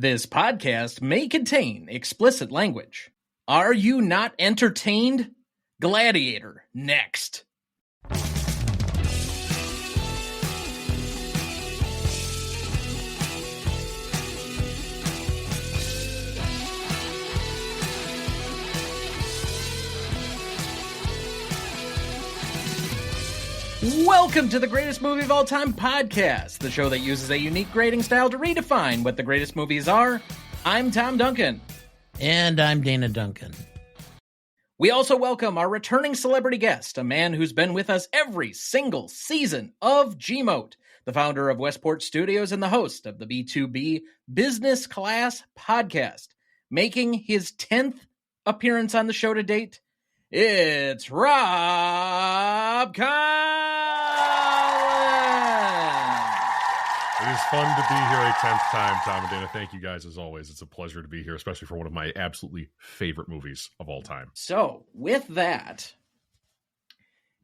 This podcast may contain explicit language. Are you not entertained? Gladiator, next. Welcome to the Greatest Movie of All Time podcast, the show that uses a unique grading style to redefine what the greatest movies are. I'm Tom Duncan. And I'm Dana Duncan. We also welcome our returning celebrity guest, a man who's been with us every single season of Gmote, the founder of Westport Studios and the host of the B2B Business Class podcast. Making his 10th appearance on the show to date, it's Robb Conlon. It is fun to be here a 10th time, Tom and Dana. Thank you guys as always. It's a pleasure to be here, especially for one of my absolutely favorite movies of all time. So, with that,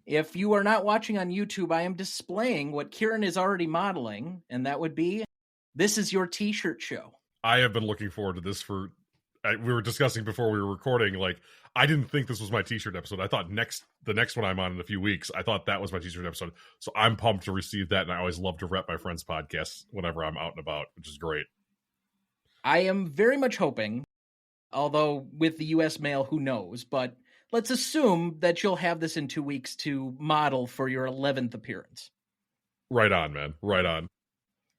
if you are not watching on YouTube, I am displaying what Kieran is already modeling, and that would be, this is your t-shirt show. I have been looking forward to this we were discussing before we were recording, I didn't think this was my t-shirt episode. I thought the next one I'm on in a few weeks, I thought that was my t-shirt episode. So I'm pumped to receive that, and I always love to rep my friends' podcasts whenever I'm out and about, which is great. I am very much hoping, although with the U.S. mail, who knows, but let's assume that you'll have this in 2 weeks to model for your 11th appearance. Right on, man. Right on.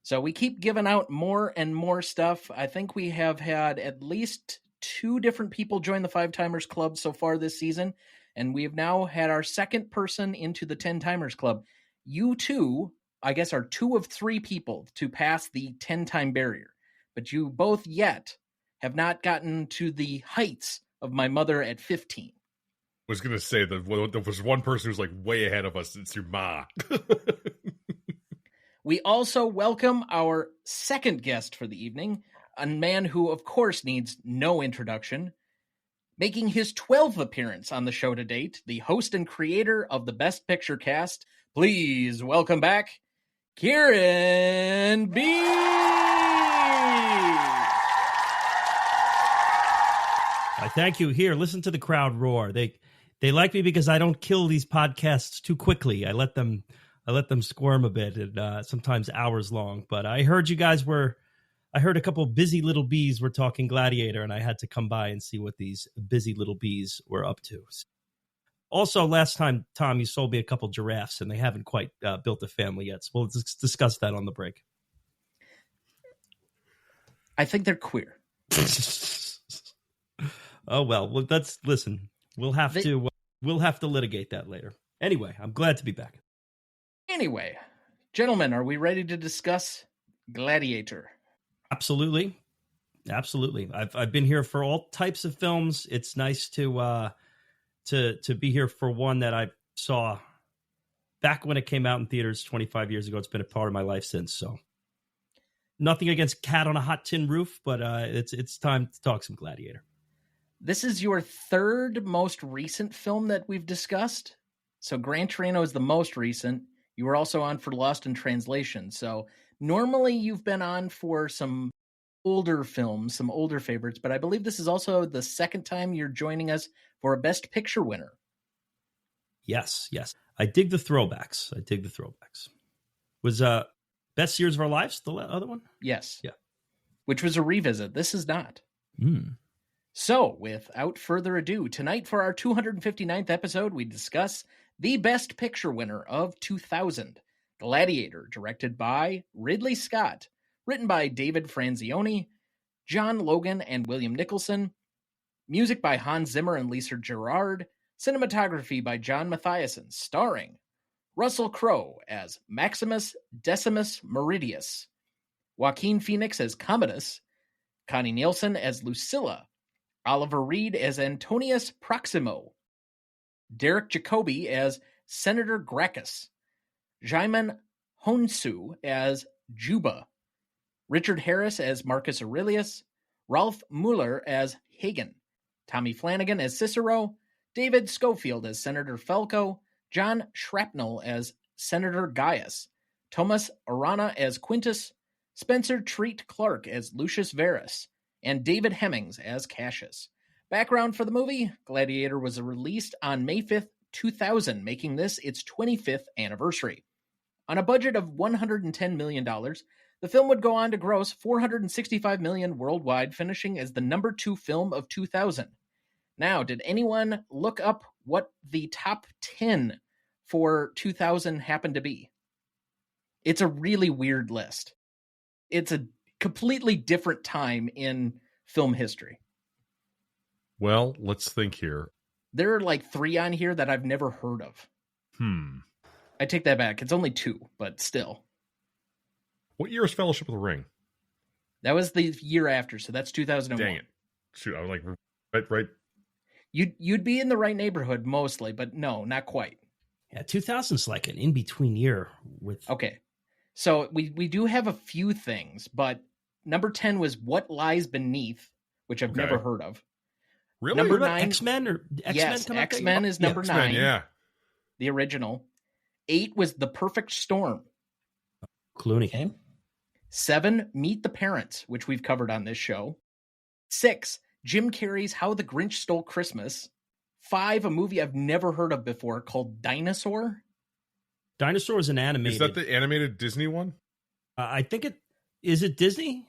So we keep giving out more and more stuff. I think we have had at least 2 different people join the 5-Timers Club so far this season, and we have now had our second person into the 10-Timers Club. You two, I guess, are 2 of 3 people to pass the 10-time barrier, but you both yet have not gotten to the heights of my mother at 15. I was going to say that there was one person who's way ahead of us. It's your ma. We also welcome our second guest for the evening, a man who, of course, needs no introduction. Making his 12th appearance on the show to date, the host and creator of the Best Picture cast, please welcome back, Kieran B. I thank you. Here, listen to the crowd roar. They like me because I don't kill these podcasts too quickly. I let them squirm a bit, and sometimes hours long. But I heard I heard a couple of busy little bees were talking Gladiator, and I had to come by and see what these busy little bees were up to. Also, last time, Tom, you sold me a couple giraffes, and they haven't quite built a family yet. So we'll discuss that on the break. I think they're queer. Oh, well, listen. We'll have to litigate that later. Anyway, I'm glad to be back. Anyway, gentlemen, are we ready to discuss Gladiator? Absolutely. I've been here for all types of films. It's nice to be here for one that I saw back when it came out in theaters 25 years ago. It's been a part of my life since. So nothing against Cat on a Hot Tin Roof, but it's time to talk some Gladiator. This is your third most recent film that we've discussed. So Gran Torino is the most recent. You were also on for Lost in Translation. So normally you've been on for some older films, some older favorites, but I believe this is also the second time you're joining us for a Best Picture winner. Yes. I dig the throwbacks. Was Best Years of Our Lives the other one? Yes. Yeah. Which was a revisit. This is not. So, without further ado, tonight for our 259th episode, we discuss the Best Picture winner of 2000, Gladiator, directed by Ridley Scott, written by David Franzioni, John Logan and William Nicholson, music by Hans Zimmer and Lisa Gerrard, cinematography by John Mathiasson, starring Russell Crowe as Maximus Decimus Meridius, Joaquin Phoenix as Commodus, Connie Nielsen as Lucilla, Oliver Reed as Antonius Proximo, Derek Jacobi as Senator Gracchus, Jaimon Hounsou as Juba, Richard Harris as Marcus Aurelius, Rolf Mueller as Hagen, Tommy Flanagan as Cicero, David Schofield as Senator Falco, John Shrapnel as Senator Gaius, Thomas Arana as Quintus, Spencer Treat Clark as Lucius Verus, and David Hemmings as Cassius. Background for the movie: Gladiator was released on May 5th, 2000, making this its 25th anniversary. On a budget of $110 million, the film would go on to gross $465 million worldwide, finishing as the number 2 film of 2000. Now, did anyone look up what the top 10 for 2000 happened to be? It's a really weird list. It's a completely different time in film history. Well, let's think here. There are like 3 on here that I've never heard of. I take that back. It's only 2, but still. What year is Fellowship of the Ring? That was the year after, so that's 2001. Dang it. Shoot, I was like, right. You'd be in the right neighborhood mostly, but no, not quite. Yeah, 2000's like an in-between year with... Okay, so we do have a few things, but number 10 was What Lies Beneath, which I've never heard of. Really? Number 9... X-Men or X-Men? Yes, X-Men is number 9. Yeah. The original. 8 was The Perfect Storm. Clooney. Okay. 7, Meet the Parents, which we've covered on this show. 6, Jim Carrey's How the Grinch Stole Christmas. 5, a movie I've never heard of before called Dinosaur. Dinosaur is an animated. Is that the animated Disney one? I think is it Disney?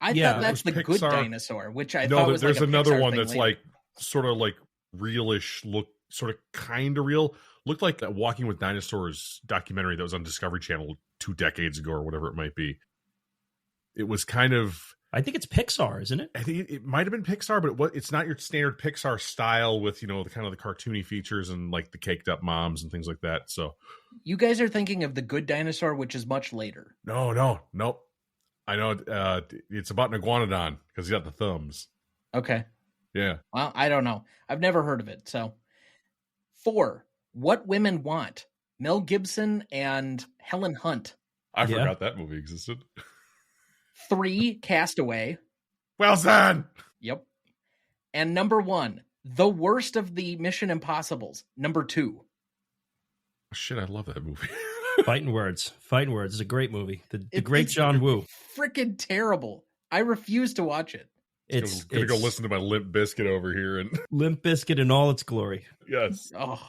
I thought that's the Good Dinosaur, which I thought was there's like a another Pixar one thing that's later. like sort of like realish look, sort of kind of real. Looked like that Walking with Dinosaurs documentary that was on Discovery Channel 2 decades ago or whatever it might be. It was kind of... I think it's Pixar, isn't it? I think it might have been Pixar, but it's not your standard Pixar style with, the kind of the cartoony features and like the caked up moms and things like that. So you guys are thinking of The Good Dinosaur, which is much later. Nope. I know it's about an iguanodon because he's got the thumbs. Okay. Yeah. Well, I don't know. I've never heard of it. So 4, What Women Want. Mel Gibson and Helen Hunt. I forgot that movie existed. 3, Castaway. Well done. Yep. And number 1, the worst of the Mission Impossibles. Number 2. Oh, shit, I love that movie. Fighting Words. Fighting Words is a great movie. The great John Woo. Freaking terrible. I refuse to watch it. It's gonna go listen to my Limp Bizkit over here and Limp Bizkit in all its glory. Yes. Oh,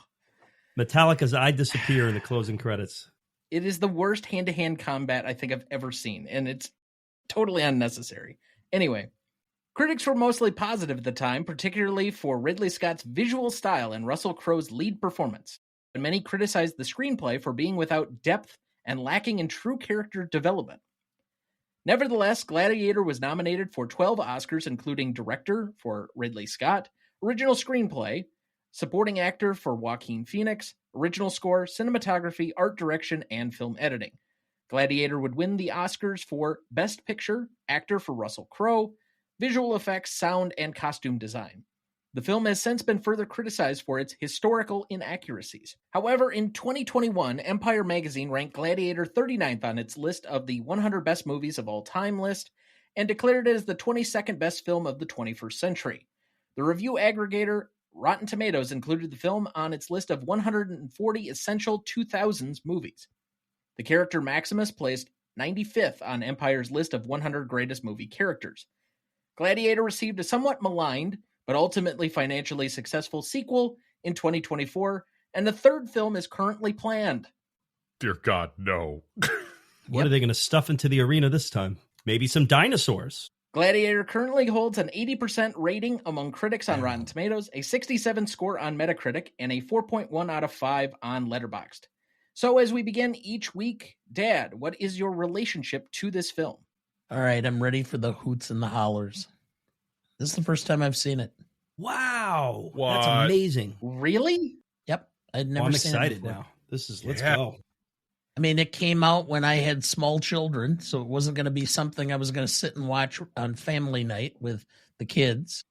Metallica's I Disappear in the closing credits. it is the worst hand-to-hand combat I think I've ever seen, and it's totally unnecessary. Anyway, critics were mostly positive at the time, particularly for Ridley Scott's visual style and Russell Crowe's lead performance. And many criticized the screenplay for being without depth and lacking in true character development. Nevertheless, Gladiator was nominated for 12 Oscars, including Director for Ridley Scott, Original Screenplay, Supporting Actor for Joaquin Phoenix, Original Score, Cinematography, Art Direction, and Film Editing. Gladiator would win the Oscars for Best Picture, Actor for Russell Crowe, Visual Effects, Sound, and Costume Design. The film has since been further criticized for its historical inaccuracies. However, in 2021, Empire magazine ranked Gladiator 39th on its list of the 100 best movies of all time list and declared it as the 22nd best film of the 21st century. The review aggregator Rotten Tomatoes included the film on its list of 140 essential 2000s movies. The character Maximus placed 95th on Empire's list of 100 greatest movie characters. Gladiator received a somewhat maligned, but ultimately financially successful sequel in 2024, and the third film is currently planned. Dear God, no. What are they going to stuff into the arena this time? Maybe some dinosaurs. Gladiator currently holds an 80% rating among critics on Rotten Tomatoes, a 67 score on Metacritic, and a 4.1 out of 5 on Letterboxd. So as we begin each week, Dad, what is your relationship to this film? All right, I'm ready for the hoots and the hollers. This is the first time I've seen it. Wow. What? That's amazing. Really? Yep. I'd never I'm seen excited it before. now. Let's Yeah. go. I mean, it came out when I had small children, so it wasn't going to be something I was going to sit and watch on family night with the kids.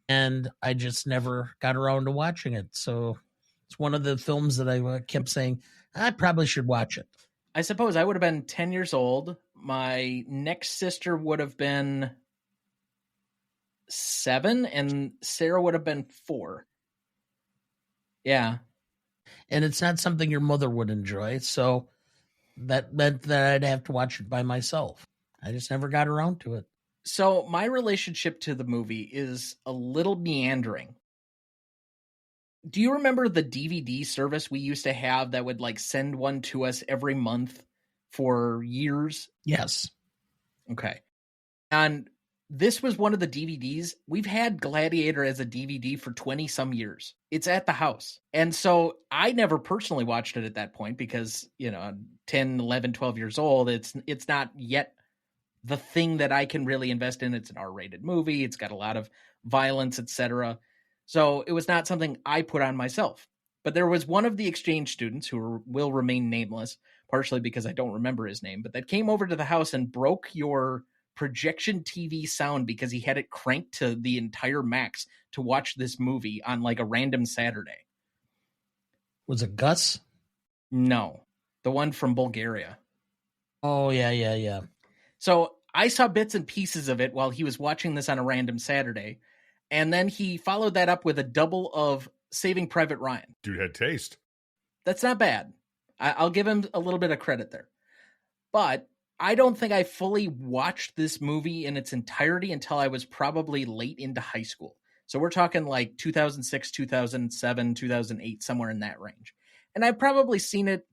And I just never got around to watching it. So it's one of the films that I kept saying, I probably should watch it. I suppose I would have been 10 years old. My next sister would have been 7, and Sarah would have been 4. Yeah. And it's not something your mother would enjoy. So that meant that I'd have to watch it by myself. I just never got around to it. So my relationship to the movie is a little meandering. Do you remember the DVD service we used to have that would like send one to us every month for years? Yes. Okay. And this was one of the DVDs. We've had Gladiator as a DVD for 20 some years. It's at the house. And so I never personally watched it at that point because, 10, 11, 12 years old, it's not yet the thing that I can really invest in. It's an R-rated movie. It's got a lot of violence, etc. So it was not something I put on myself. But there was one of the exchange students who will remain nameless, partially because I don't remember his name, but that came over to the house and broke your projection TV sound because he had it cranked to the entire max to watch this movie on like a random Saturday. Was it Gus? No, the one from Bulgaria. Oh, yeah. So I saw bits and pieces of it while he was watching this on a random Saturday. And then he followed that up with a double of Saving Private Ryan. Dude had taste. That's not bad. I'll give him a little bit of credit there. But I don't think I fully watched this movie in its entirety until I was probably late into high school. So we're talking like 2006, 2007, 2008, somewhere in that range. And I've probably seen it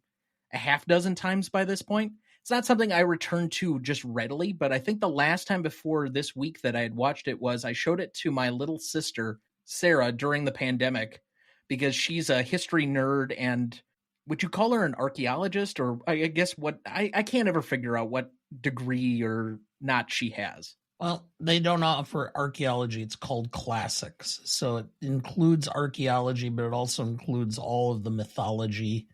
a half dozen times by this point. It's not something I return to just readily, but I think the last time before this week that I had watched it was I showed it to my little sister, Sarah, during the pandemic, because she's a history nerd and would you call her an archaeologist? Or I guess what I can't ever figure out what degree or not she has. Well, they don't offer archaeology. It's called classics. So it includes archaeology, but it also includes all of the mythology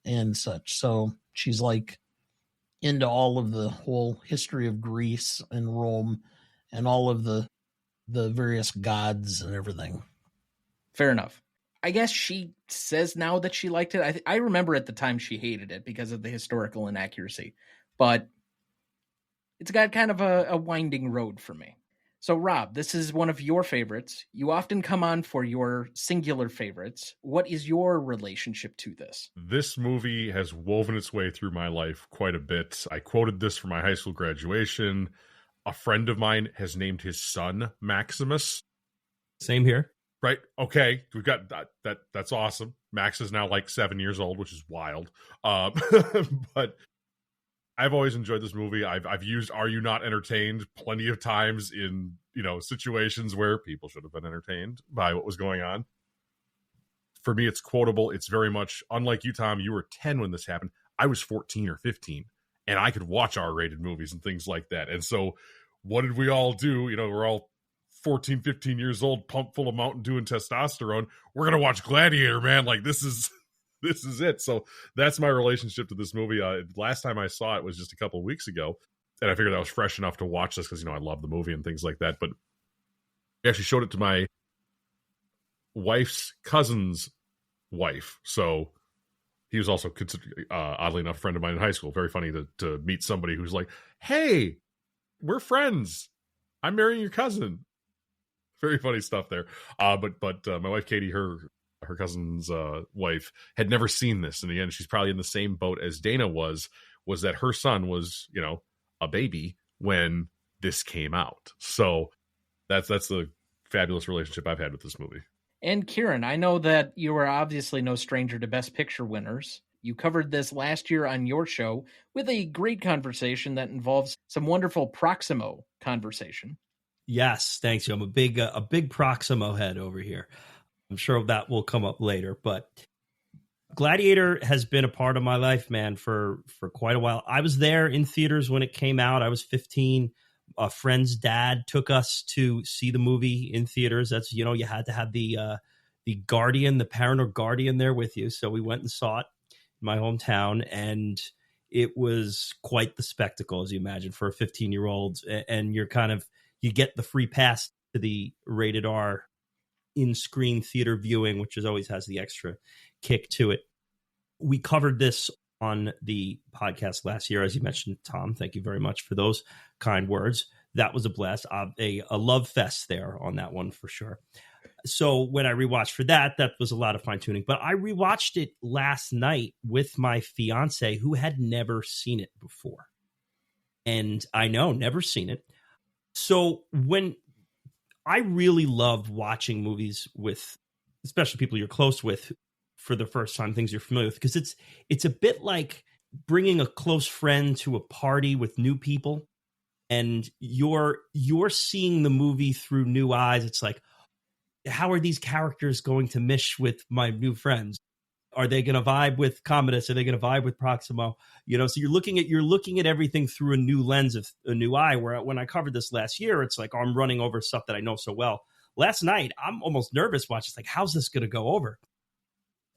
and such. So she's like into all of the whole history of Greece and Rome and all of the various gods and everything. Fair enough. I guess she says now that she liked it. I remember at the time she hated it because of the historical inaccuracy, but it's got kind of a winding road for me. So Rob, this is one of your favorites. You often come on for your singular favorites. What is your relationship to this? This movie has woven its way through my life quite a bit. I quoted this for my high school graduation. A friend of mine has named his son Maximus. Same here. Right. Okay. We've got that. That's awesome. Max is now like 7 years old, which is wild. But I've always enjoyed this movie. I've used "Are you not entertained?" plenty of times in situations where people should have been entertained by what was going on. For me, it's quotable. It's very much unlike you, Tom. You were 10 when this happened. I was 14 or 15, and I could watch R-rated movies and things like that. And so, what did we all do? We're all 14, 15 years old, pumped full of Mountain Dew and testosterone. We're gonna watch Gladiator, man. Like this is it. So that's my relationship to this movie. Last time I saw it was just a couple of weeks ago, and I figured I was fresh enough to watch this because I love the movie and things like that. But I actually showed it to my wife's cousin's wife, so he was also considered, oddly enough, a friend of mine in high school. Very funny to meet somebody who's like, "Hey, we're friends. I'm marrying your cousin." Very funny stuff there. But my wife Katie, her cousin's wife, had never seen this, and again, she's probably in the same boat as Dana was that her son was a baby when this came out. So that's the fabulous relationship I've had with this movie. And Kieran, I know that you are obviously no stranger to Best Picture winners. You covered this last year on your show with a great conversation that involves some wonderful Proximo conversation. Yes, thanks you. I'm a big Proximo head over here. I'm sure that will come up later, but Gladiator has been a part of my life, man, for quite a while. I was there in theaters when it came out. I was 15. A friend's dad took us to see the movie in theaters. That's, you had to have the guardian, the parent or guardian there with you. So we went and saw it in my hometown, and it was quite the spectacle, as you imagine, for a 15-year-old. And you get the free pass to the rated R in-screen theater viewing, which always has the extra kick to it. We covered this on the podcast last year, as you mentioned, Tom. Thank you very much for those kind words. That was a blast. A love fest there on that one for sure. So when I rewatched for that was a lot of fine tuning. But I rewatched it last night with my fiance, who had never seen it before. And I know, never seen it. So when I really love watching movies with, especially people you're close with for the first time, things you're familiar with, because it's a bit like bringing a close friend to a party with new people, and you're seeing the movie through new eyes. It's like, how are these characters going to mesh with my new friends? Are they going to vibe with Commodus? Are they going to vibe with Proximo? So you're looking at everything through a new lens of a new eye. Where when I covered this last year, it's like, I'm running over stuff that I know so well. Last night, I'm almost nervous watching. It's like, how's this going to go over?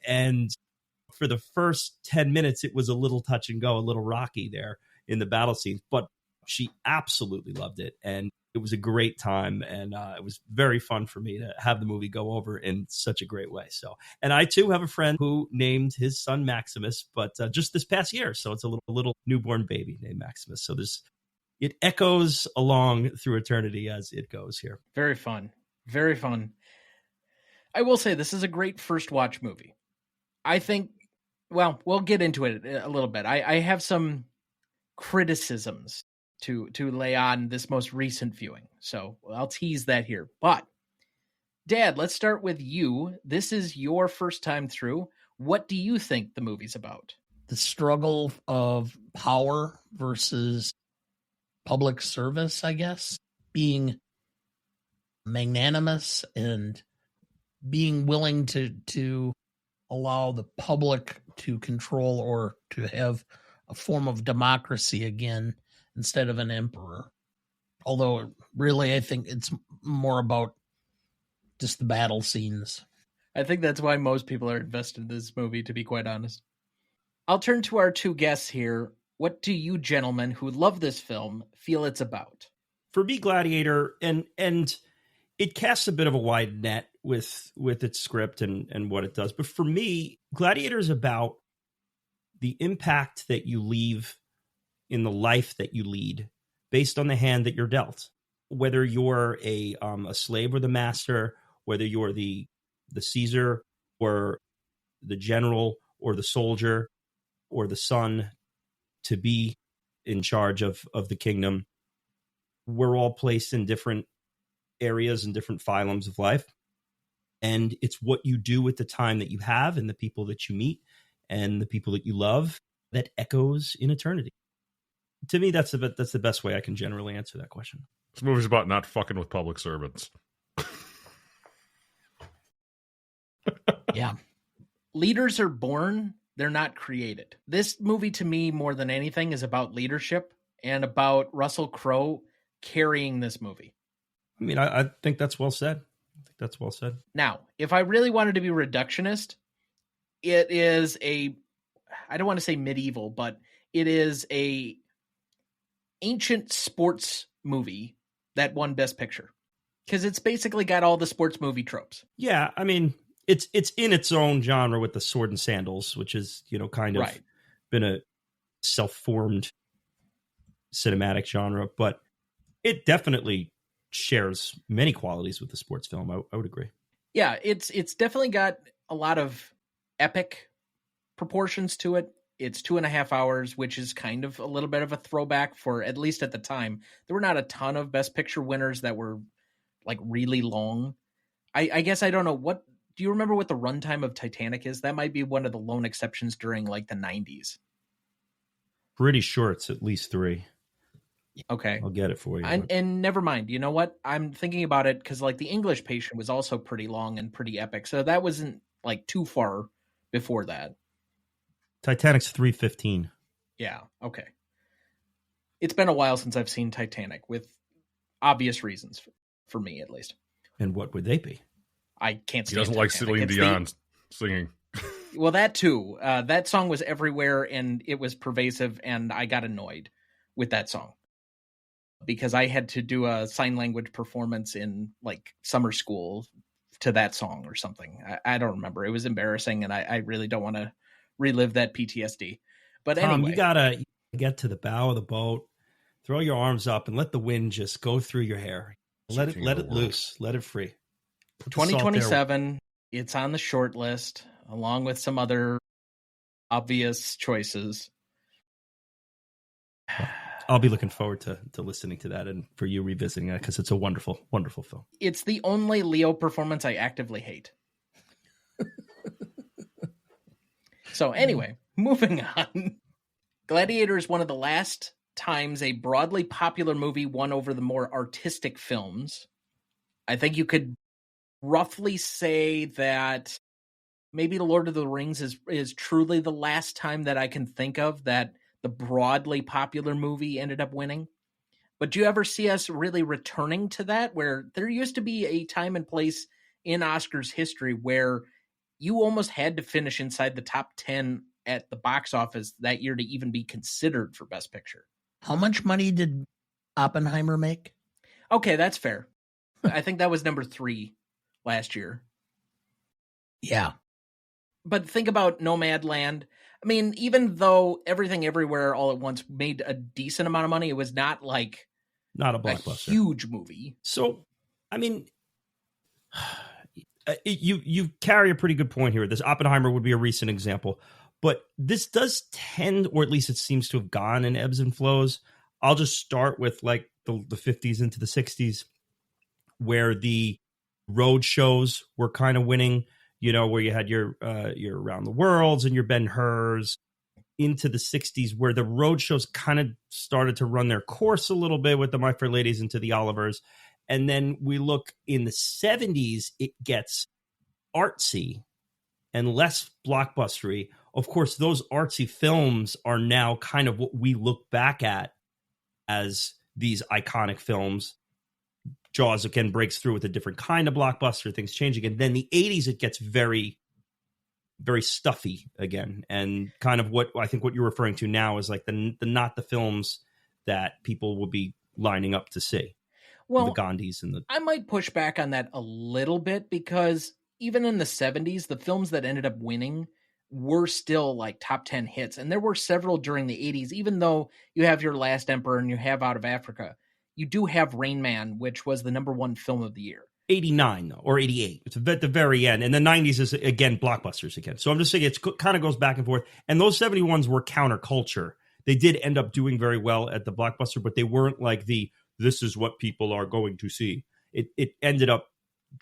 And for the first 10 minutes, it was a little touch and go, a little rocky there in the battle scenes. But she absolutely loved it. And it was a great time. And it was very fun for me to have the movie go over in such a great way. So, and I too have a friend who named his son Maximus, but just this past year. So it's a little newborn baby named Maximus. So it echoes along through eternity as it goes here. Very fun. Very fun. I will say this is a great first watch movie. I think, well, we'll get into it a little bit. I have some criticisms to lay on this most recent viewing. So I'll tease that here. But Dad, let's start with you. This is your first time through. What do you think the movie's about? The struggle of power versus public service, I guess. Being magnanimous and being willing to allow the public to control or to have a form of democracy again instead of an emperor. Although really I think it's more about just the battle scenes. I think that's why most people are invested in this movie, to be quite honest. I'll turn to our two guests here. What do you gentlemen who love this film feel it's about? For me, Gladiator, and it casts a bit of a wide net with its script and what it does. But for me, Gladiator is about the impact that you leave in the life that you lead based on the hand that you're dealt. Whether you're a slave or the master, whether you're the Caesar or the general or the soldier or the son to be in charge of the kingdom, we're all placed in different areas and different phylums of life. And it's what you do with the time that you have and the people that you meet and the people that you love that echoes in eternity. To me, that's the best way I can generally answer that question. This movie's about not fucking with public servants. Yeah. Leaders are born, they're not created. This movie, to me, more than anything, is about leadership and about Russell Crowe carrying this movie. I mean, I think that's well said. Now, if I really wanted to be reductionist, it is I don't want to say medieval, but it is a ancient sports movie that won Best Picture. Because it's basically got all the sports movie tropes. Yeah, I mean, it's in its own genre with the sword and sandals, which is, kind of been a self-formed cinematic genre, but it definitely shares many qualities with the sports film. I would agree. Yeah, it's definitely got a lot of epic proportions to it. It's 2.5 hours, which is kind of a little bit of a throwback for, at least at the time. There were not a ton of Best Picture winners that were like really long. I guess I don't know. Do you remember what the runtime of Titanic is? That might be one of the lone exceptions during like the 90s. Pretty sure it's at least 3. Okay. I'll get it for you. And never mind. You know what? I'm thinking about it because like the English Patient was also pretty long and pretty epic. So that wasn't like too far before that. Titanic's 3:15. Yeah. Okay. It's been a while since I've seen Titanic, with obvious reasons for me, at least. And what would they be? I can't stand He doesn't like Celine Dion singing. Well, that too. That song was everywhere and it was pervasive, and I got annoyed with that song because I had to do a sign language performance in like summer school to that song or something. I don't remember. It was embarrassing, and I really don't want to relive that PTSD. But Tom, anyway, you gotta get to the bow of the boat, throw your arms up, and let the wind just go through your hair. Let it loose. Let it free. 2027. It's on the short list along with some other obvious choices. I'll be looking forward to listening to that and for you revisiting it because it's a wonderful, wonderful film. It's the only Leo performance I actively hate. So anyway, moving on. Gladiator is one of the last times a broadly popular movie won over the more artistic films. I think you could roughly say that maybe The Lord of the Rings is truly the last time that I can think of that the broadly popular movie ended up winning. But do you ever see us really returning to that, where there used to be a time and place in Oscars history where you almost had to finish inside the top 10 at the box office that year to even be considered for Best Picture? How much money did Oppenheimer make? Okay, that's fair. I think that was number 3 last year. Yeah. But think about Nomadland. I mean, even though Everything Everywhere All at Once made a decent amount of money, it was not like not a blockbuster, a huge movie. So, I mean, you carry a pretty good point here. This Oppenheimer would be a recent example, but this does tend, or at least it seems to have gone in ebbs and flows. I'll just start with like the 50s into the 60s, where the road shows were kind of winning. You know, where you had your Around the Worlds and your Ben-Hurs, into the 60s, where the road shows kind of started to run their course a little bit with the My Fair Ladies into the Olivers. And then we look in the 70s, it gets artsy and less blockbustery. Of course, those artsy films are now kind of what we look back at as these iconic films. Jaws again breaks through with a different kind of blockbuster, things changing. And then the 80s, it gets very, very stuffy again. And kind of what I think what you're referring to now is like the not the films that people will be lining up to see. Well, the Gandhis and I might push back on that a little bit, because even in the 70s, the films that ended up winning were still like top 10 hits. And there were several during the 80s, even though you have Your Last Emperor and you have Out of Africa. You do have Rain Man, which was the number 1 film of the year. 89, though, or 88. It's at the very end. And the 90s is, again, blockbusters again. So I'm just saying it kind of goes back and forth. And those 71s were counterculture. They did end up doing very well at the blockbuster, but they weren't like this is what people are going to see. It ended up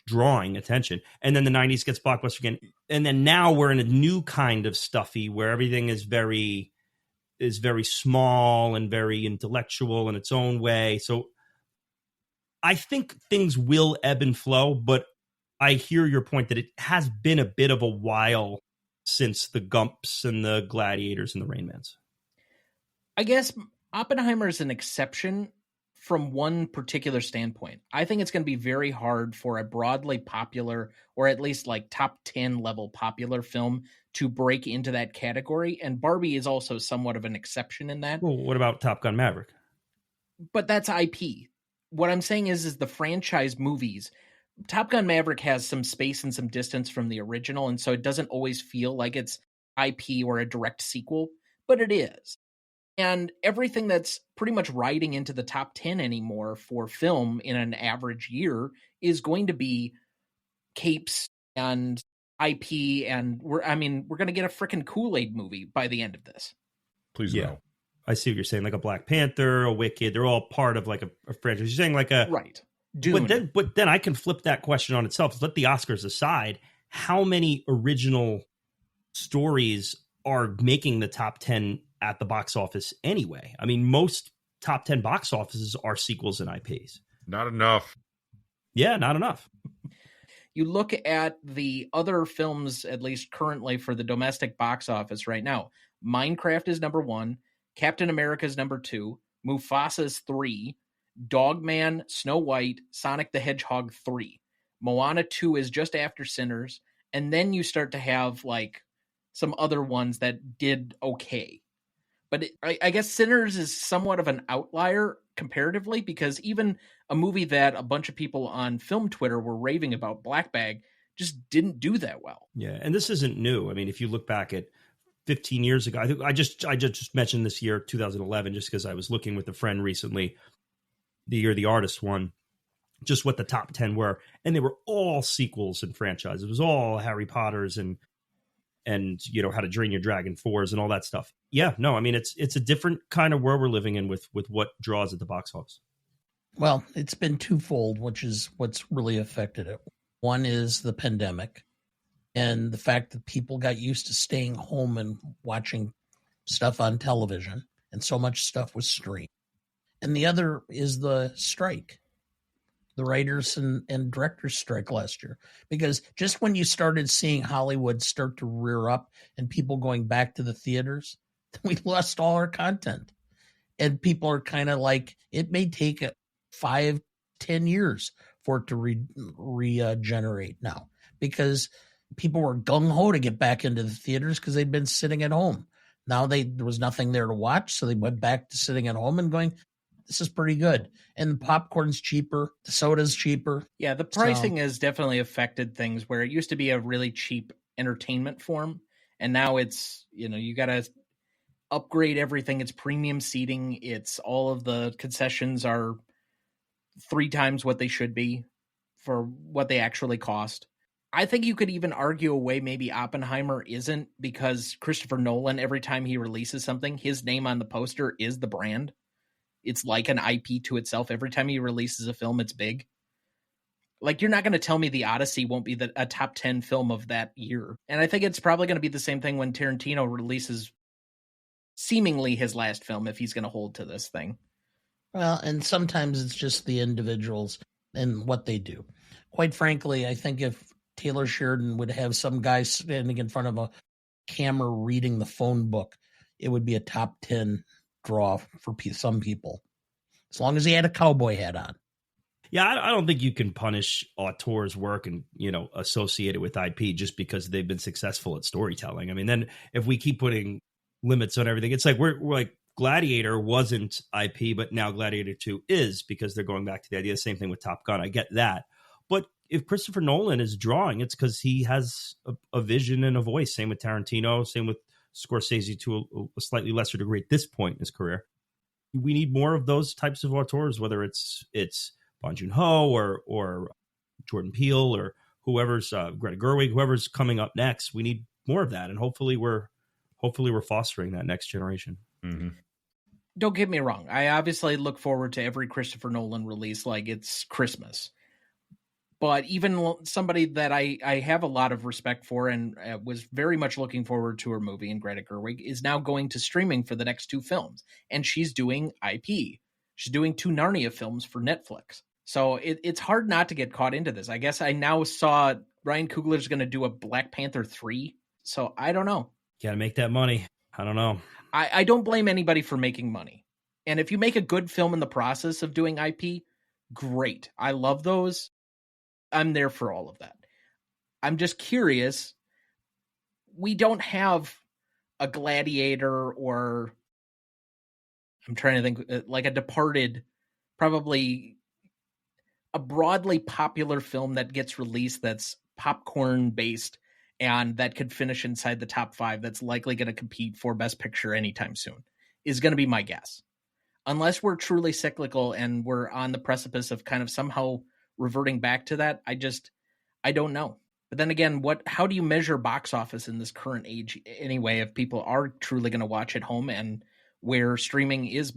drawing attention. And then the 90s gets blockbuster again. And then now we're in a new kind of stuffy where everything is very small and very intellectual in its own way. So I think things will ebb and flow, but I hear your point that it has been a bit of a while since the Gumps and the Gladiators and the Rain Mans. I guess Oppenheimer is an exception from one particular standpoint. I think it's going to be very hard for a broadly popular, or at least like top 10 level popular film to break into that category. And Barbie is also somewhat of an exception in that. Well, what about Top Gun Maverick? But that's IP. What I'm saying is the franchise movies, Top Gun Maverick has some space and some distance from the original. And so it doesn't always feel like it's IP or a direct sequel, but it is. And everything that's pretty much riding into the top 10 anymore for film in an average year is going to be capes and IP. And we're going to get a freaking Kool-Aid movie by the end of this. Please no. I see what you're saying. Like a Black Panther, a Wicked, they're all part of like a franchise. You're saying like a right. Dune. But then I can flip that question on itself. Let the Oscars aside. How many original stories are making the top 10 at the box office anyway? I mean, most top 10 box offices are sequels and IPs. Not enough. Yeah, not enough. You look at the other films, at least currently for the domestic box office right now. Minecraft is number 1. Captain America is number 2. Mufasa is 3. Dogman, Snow White, Sonic the Hedgehog 3. Moana 2 is just after Sinners. And then you start to have like some other ones that did okay. But I guess Sinners is somewhat of an outlier comparatively, because even a movie that a bunch of people on film Twitter were raving about, Black Bag, just didn't do that well. Yeah, and this isn't new. I mean, if you look back at 15 years ago, I just mentioned this year, 2011, just because I was looking with a friend recently, the year the artist won, just what the top 10 were. And they were all sequels and franchises. It was all Harry Potters and and how to drain your dragon 4s and all that stuff. Yeah, no, I mean, it's a different kind of world we're living in with what draws at the box office. Well, it's been twofold, which is what's really affected it. One is the pandemic and the fact that people got used to staying home and watching stuff on television, and so much stuff was streamed. And the other is the strike, the writers and directors strike last year. Because just when you started seeing Hollywood start to rear up and people going back to the theaters, we lost all our content. And people are kind of like, it may take 5-10 years for it to regenerate now, because people were gung-ho to get back into the theaters because they'd been sitting at home. Now there was nothing there to watch, so they went back to sitting at home and going, this is pretty good. And the popcorn's cheaper, the soda's cheaper. Yeah, the pricing has definitely affected things where it used to be a really cheap entertainment form, and now it's, you got to upgrade everything. It's premium seating. It's all of the concessions are 3 times what they should be for what they actually cost. I think you could even argue away maybe Oppenheimer isn't, because Christopher Nolan, every time he releases something, his name on the poster is the brand. It's like an IP to itself. Every time he releases a film, it's big. Like, you're not going to tell me The Odyssey won't be a top 10 film of that year. And I think it's probably going to be the same thing when Tarantino releases seemingly his last film, if he's going to hold to this thing. Well, and sometimes it's just the individuals and what they do. Quite frankly, I think if Taylor Sheridan would have some guy standing in front of a camera reading the phone book, it would be a top 10 draw for some people, as long as he had a cowboy hat on. Yeah, I don't think you can punish auteurs' work and, associate it with IP just because they've been successful at storytelling. I mean, then if we keep putting limits on everything, it's like we're like Gladiator wasn't IP, but now Gladiator 2 is, because they're going back to the idea. Same thing with Top Gun. I get that. But if Christopher Nolan is drawing, it's because he has a vision and a voice. Same with Tarantino, same with Scorsese to a slightly lesser degree at this point in his career. We need more of those types of auteurs, whether it's Bong Joon-ho or Jordan Peele or whoever's Greta Gerwig, whoever's coming up next. We need more of that, and hopefully we're fostering that next generation. Mm-hmm. Don't get me wrong. I obviously look forward to every Christopher Nolan release like it's Christmas. But even somebody that I have a lot of respect for and was very much looking forward to her movie, in Greta Gerwig, is now going to streaming for the next 2 films. And she's doing IP. She's doing 2 Narnia films for Netflix. So it's hard not to get caught into this. I guess I now saw Ryan Coogler's going to do a Black Panther 3. So I don't know. Got to make that money. I don't know. I don't blame anybody for making money. And if you make a good film in the process of doing IP, great. I love those. I'm there for all of that. I'm just curious. We don't have a Gladiator, or I'm trying to think, like a Departed, probably a broadly popular film that gets released that's popcorn based and that could finish inside the top 5 that's likely going to compete for Best Picture anytime soon, is going to be my guess. Unless we're truly cyclical and we're on the precipice of kind of somehow reverting back to that, I don't know. But then again, how do you measure box office in this current age anyway, if people are truly going to watch at home, and where streaming is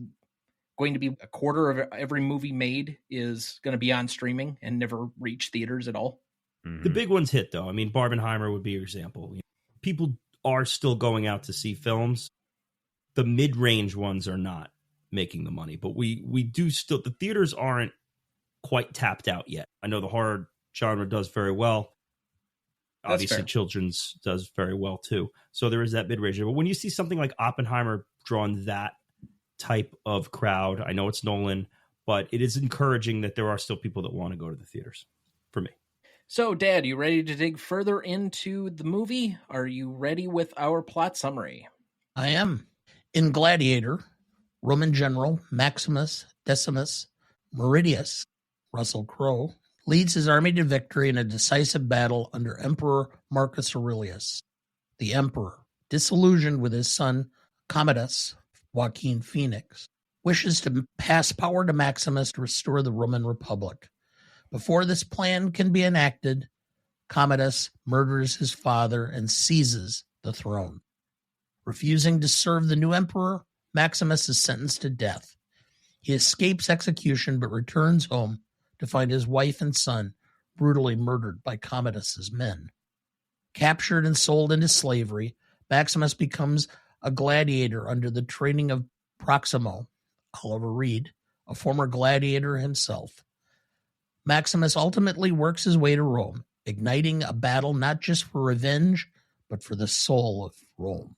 going to be a quarter of every movie made is going to be on streaming and never reach theaters at all? The big ones hit, though. I mean, Barbenheimer would be your example. People are still going out to see films. The mid-range ones are not making the money, but we do still, the theaters aren't quite tapped out yet. I know the horror genre does very well. That's Obviously, fair. children's does very well too. So there is that mid-range. But when you see something like Oppenheimer drawing that type of crowd, I know it's Nolan, but it is encouraging that there are still people that want to go to the theaters, for me. So, Dad, you ready to dig further into the movie? Are you ready with our plot summary? I am. In Gladiator, Roman general Maximus Decimus Meridius, Russell Crowe, leads his army to victory in a decisive battle under Emperor Marcus Aurelius. The emperor, disillusioned with his son Commodus, Joaquin Phoenix, wishes to pass power to Maximus to restore the Roman Republic. Before this plan can be enacted, Commodus murders his father and seizes the throne. Refusing to serve the new emperor, Maximus is sentenced to death. He escapes execution but returns home to find his wife and son brutally murdered by Commodus's men. Captured and sold into slavery, Maximus becomes a gladiator under the training of Proximo, Oliver Reed, a former gladiator himself. Maximus ultimately works his way to Rome, igniting a battle not just for revenge, but for the soul of Rome.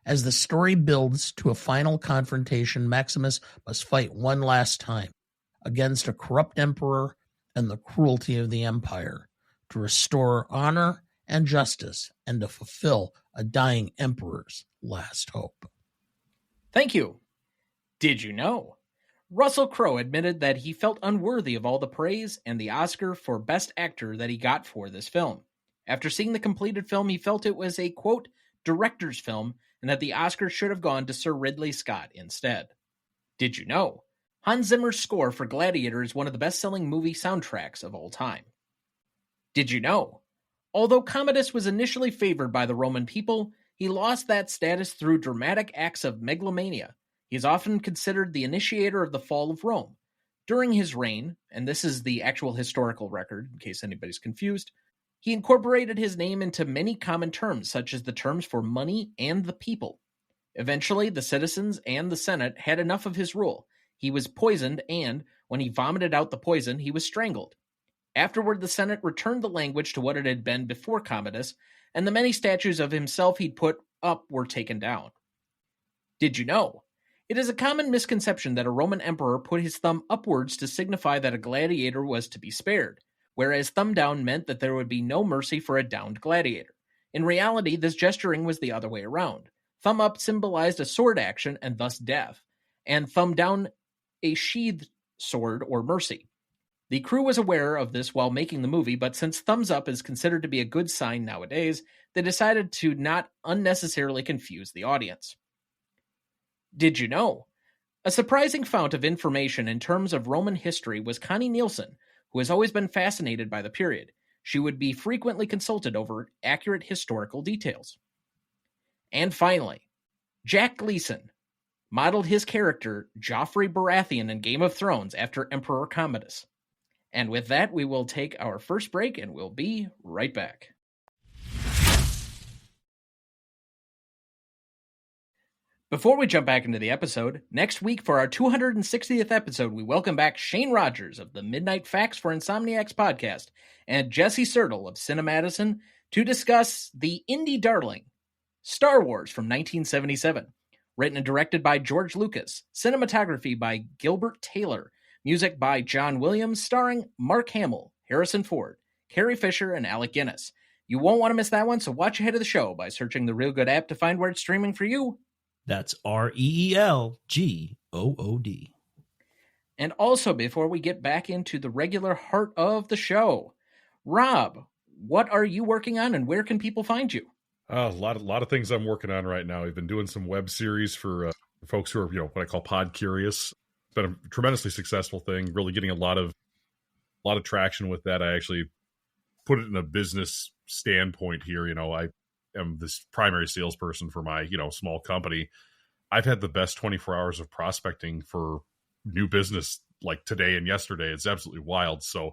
As the story builds to a final confrontation, Maximus must fight one last time against a corrupt emperor and the cruelty of the empire to restore honor and justice and to fulfill a dying emperor's last hope. Thank you. Did you know? Russell Crowe admitted that he felt unworthy of all the praise and the Oscar for Best Actor that he got for this film. After seeing the completed film, he felt it was a, quote, director's film, and that the Oscar should have gone to Sir Ridley Scott instead. Did you know? Hans Zimmer's score for Gladiator is one of the best-selling movie soundtracks of all time. Did you know? Although Commodus was initially favored by the Roman people, he lost that status through dramatic acts of megalomania. He is often considered the initiator of the fall of Rome. During his reign, and this is the actual historical record, in case anybody's confused, he incorporated his name into many common terms, such as the terms for money and the people. Eventually, the citizens and the Senate had enough of his rule. He was poisoned, and, when he vomited out the poison, he was strangled. Afterward, the Senate returned the language to what it had been before Commodus, and the many statues of himself he'd put up were taken down. Did you know? It is a common misconception that a Roman emperor put his thumb upwards to signify that a gladiator was to be spared, whereas thumb down meant that there would be no mercy for a downed gladiator. In reality, this gesturing was the other way around. Thumb up symbolized a sword action and thus death, and thumb down a sheathed sword or mercy. The crew was aware of this while making the movie, but since thumbs up is considered to be a good sign nowadays, they decided to not unnecessarily confuse the audience. Did you know? A surprising fount of information in terms of Roman history was Connie Nielsen, who has always been fascinated by the period. She would be frequently consulted over accurate historical details. And finally, Jack Gleason modeled his character, Joffrey Baratheon in Game of Thrones, after Emperor Commodus. And with that, we will take our first break, and we'll be right back. Before we jump back into the episode, next week for our 260th episode, we welcome back Shane Rogers of the Midnight Facts for Insomniacs podcast and Jesse Sertle of Cinemadison to discuss the indie darling, Star Wars from 1977. Written and directed by George Lucas, cinematography by Gilbert Taylor, music by John Williams, starring Mark Hamill, Harrison Ford, Carrie Fisher, and Alec Guinness. You won't want to miss that one, so watch ahead of the show by searching the Real Good app to find where it's streaming for you. That's REELGOOD. And also, before we get back into the regular heart of the show, Rob, what are you working on and where can people find you? A lot of things I'm working on right now. We've been doing some web series for folks who are, what I call pod curious. It's been a tremendously successful thing, really getting a lot of traction with that. I actually put it in a business standpoint here. I am this primary salesperson for my, small company. I've had the best 24 hours of prospecting for new business like today and yesterday. It's absolutely wild. So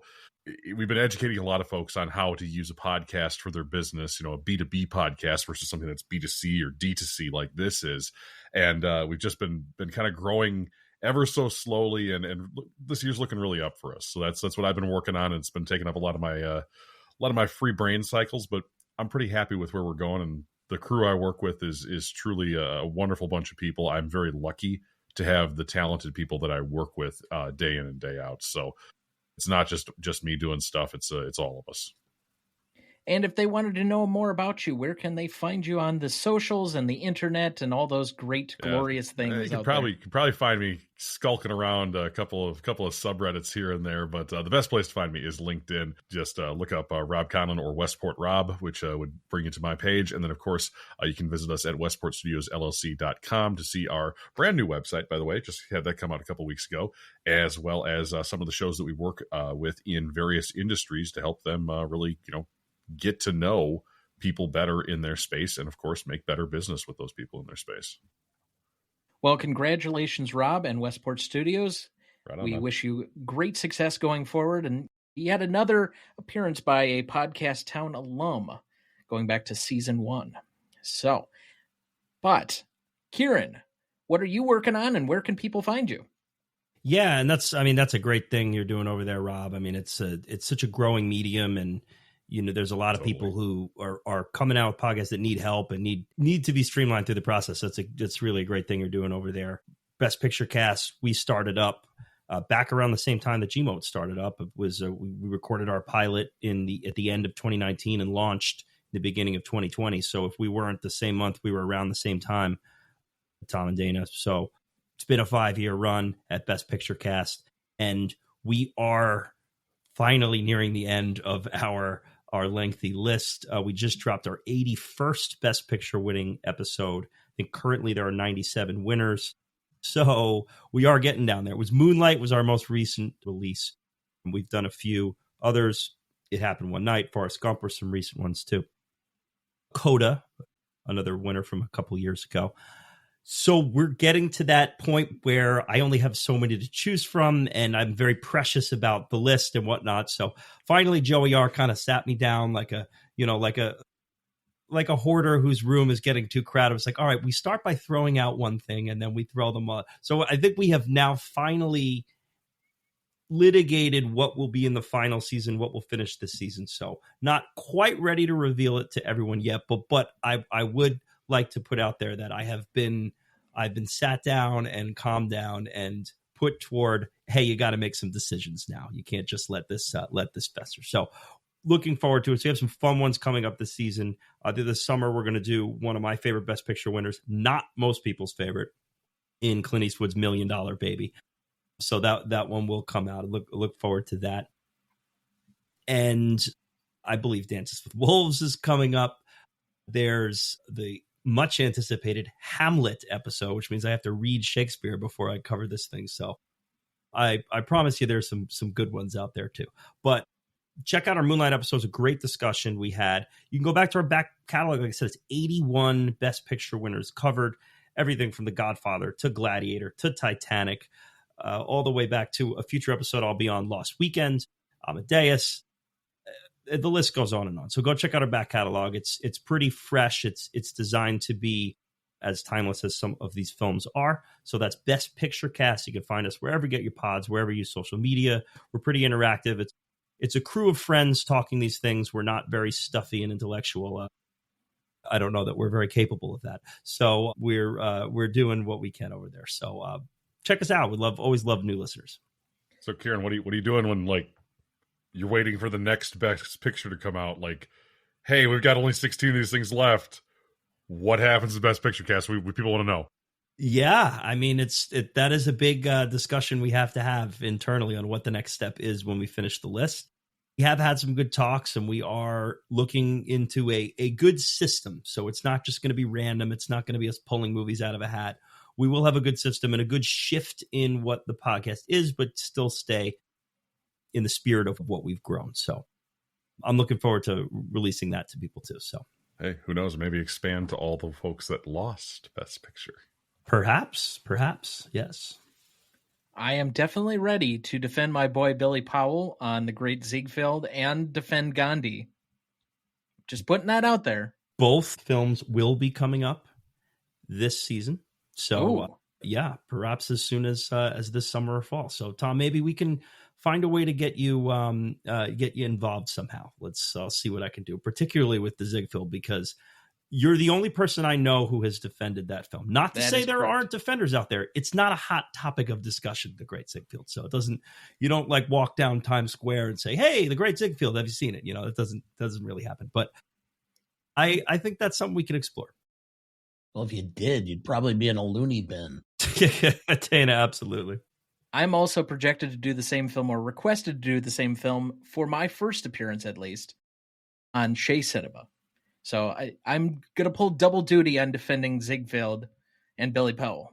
we've been educating a lot of folks on how to use a podcast for their business, a B2B podcast versus something that's B2C or D2C like this is. And we've just been kind of growing ever so slowly. And this year's looking really up for us. So that's what I've been working on. And it's been taking up a lot of my free brain cycles, but I'm pretty happy with where we're going. And the crew I work with is truly a wonderful bunch of people. I'm very lucky to have the talented people that I work with day in and day out. So it's not just me doing stuff. It's all of us. And if they wanted to know more about you, where can they find you on the socials and the internet and all those great, glorious things? You could probably find me skulking around a couple of subreddits here and there, but the best place to find me is LinkedIn. Just look up Robb Conlon or Westport Robb, which would bring you to my page. And then, of course, you can visit us at westportstudiosllc.com to see our brand new website, by the way. Just had that come out a couple weeks ago, as well as some of the shows that we work with in various industries to help them really, get to know people better in their space and, of course, make better business with those people in their space. Well, congratulations, Robb and Westport Studios. Right on, we man. wish you great success going forward, and yet another appearance by a Podcast Town alum going back to season 1. So, but Kieran, what are you working on, and where can people find you? Yeah, and that's a great thing you're doing over there, Robb. I mean, it's such a growing medium, and there's a lot of people who are coming out with podcasts that need help and need to be streamlined through the process. That's really a great thing you're doing over there. Best Picture Cast, we started up back around the same time that Gmode started up. It was we recorded our pilot at the end of 2019 and launched the beginning of 2020. So if we weren't the same month, we were around the same time, Tom and Dana. So it's been a 5-year run at Best Picture Cast, and we are finally nearing the end of our lengthy list. We just dropped our 81st Best Picture winning episode. I think currently there are 97 winners. So we are getting down there. Moonlight was our most recent release. And we've done a few others. It Happened One Night. Forrest Gump were some recent ones too. Coda, another winner from a couple years ago. So we're getting to that point where I only have so many to choose from, and I'm very precious about the list and whatnot. So finally, Joey R kind of sat me down like a hoarder whose room is getting too crowded. It's like, all right, we start by throwing out one thing and then we throw them all. So I think we have now finally litigated what will be in the final season, what will finish this season. So not quite ready to reveal it to everyone yet, but I would like to put out there that I've been sat down and calmed down and put toward, hey, you got to make some decisions now. You can't just let this fester. So looking forward to it. So we have some fun ones coming up this season. This summer, we're going to do one of my favorite Best Picture winners, not most people's favorite, in Clint Eastwood's $1 Million Baby. So that one will come out. Look forward to that. And I believe Dances with Wolves is coming up. There's the much anticipated Hamlet episode, which means I have to read Shakespeare before I cover this thing. So I promise you there's some good ones out there too. But check out our Moonlight episodes, a great discussion we had. You can go back to our back catalog. Like I said, it's 81 Best Picture winners covered, everything from The Godfather to Gladiator to Titanic, all the way back to a future episode I'll be on, Lost Weekend, Amadeus. The list goes on and on. So go check out our back catalog. It's pretty fresh. It's designed to be as timeless as some of these films are. So that's Best Picture Cast. You can find us wherever you get your pods, wherever you use social media. We're pretty interactive. It's a crew of friends talking these things. We're not very stuffy and intellectual. I don't know that we're very capable of that. So we're doing what we can over there. So check us out. We always love new listeners. So Kieran, what are you doing when you're waiting for the next Best Picture to come out? Like, hey, we've got only 16 of these things left. What happens to Best Picture Cast? We people want to know. Yeah, I mean, that is a big discussion we have to have internally on what the next step is when we finish the list. We have had some good talks, and we are looking into a good system. So it's not just going to be random. It's not going to be us pulling movies out of a hat. We will have a good system and a good shift in what the podcast is, but still stay in the spirit of what we've grown. So I'm looking forward to releasing that to people too. So, hey, who knows? Maybe expand to all the folks that lost Best Picture. Perhaps, yes. I am definitely ready to defend my boy Billy Powell on The Great Ziegfeld and defend Gandhi. Just putting that out there. Both films will be coming up this season. So, yeah, perhaps as soon as this summer or fall. So, Tom, maybe we can find a way to get you involved somehow. I'll see what I can do, particularly with the Ziegfeld, because you're the only person I know who has defended that film. Not to say there aren't defenders out there. It's not a hot topic of discussion, The Great Ziegfeld. So you don't like walk down Times Square and say, hey, The Great Ziegfeld, have you seen it? It doesn't really happen. But I think that's something we can explore. Well, if you did, you'd probably be in a loony bin. Dana, absolutely. I'm also projected to do the same film, or requested to do the same film for my first appearance, at least, on Shea Cinema. So I'm going to pull double duty on defending Ziegfeld and Billy Powell.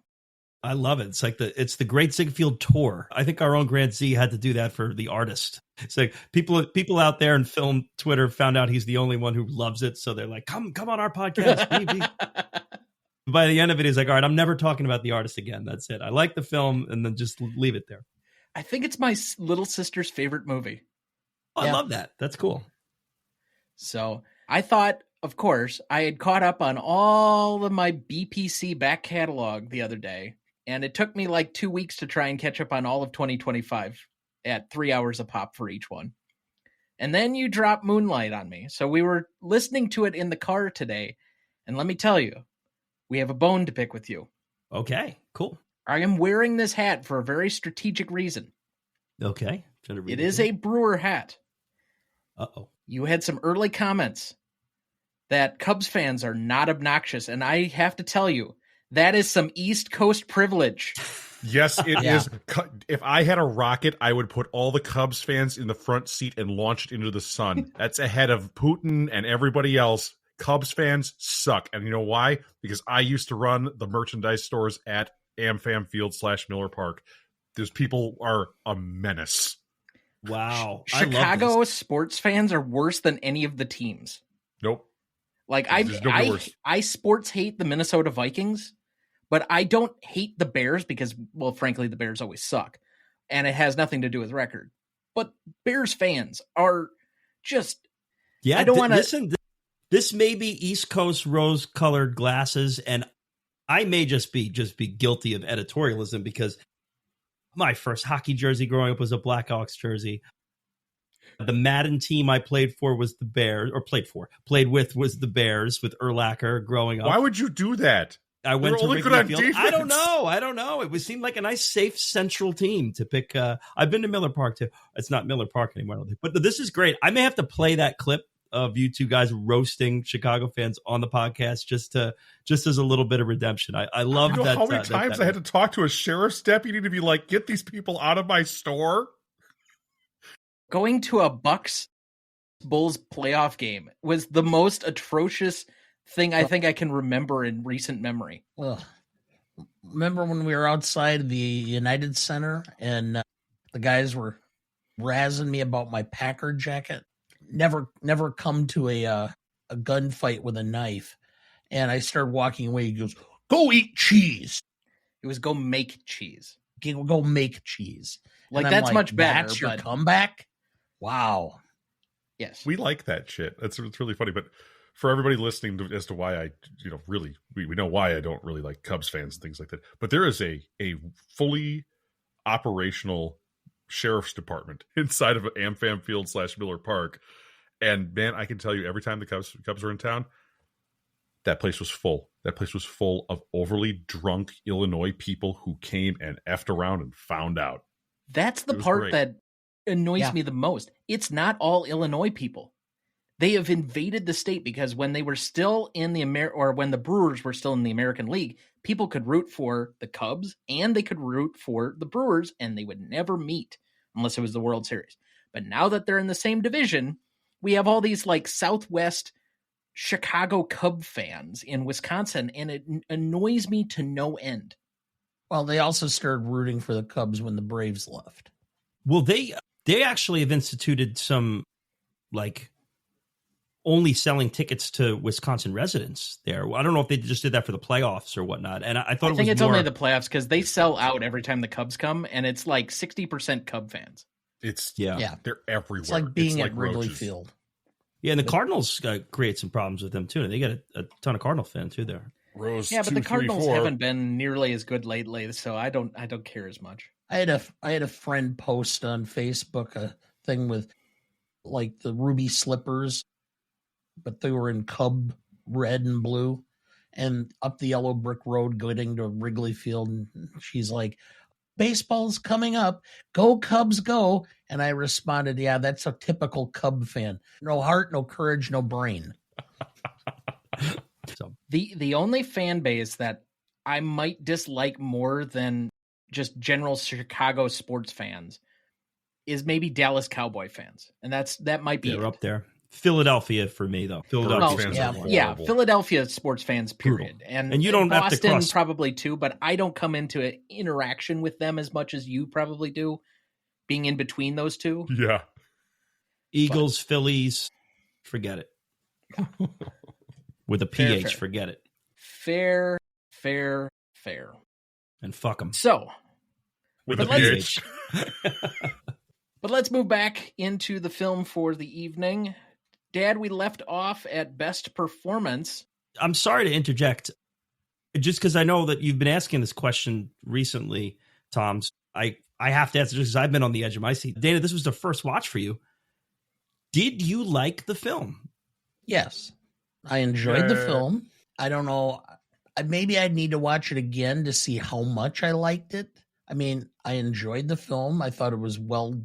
I love it. It's like it's the Great Ziegfeld Tour. I think our own Grant Z had to do that for The Artist. It's like people out there in film Twitter found out he's the only one who loves it, so they're like, come on our podcast. By the end of it, he's like, all right, I'm never talking about The Artist again. That's it. I like the film, and then just leave it there. I think it's my little sister's favorite movie. Oh, I love that. That's cool. So I thought, of course, I had caught up on all of my BPC back catalog the other day. And it took me like 2 weeks to try and catch up on all of 2025 at 3 hours a pop for each one. And then you dropped Moonlight on me. So we were listening to it in the car today. And let me tell you, we have a bone to pick with you. Okay, cool. I am wearing this hat for a very strategic reason. Okay. It is a Brewer hat. Uh-oh. You had some early comments that Cubs fans are not obnoxious. And I have to tell you, that is some East Coast privilege. Yes, it is. If I had a rocket, I would put all the Cubs fans in the front seat and launch it into the sun. That's ahead of Putin and everybody else. Cubs fans suck. And you know why? Because I used to run the merchandise stores at AmFam Field / Miller Park. Those people are a menace. Wow. Chicago sports fans are worse than any of the teams. Nope. Like I sports hate the Minnesota Vikings. But I don't hate the Bears because, well, frankly, the Bears always suck. And it has nothing to do with record. But Bears fans are just... Yeah, I don't want to... Listen, this may be East Coast rose-colored glasses, and I may just be guilty of editorialism because my first hockey jersey growing up was a Blackhawks jersey. The Madden team I played for was the Bears, or played with was the Bears with Urlacher growing up. Why would you do that? I went to Wrigley Field. Defense. I don't know. It seemed like a nice, safe central team to pick. I've been to Miller Park too. It's not Miller Park anymore, but this is great. I may have to play that clip of you two guys roasting Chicago fans on the podcast just as a little bit of redemption. I love that. How many times I had to talk to a sheriff's deputy to be like, get these people out of my store? Going to a Bucks Bulls playoff game was the most atrocious thing I think I can remember in recent memory. Well, remember when we were outside the United Center and the guys were razzing me about my Packer jacket? Never come to a gunfight with a knife. And I started walking away. He goes, "Go eat cheese." It was go make cheese. Go make cheese. Like, that's much better. That's your comeback? Wow. Yes. We like that shit. It's really funny, but for everybody listening as to why I, really, we know why I don't really like Cubs fans and things like that. But there is a fully operational sheriff's department inside of AmFam Field / Miller Park. And man, I can tell you, every time the Cubs are in town, that place was full. That place was full of overly drunk Illinois people who came and effed around and found out. That's the part that annoys me the most. It's not all Illinois people. They have invaded the state because when they were still in the when the Brewers were still in the American League, people could root for the Cubs and they could root for the Brewers, and they would never meet unless it was the World Series. But now that they're in the same division, we have all these like Southwest Chicago Cub fans in Wisconsin, and it annoys me to no end. Well, they also started rooting for the Cubs when the Braves left. Well, they actually have instituted some like only selling tickets to Wisconsin residents there. I don't know if they just did that for the playoffs or whatnot. And I think it's only the playoffs because they sell out every time the Cubs come, and it's like 60% Cub fans. They're everywhere. It's like being at Wrigley roaches. Field. Yeah, and the Cardinals create some problems with them too. They got a ton of Cardinal fans too there. Rose, yeah, but 2, the Cardinals 3, 4. haven't been nearly as good lately, so I don't care as much. I had a friend post on Facebook a thing with like the ruby slippers, but they were in Cub red and blue, and up the yellow brick road going to Wrigley Field. And she's like, "Baseball's coming up. Go Cubs, go!" And I responded, "Yeah, that's a typical Cub fan. No heart, no courage, no brain." So the only fan base that I might dislike more than just general Chicago sports fans is maybe Dallas Cowboy fans, and that might be They're up there. Philadelphia for me, though. Philadelphia fans yeah. are horrible. Yeah, Philadelphia sports fans, period. Brutal. And you don't Boston have to cross... probably too, but I don't come into an interaction with them as much as you probably do, being in between those two. Yeah. Eagles, Phillies, forget it. With a PH, fair. forget it. Fair. And fuck them. So, With a But PH. but let's move back into the film for the evening. Dad, we left off at best performance. I'm sorry to interject, just because I know that you've been asking this question recently, Tom. I have to answer just because I've been on the edge of my seat. Dana, this was the first watch for you. Did you like the film? Yes, I enjoyed the film. I don't know. Maybe I'd need to watch it again to see how much I liked it. I mean, I enjoyed the film. I thought it was well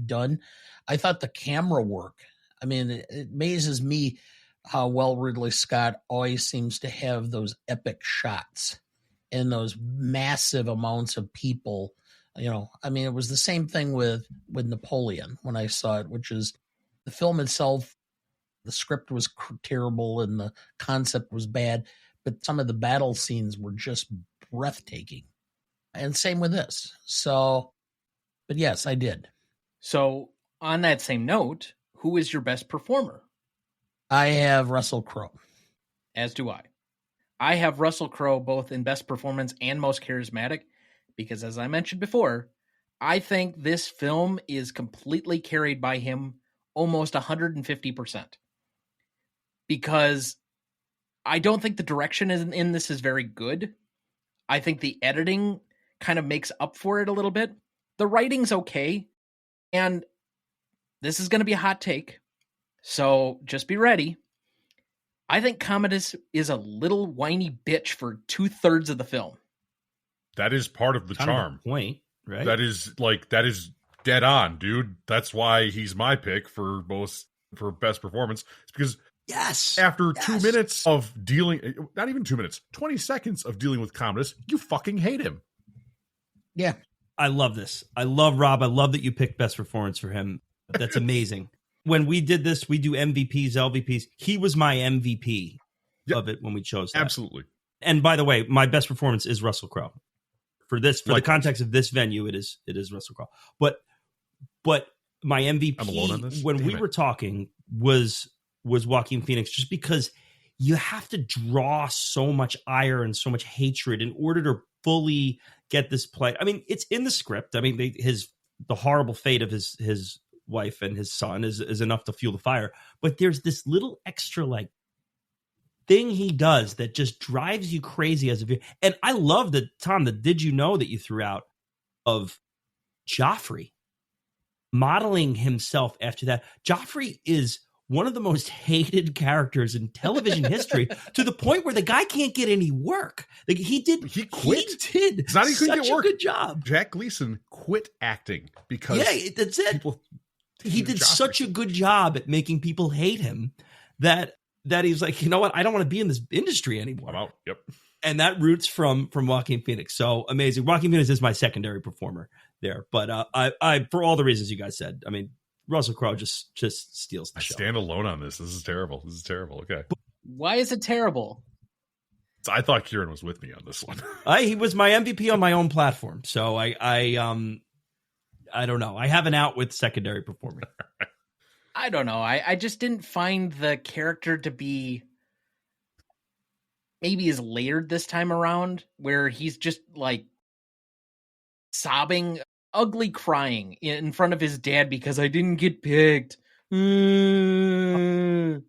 done. I thought the camera work. I mean, it amazes me how well Ridley Scott always seems to have those epic shots and those massive amounts of people. You know, I mean, it was the same thing with Napoleon when I saw it, which is the film itself. The script was terrible and the concept was bad, but some of the battle scenes were just breathtaking. And same with this. So, but yes, I did. So, on that same note, who is your best performer? I have Russell Crowe. As do I. I have Russell Crowe both in best performance and most charismatic because, as I mentioned before, I think this film is completely carried by him almost 150%. Because I don't think the direction in this is very good. I think the editing kind of makes up for it a little bit. The writing's okay. And this is going to be a hot take. So just be ready. I think Commodus is a little whiny bitch for 2/3 of the film. That is part of the charm. Point, right? That is dead on, dude. That's why he's my pick for best performance. It's because after 2 minutes of dealing, not even 2 minutes, 20 seconds of dealing with Commodus, you fucking hate him. Yeah. I love this. I love Rob. I love that you picked best performance for him. That's amazing. When we did this, we do MVPs, LVPs. He was my MVP of it when we chose that. Absolutely. And by the way, my best performance is Russell Crowe. For the context of this venue, it is Russell Crowe. But my MVP I'm alone on this? when we were talking was Joaquin Phoenix, just because you have to draw so much ire and so much hatred in order to fully get this play. I mean, it's in the script. I mean, the horrible fate of his wife and his son is enough to fuel the fire. But there's this little extra thing he does that just drives you crazy as a viewer. And I love that, Tom, the did you know that you threw out of Joffrey modeling himself after that. Joffrey is one of the most hated characters in television history to the point where the guy can't get any work. He quit. He did. It's not even such get work. A good job. Jack Gleason quit acting because that's it. He did such a good job at making people hate him that he's like, you know what? I don't want to be in this industry anymore. I'm out. Yep. And that roots from Joaquin Phoenix. So amazing. Joaquin Phoenix is my secondary performer there. But I for all the reasons you guys said, I mean, Russell Crowe just steals the show. I stand alone on this. This is terrible. Okay. Why is it terrible? I thought Kieran was with me on this one. He was my MVP on my own platform. So I don't know. I have an out with secondary performer. I don't know. I just didn't find the character to be maybe as layered this time around, where he's just sobbing, ugly crying in front of his dad because I didn't get picked. Don't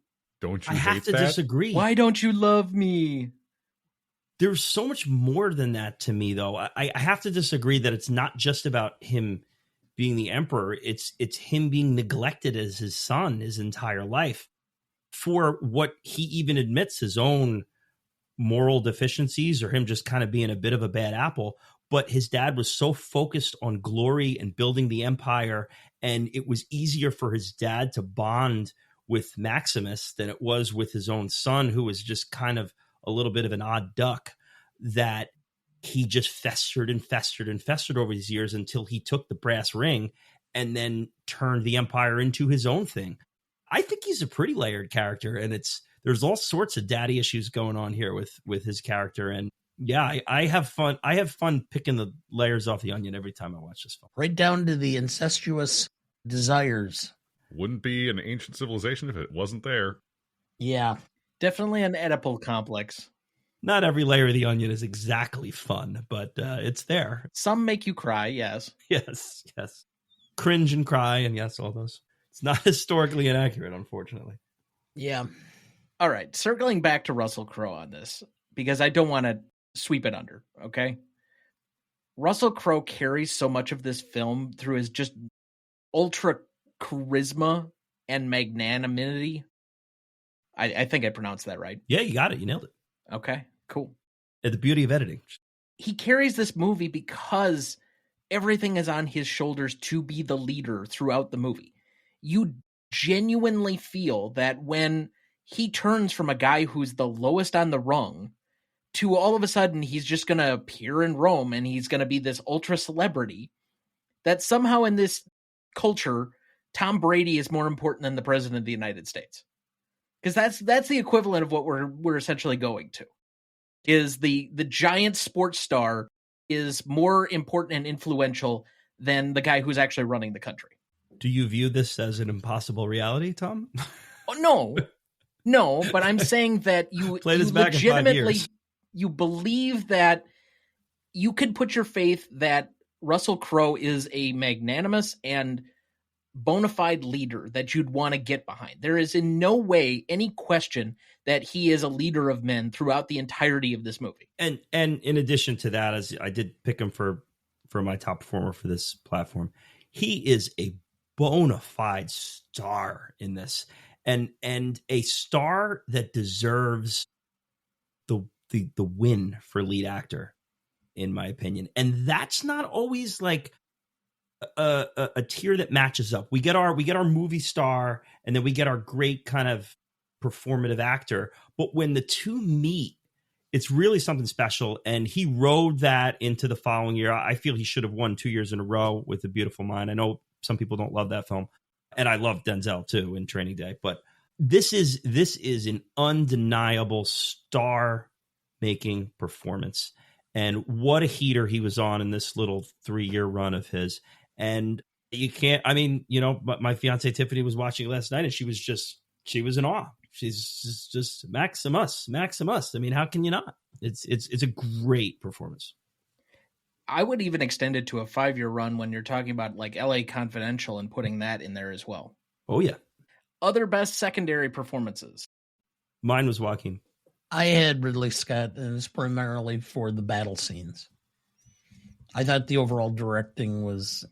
you I have to disagree. Why don't you love me? There's so much more than that to me, though. I have to disagree that it's not just about him being the emperor. It's him being neglected as his son his entire life for what he even admits his own moral deficiencies or him just kind of being a bit of a bad apple. But his dad was so focused on glory and building the empire, and it was easier for his dad to bond with Maximus than it was with his own son, who was just kind of a little bit of an odd duck, that he just festered and festered and festered over these years until he took the brass ring and then turned the empire into his own thing. I think he's a pretty layered character, and there's all sorts of daddy issues going on here with his character. And yeah, I have fun. I have fun picking the layers off the onion every time I watch this film. Right down to the incestuous desires. Wouldn't be an ancient civilization if it wasn't there. Yeah. Definitely an Oedipal complex. Not every layer of the onion is exactly fun, but it's there. Some make you cry, yes. Yes. Cringe and cry, and yes, all those. It's not historically inaccurate, unfortunately. Yeah. All right, circling back to Russell Crowe on this, because I don't want to sweep it under, okay? Russell Crowe carries so much of this film through his just ultra charisma and magnanimity. I think I pronounced that right. Yeah, you got it. You nailed it. Okay, cool. The beauty of editing. He carries this movie because everything is on his shoulders to be the leader throughout the movie. You genuinely feel that when he turns from a guy who's the lowest on the rung to all of a sudden he's just going to appear in Rome and he's going to be this ultra celebrity, that somehow in this culture, Tom Brady is more important than the president of the United States. Because that's the equivalent of what we're essentially going to. Is the giant sports star is more important and influential than the guy who's actually running the country. Do you view this as an impossible reality, Tom? Oh, no, but I'm saying that you back in 5 years. You believe that you could put your faith that Russell Crowe is a magnanimous and bona fide leader that you'd want to get behind. There is in no way any question that he is a leader of men throughout the entirety of this movie. And in addition to that, as I did pick him for my top performer for this platform, he is a bona fide star in this, and a star that deserves the win for lead actor, in my opinion. And that's not always like a tier that matches up. We get our movie star, and then we get our great kind of performative actor. But when the two meet, it's really something special. And he rode that into the following year. I feel he should have won 2 years in a row with A Beautiful Mind. I know some people don't love that film, and I love Denzel too in Training Day. But this is an undeniable star-making performance. And what a heater he was on in this little 3-year run of his. And you can't, I mean, you know, my fiance Tiffany was watching last night, and she was in awe. She's just Maximus. I mean, how can you not? It's a great performance. I would even extend it to a 5-year run when you're talking about like LA Confidential and putting that in there as well. Oh, yeah. Other best secondary performances. Mine was Joaquin. I had Ridley Scott, and it's primarily for the battle scenes. I thought the overall directing was,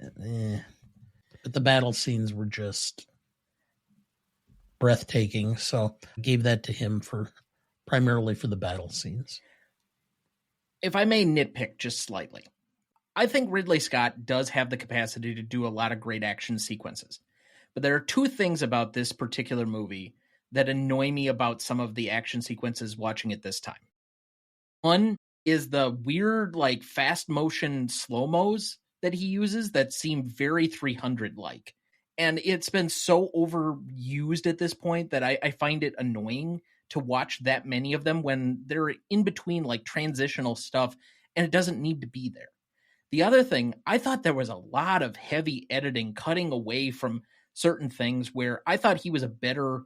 but the battle scenes were just breathtaking. So I gave that to him primarily for the battle scenes. If I may nitpick just slightly, I think Ridley Scott does have the capacity to do a lot of great action sequences. But there are two things about this particular movie that annoy me about some of the action sequences watching it this time. One is the weird, like, fast motion slow-mos that he uses that seem very 300-like. And it's been so overused at this point that I find it annoying to watch that many of them when they're in between, like, transitional stuff, and it doesn't need to be there. The other thing, I thought there was a lot of heavy editing, cutting away from certain things where I thought he was a better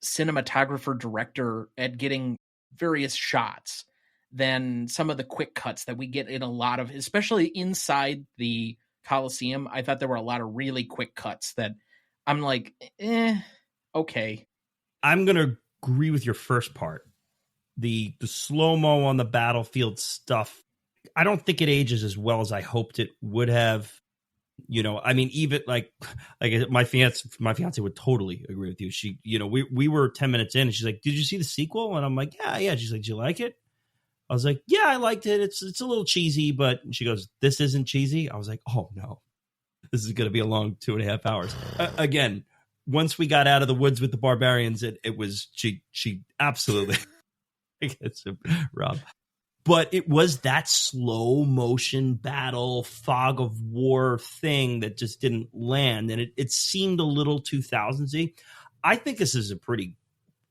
cinematographer director at getting various shots than some of the quick cuts that we get in a lot of, especially inside the Coliseum. I thought there were a lot of really quick cuts that I'm like, okay. I'm going to agree with your first part. The slow-mo on the battlefield stuff, I don't think it ages as well as I hoped it would have. You know, I mean, even like my fiance would totally agree with you. She, you know, we were 10 minutes in and she's like, "Did you see the sequel?" And I'm like, yeah. She's like, "Did you like it?" I was like, "Yeah, I liked it. It's a little cheesy," but she goes, "This isn't cheesy." I was like, "Oh no, this is going to be a long 2.5 hours." Again, once we got out of the woods with the barbarians, it was she absolutely. I guess Rob. But it was that slow motion battle, fog of war thing that just didn't land. And it seemed a little 2000s-y. I think this is a pretty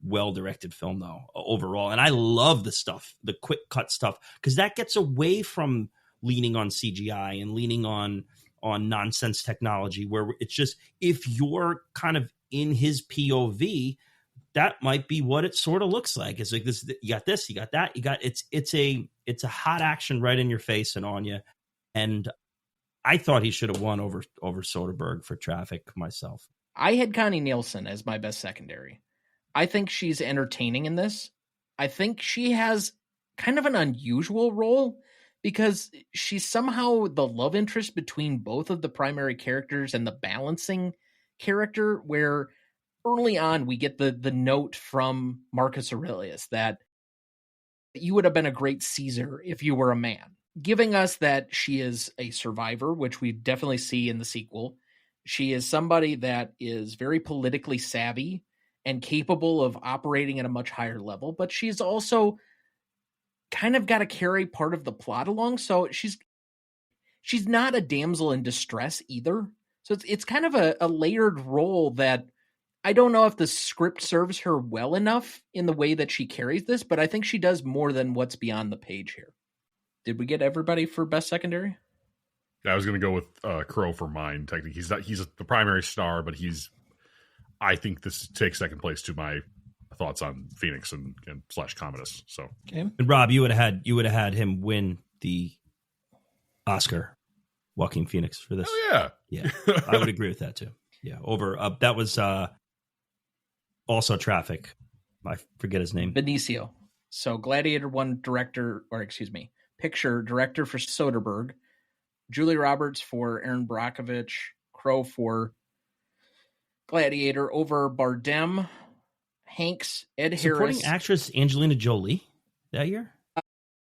well-directed film, though, overall. And I love the stuff, the quick cut stuff, because that gets away from leaning on CGI and leaning on nonsense technology, where it's just, if you're kind of in his POV, that might be what it sort of looks like. It's like this, you got this, you got that, you got, it's a hot action right in your face and on you. And I thought he should have won over Soderbergh for Traffic myself. I had Connie Nielsen as my best secondary. I think she's entertaining in this. I think she has kind of an unusual role because she's somehow the love interest between both of the primary characters and the balancing character, where early on we get the note from Marcus Aurelius that you would have been a great Caesar if you were a man, giving us that she is a survivor, which we definitely see in the sequel. She is somebody that is very politically savvy and capable of operating at a much higher level, but she's also kind of got to carry part of the plot along. So she's not a damsel in distress either. So it's kind of a layered role that I don't know if the script serves her well enough in the way that she carries this, but I think she does more than what's beyond the page here. Did we get everybody for best secondary? Yeah, I was going to go with Crowe for mine. Technically, he's the primary star, but I think this takes second place to my thoughts on Phoenix and / Commodus. So, Okay. And Rob, you would have had him win the Oscar, Joaquin Phoenix, for this. Oh Yeah, I would agree with that too. Yeah, over that was also Traffic. I forget his name. Benicio. So Gladiator won picture director for Soderbergh, Julie Roberts for Aaron Brockovich, Crowe for Gladiator over Bardem, Hanks, Ed Supporting Harris. actress Angelina Jolie that year?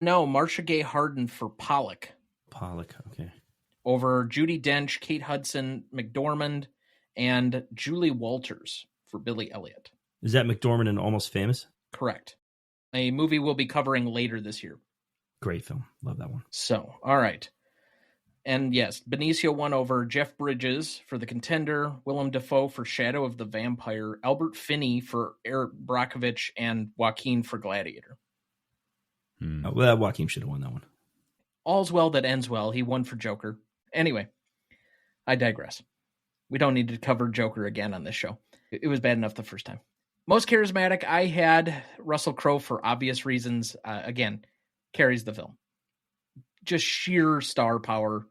No, Marcia Gay Harden for Pollock. Pollock, okay. Over Judi Dench, Kate Hudson, McDormand, and Julie Walters for Billy Elliot. Is that McDormand in Almost Famous? Correct. A movie we'll be covering later this year. Great film. Love that one. So, all right. And yes, Benicio won over Jeff Bridges for The Contender, Willem Dafoe for Shadow of the Vampire, Albert Finney for Eric Brockovich, and Joaquin for Gladiator. Well, Joaquin should have won that one. All's well that ends well. He won for Joker. Anyway, I digress. We don't need to cover Joker again on this show. It was bad enough the first time. Most charismatic, I had Russell Crowe for obvious reasons. Again, carries the film. Just sheer star power.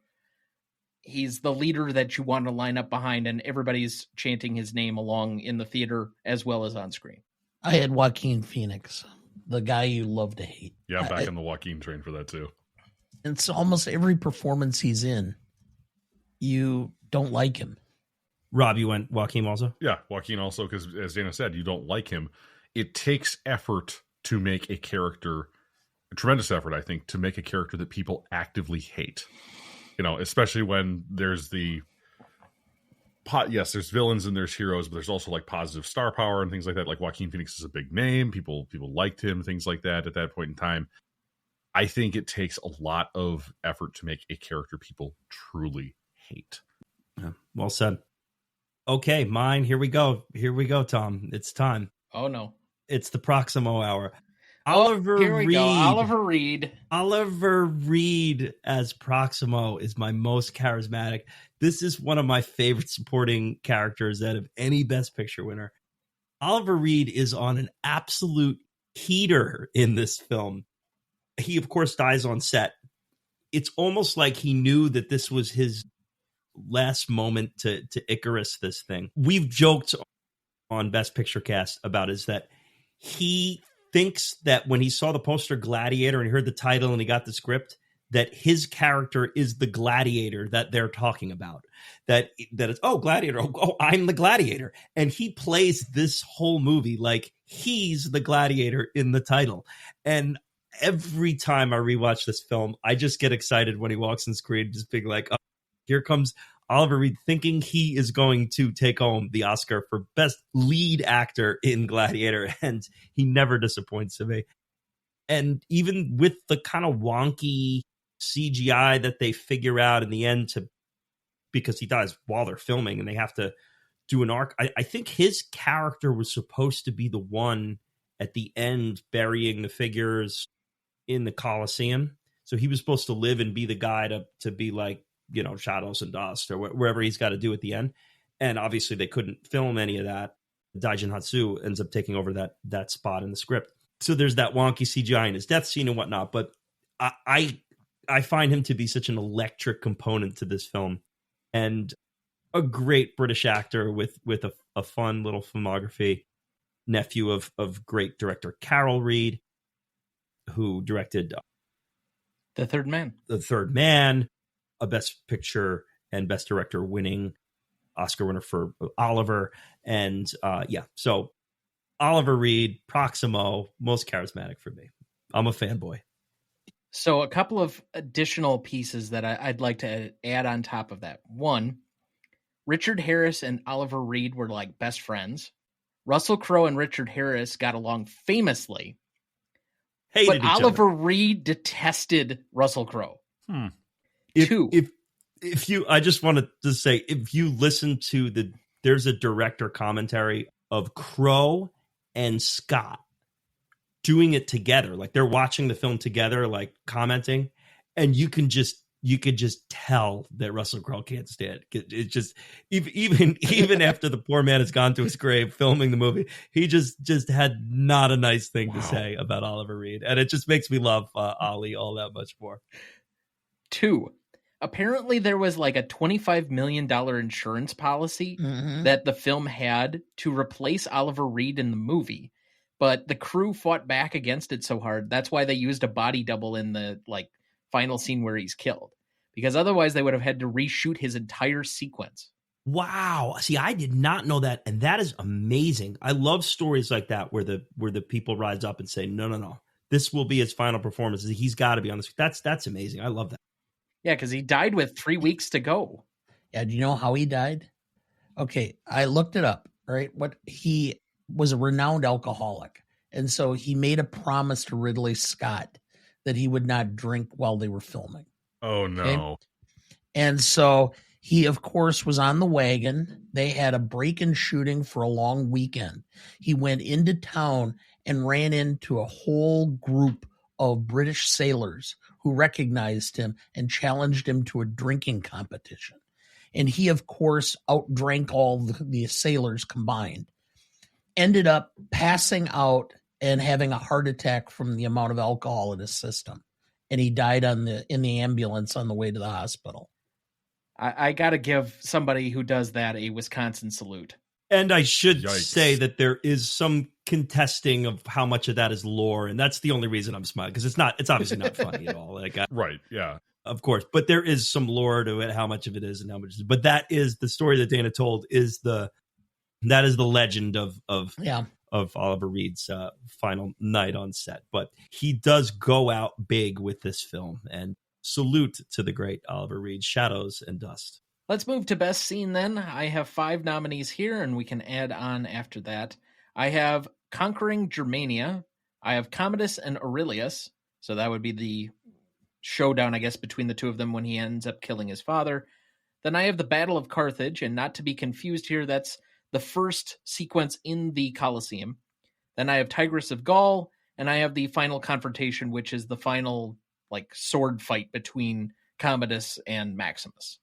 He's the leader that you want to line up behind, and everybody's chanting his name along in the theater as well as on screen. I had Joaquin Phoenix, the guy you love to hate. Yeah, I'm back on the Joaquin train for that too. It's almost every performance he's in, you don't like him. Rob, you went Joaquin also? Yeah, Joaquin also, because as Dana said, you don't like him. It takes effort to make a character, a tremendous effort, I think, to make a character that people actively hate. You know, especially when there's there's villains and there's heroes, but there's also like positive star power and things like that. Like Joaquin Phoenix is a big name. People liked him, things like that at that point in time. I think it takes a lot of effort to make a character people truly hate. Yeah, well said. Okay, mine. Here we go, Tom. It's time. Oh, no. It's the Proximo hour. Here we go. Oliver Reed. Oliver Reed as Proximo is my most charismatic. This is one of my favorite supporting characters out of any Best Picture winner. Oliver Reed is on an absolute heater in this film. He, of course, dies on set. It's almost like he knew that this was his last moment to Icarus this thing. We've joked on Best Picture Cast about is that he thinks that when he saw the poster Gladiator and he heard the title and he got the script, that his character is the gladiator that they're talking about. That it's, oh, Gladiator, oh, I'm the gladiator. And he plays this whole movie like he's the gladiator in the title. And every time I rewatch this film, I just get excited when he walks on screen, just being like, oh, here comes Oliver Reed thinking he is going to take home the Oscar for Best Lead Actor in Gladiator, and he never disappoints to me. And even with the kind of wonky CGI that they figure out in the end, because he dies while they're filming and they have to do an arc, I think his character was supposed to be the one at the end burying the figures in the Colosseum. So he was supposed to live and be the guy to be like, shadows and dust or wherever he's got to do at the end. And obviously they couldn't film any of that. Daijin Hatsu ends up taking over that spot in the script. So there's that wonky CGI in his death scene and whatnot. But I find him to be such an electric component to this film, and a great British actor with a fun little filmography. Nephew of great director Carol Reed, who directed The Third Man. The Third Man, a Best Picture and Best Director winning Oscar winner for Oliver. And so Oliver Reed, Proximo, most charismatic for me. I'm a fanboy. So a couple of additional pieces that I'd like to add on top of that. One, Richard Harris and Oliver Reed were like best friends. Russell Crowe and Richard Harris got along famously. Hated but Oliver Reed detested Russell Crowe. If you, I just wanted to say, if you listen to there's a director commentary of Crowe and Scott doing it together, like they're watching the film together, like commenting, and you could just tell that Russell Crowe can't stand it. It's just even after the poor man has gone to his grave filming the movie, he just had not a nice thing to say about Oliver Reed, and it just makes me love Ollie all that much more. 2, apparently there was like a $25 million insurance policy that the film had to replace Oliver Reed in the movie, but the crew fought back against it so hard. That's why they used a body double in the final scene where he's killed, because otherwise they would have had to reshoot his entire sequence. Wow. See, I did not know that. And that is amazing. I love stories like that where the people rise up and say, no, this will be his final performance. He's got to be on this. That's amazing. I love that. Yeah, because he died with 3 weeks to go. Yeah, do you know how he died? Okay, I looked it up, right? He was a renowned alcoholic. And so he made a promise to Ridley Scott that he would not drink while they were filming. Oh, no. Okay? And so he, of course, was on the wagon. They had a break-in shooting for a long weekend. He went into town and ran into a whole group of British sailors who recognized him and challenged him to a drinking competition. And he, of course, outdrank all the sailors combined. Ended up passing out and having a heart attack from the amount of alcohol in his system. And he died in the ambulance on the way to the hospital. I got to give somebody who does that a Wisconsin salute. And I should say that there is some contesting of how much of that is lore, and that's the only reason I'm smiling, because it's obviously not funny at all. Right, yeah. Of course, but there is some lore to it, how much of it is and how much. But that is the story that Dana told. That is the legend of Oliver Reed's final night on set. But he does go out big with this film, and salute to the great Oliver Reed. Shadows and Dust. Let's move to best scene then. I have 5 nominees here, and we can add on after that. I have Conquering Germania. I have Commodus and Aurelius. So that would be the showdown, I guess, between the two of them when he ends up killing his father. Then I have the Battle of Carthage, and not to be confused here, that's the first sequence in the Colosseum. Then I have Tigris of Gaul, and I have the final confrontation, which is the final sword fight between Commodus and Maximus.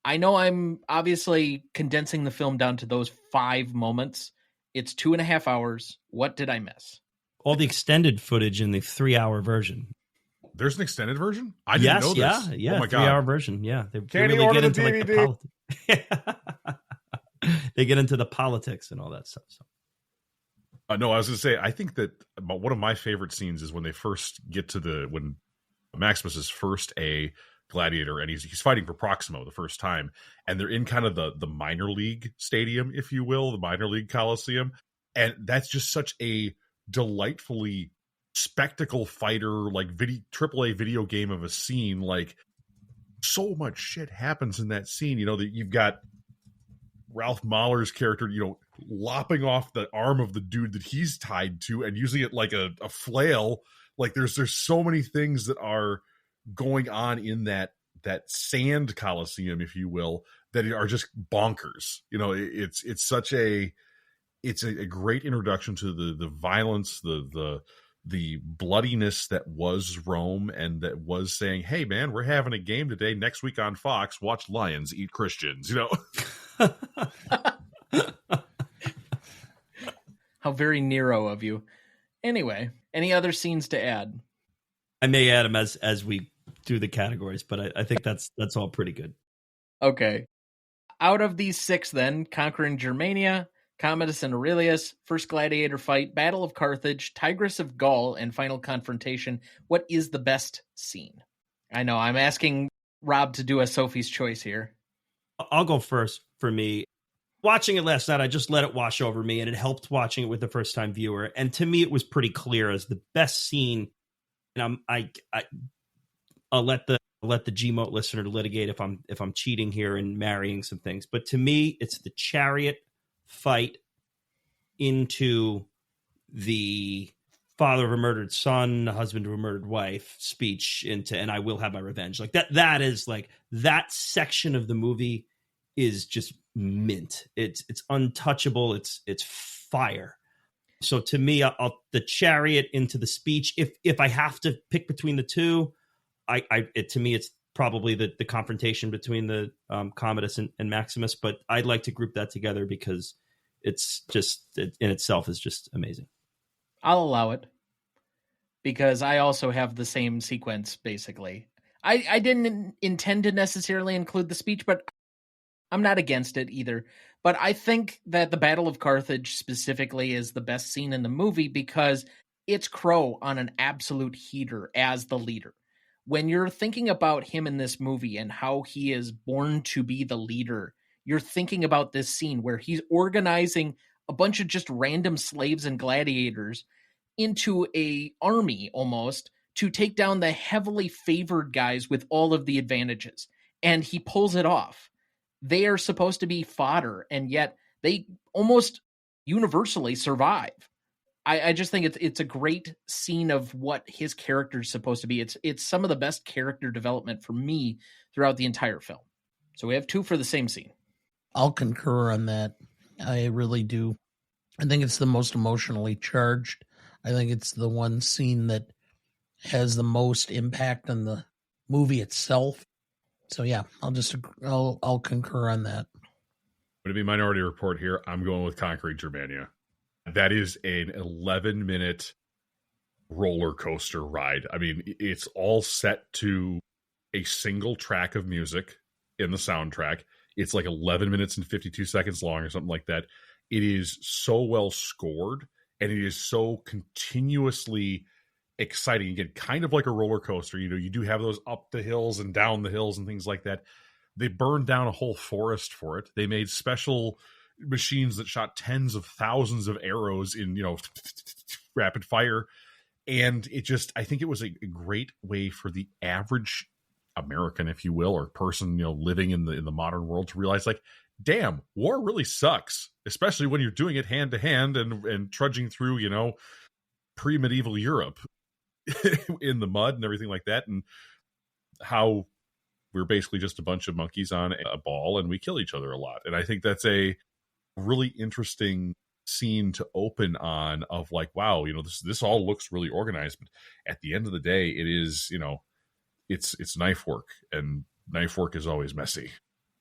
I know I'm obviously condensing the film down to those 5 moments. It's 2.5 hours. What did I miss? All the extended footage in the 3-hour version. There's an extended version? I didn't know this. Yeah. Oh my God. 3-hour version. Yeah. They Can't really get into the the politics. They get into the politics and all that stuff. So. No, I was going to say, I think that one of my favorite scenes is when they first get to when Maximus is first a gladiator and he's fighting for Proximo the first time, and they're in kind of the minor league stadium, if you will, the minor league Coliseum, and that's just such a delightfully spectacle fighter, AAA video game of a scene. So much shit happens in that scene. That you've got Ralph Mahler's character, lopping off the arm of the dude that he's tied to and using it like a flail. Like there's so many things that are going on in that sand coliseum, if you will, that are just bonkers. You know, it's such a great introduction to the violence, the bloodiness that was Rome, and that was saying, hey man, we're having a game today. Next week on Fox, watch lions eat Christians, you know. How very Nero of you. Anyway, any other scenes to add? I may add them as we do the categories, but I think that's all pretty good. Okay. Out of these 6 then, Conquering Germania, Commodus and Aurelius, First Gladiator Fight, Battle of Carthage, Tigris of Gaul, and Final Confrontation, what is the best scene? I know, I'm asking Rob to do a Sophie's Choice here. I'll go first for me. Watching it last night, I just let it wash over me, and it helped watching it with the first-time viewer. And to me, it was pretty clear as the best scene. And I'll let the Gmote listener litigate if I'm cheating here and marrying some things. But to me, it's the chariot fight into the father of a murdered son, husband of a murdered wife speech into, and I will have my revenge. Like that is like, that section of the movie is just mint. It's untouchable. It's fire. So to me, the chariot into the speech. If I have to pick between the two, to me, it's probably the confrontation between the Commodus and Maximus. But I'd like to group that together because it's just in itself is just amazing. I'll allow it because I also have the same sequence. Basically, I didn't intend to necessarily include the speech, but I'm not against it either. But I think that the Battle of Carthage specifically is the best scene in the movie because it's Crowe on an absolute heater as the leader. When you're thinking about him in this movie and how he is born to be the leader, you're thinking about this scene where he's organizing a bunch of just random slaves and gladiators into a army almost to take down the heavily favored guys with all of the advantages. And he pulls it off. They are supposed to be fodder, and yet they almost universally survive. I just think it's a great scene of what his character is supposed to be. It's some of the best character development for me throughout the entire film. So we have 2 for the same scene. I'll concur on that. I really do. I think it's the most emotionally charged. I think it's the one scene that has the most impact on the movie itself. So yeah, I'll concur on that. Going to be Minority Report here. I'm going with Conquering Germania. That is an 11-minute roller coaster ride. I mean, it's all set to a single track of music in the soundtrack. It's like 11 minutes and 52 seconds long or something like that. It is so well scored, and it is so continuously exciting. Again, kind of like a roller coaster. You know, you do have those up the hills and down the hills and things like that. They burned down a whole forest for it. They made special machines that shot tens of thousands of arrows in, you know, rapid fire. And it just, I think it was a great way for the average American, if you will, or person, you know, living in the modern world to realize, like, damn, war really sucks, especially when you're doing it hand to hand and trudging through, you know, pre-medieval Europe in the mud and everything like that, and how we're basically just a bunch of monkeys on a ball and we kill each other a lot. And I think that's a really interesting scene to open on, of like, wow, you know, this all looks really organized, but at the end of the day, it is, you know, it's knife work, and knife work is always messy.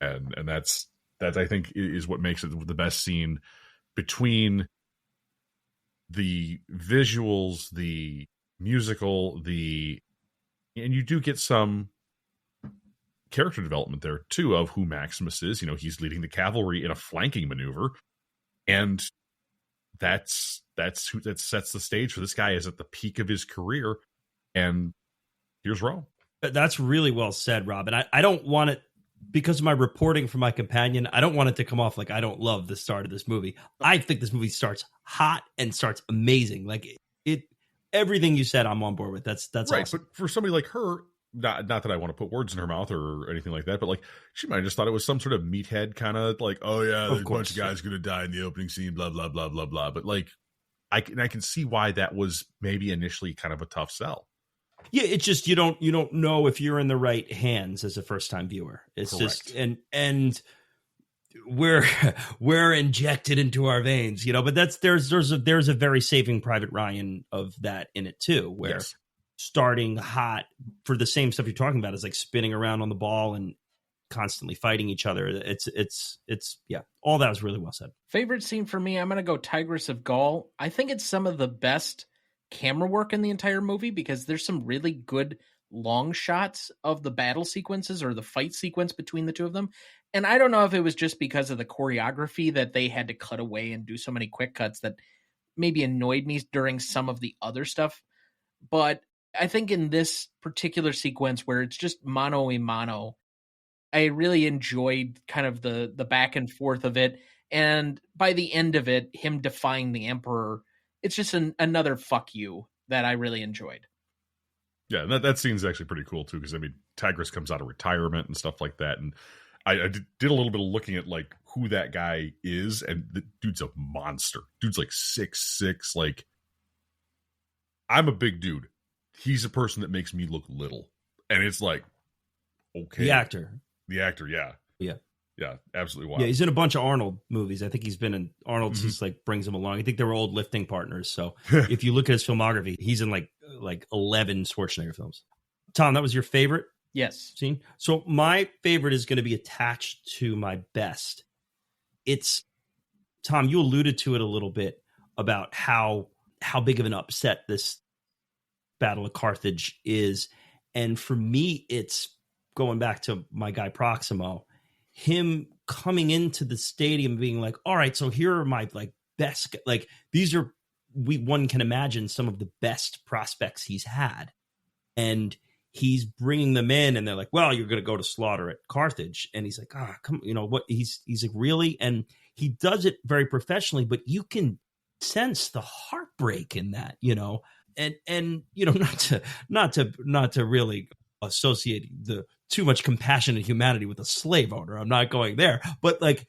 And that's I think is what makes it the best scene, between the visuals, the musical, and you do get some character development there too of who Maximus is. You know, he's leading the cavalry in a flanking maneuver, and that sets the stage for this guy is at the peak of his career, and here's Rome. That's really well said, Rob. And I don't want it, because of my reporting for my companion, I don't want it to come off like I don't love the start of this movie. I think this movie starts hot and starts amazing. Like it everything you said, I'm on board with. That's right. awesome. But for somebody like her, not that I want to put words in her mouth or anything like that, but like she might have just thought it was some sort of meathead kind of like, oh yeah, there's a bunch of guys gonna die in the opening scene, blah blah blah blah blah. But like, I can see why that was maybe initially kind of a tough sell. Yeah, it's just you don't know if you're in the right hands as a first time viewer. It's Correct. just and we're injected into our veins, but there's a very Saving Private Ryan of that in it too, where Yes. starting hot for the same stuff you're talking about is like spinning around on the ball and constantly fighting each other. It's yeah, all that was really well said. Favorite scene for me, I'm going to go Tigress of Gaul. I think it's some of the best camera work in the entire movie because there's some really good long shots of the battle sequences or the fight sequence between the two of them. And I don't know if it was just because of the choreography that they had to cut away and do so many quick cuts that maybe annoyed me during some of the other stuff. But I think in this particular sequence where it's just mano a mano, I really enjoyed kind of the back and forth of it. And by the end of it, him defying the Emperor, it's just another fuck you that I really enjoyed. Yeah, and that scene's actually pretty cool too, because I mean, Tigress comes out of retirement and stuff like that, and I did a little bit of looking at like who that guy is, and the dude's a monster. Dude's like 6'6". Like, I'm a big dude. He's a person that makes me look little, and it's like, okay, The actor, yeah, absolutely wild. Yeah, he's in a bunch of Arnold movies. I think he's been in Arnold's. Just like brings him along. I think they were old lifting partners. So if you look at his filmography, he's in like 11 Schwarzenegger films. Tom, that was your favorite? Yes. Scene? So my favorite is going to be attached to my best. It's, Tom, you alluded to it a little bit about how big of an upset this Battle of Carthage is. And for me, it's going back to my guy Proximo, him coming into the stadium being like, all right, so here are my like best, like these are, one can imagine some of the best prospects he's had. And he's bringing them in and they're like, well, you're going to go to slaughter at Carthage. And he's like, come, what he's like, really? And he does it very professionally, but you can sense the heartbreak in that, and not to really associate the too much compassion and humanity with a slave owner. I'm not going there, but like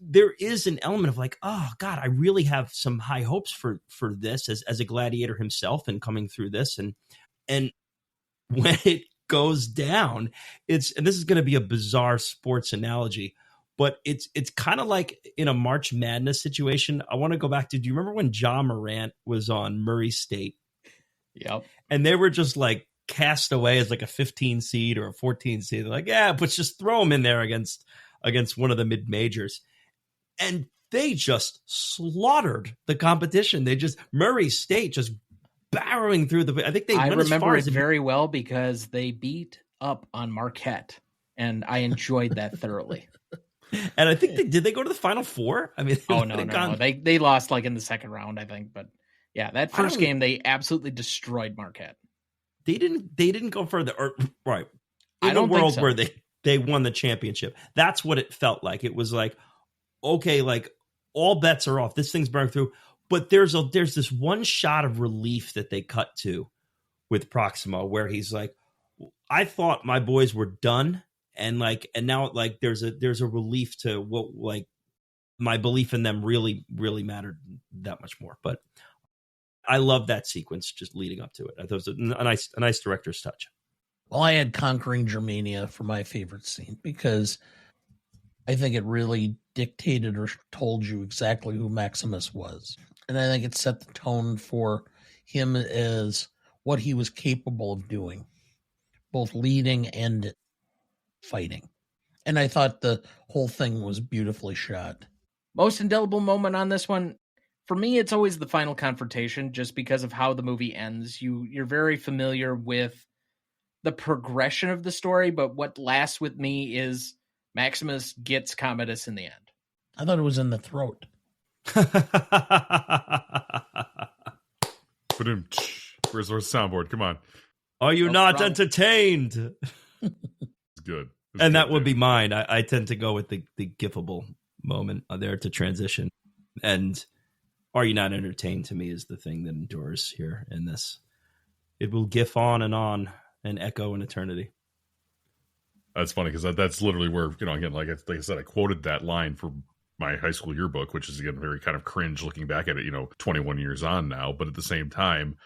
there is an element of like, oh God, I really have some high hopes for this as a gladiator himself and coming through this. And when it goes down, and this is going to be a bizarre sports analogy, but it's kind of like in a March Madness situation. I want to go back to, do you remember when Ja Morant was on Murray State? Yep. And they were just like cast away as like a 15 seed or a 14 seed. They're like, yeah, but just throw them in there against one of the mid majors. And they just slaughtered the competition. Murray State just barreling through I think they went remember as far it as very well because they beat up on Marquette and I enjoyed that thoroughly. And I think did they go to the Final Four? I mean, no. They lost like in the second round, I think. But yeah, that first game they absolutely destroyed Marquette. They didn't go further, or right? I don't think so. think Where they won the championship. That's what it felt like. It was like, okay, like all bets are off. This thing's burning through. But there's this one shot of relief that they cut to with Proximo where he's like, I thought my boys were done. And now like there's a relief to what, like my belief in them really, really mattered that much more. But I love that sequence just leading up to it. I thought it was a nice director's touch. Well, I had Conquering Germania for my favorite scene because I think it really dictated or told you exactly who Maximus was. And I think it set the tone for him as what he was capable of doing, both leading and fighting. And I thought the whole thing was beautifully shot. Most indelible moment on this one, for me, it's always the final confrontation just because of how the movie ends. You're very familiar with the progression of the story, but what lasts with me is Maximus gets Commodus in the end. I thought it was in the throat. Where's the soundboard? Come on. Are you not entertained? It's good. And that would be mine. I tend to go with the gifable moment there to transition. And are you not entertained to me is the thing that endures here in this. It will gif on and on an echo in eternity. That's funny because that's literally where, again, like I said, I quoted that line for my high school yearbook, which is, again, very kind of cringe looking back at it, 21 years on now. But at the same time,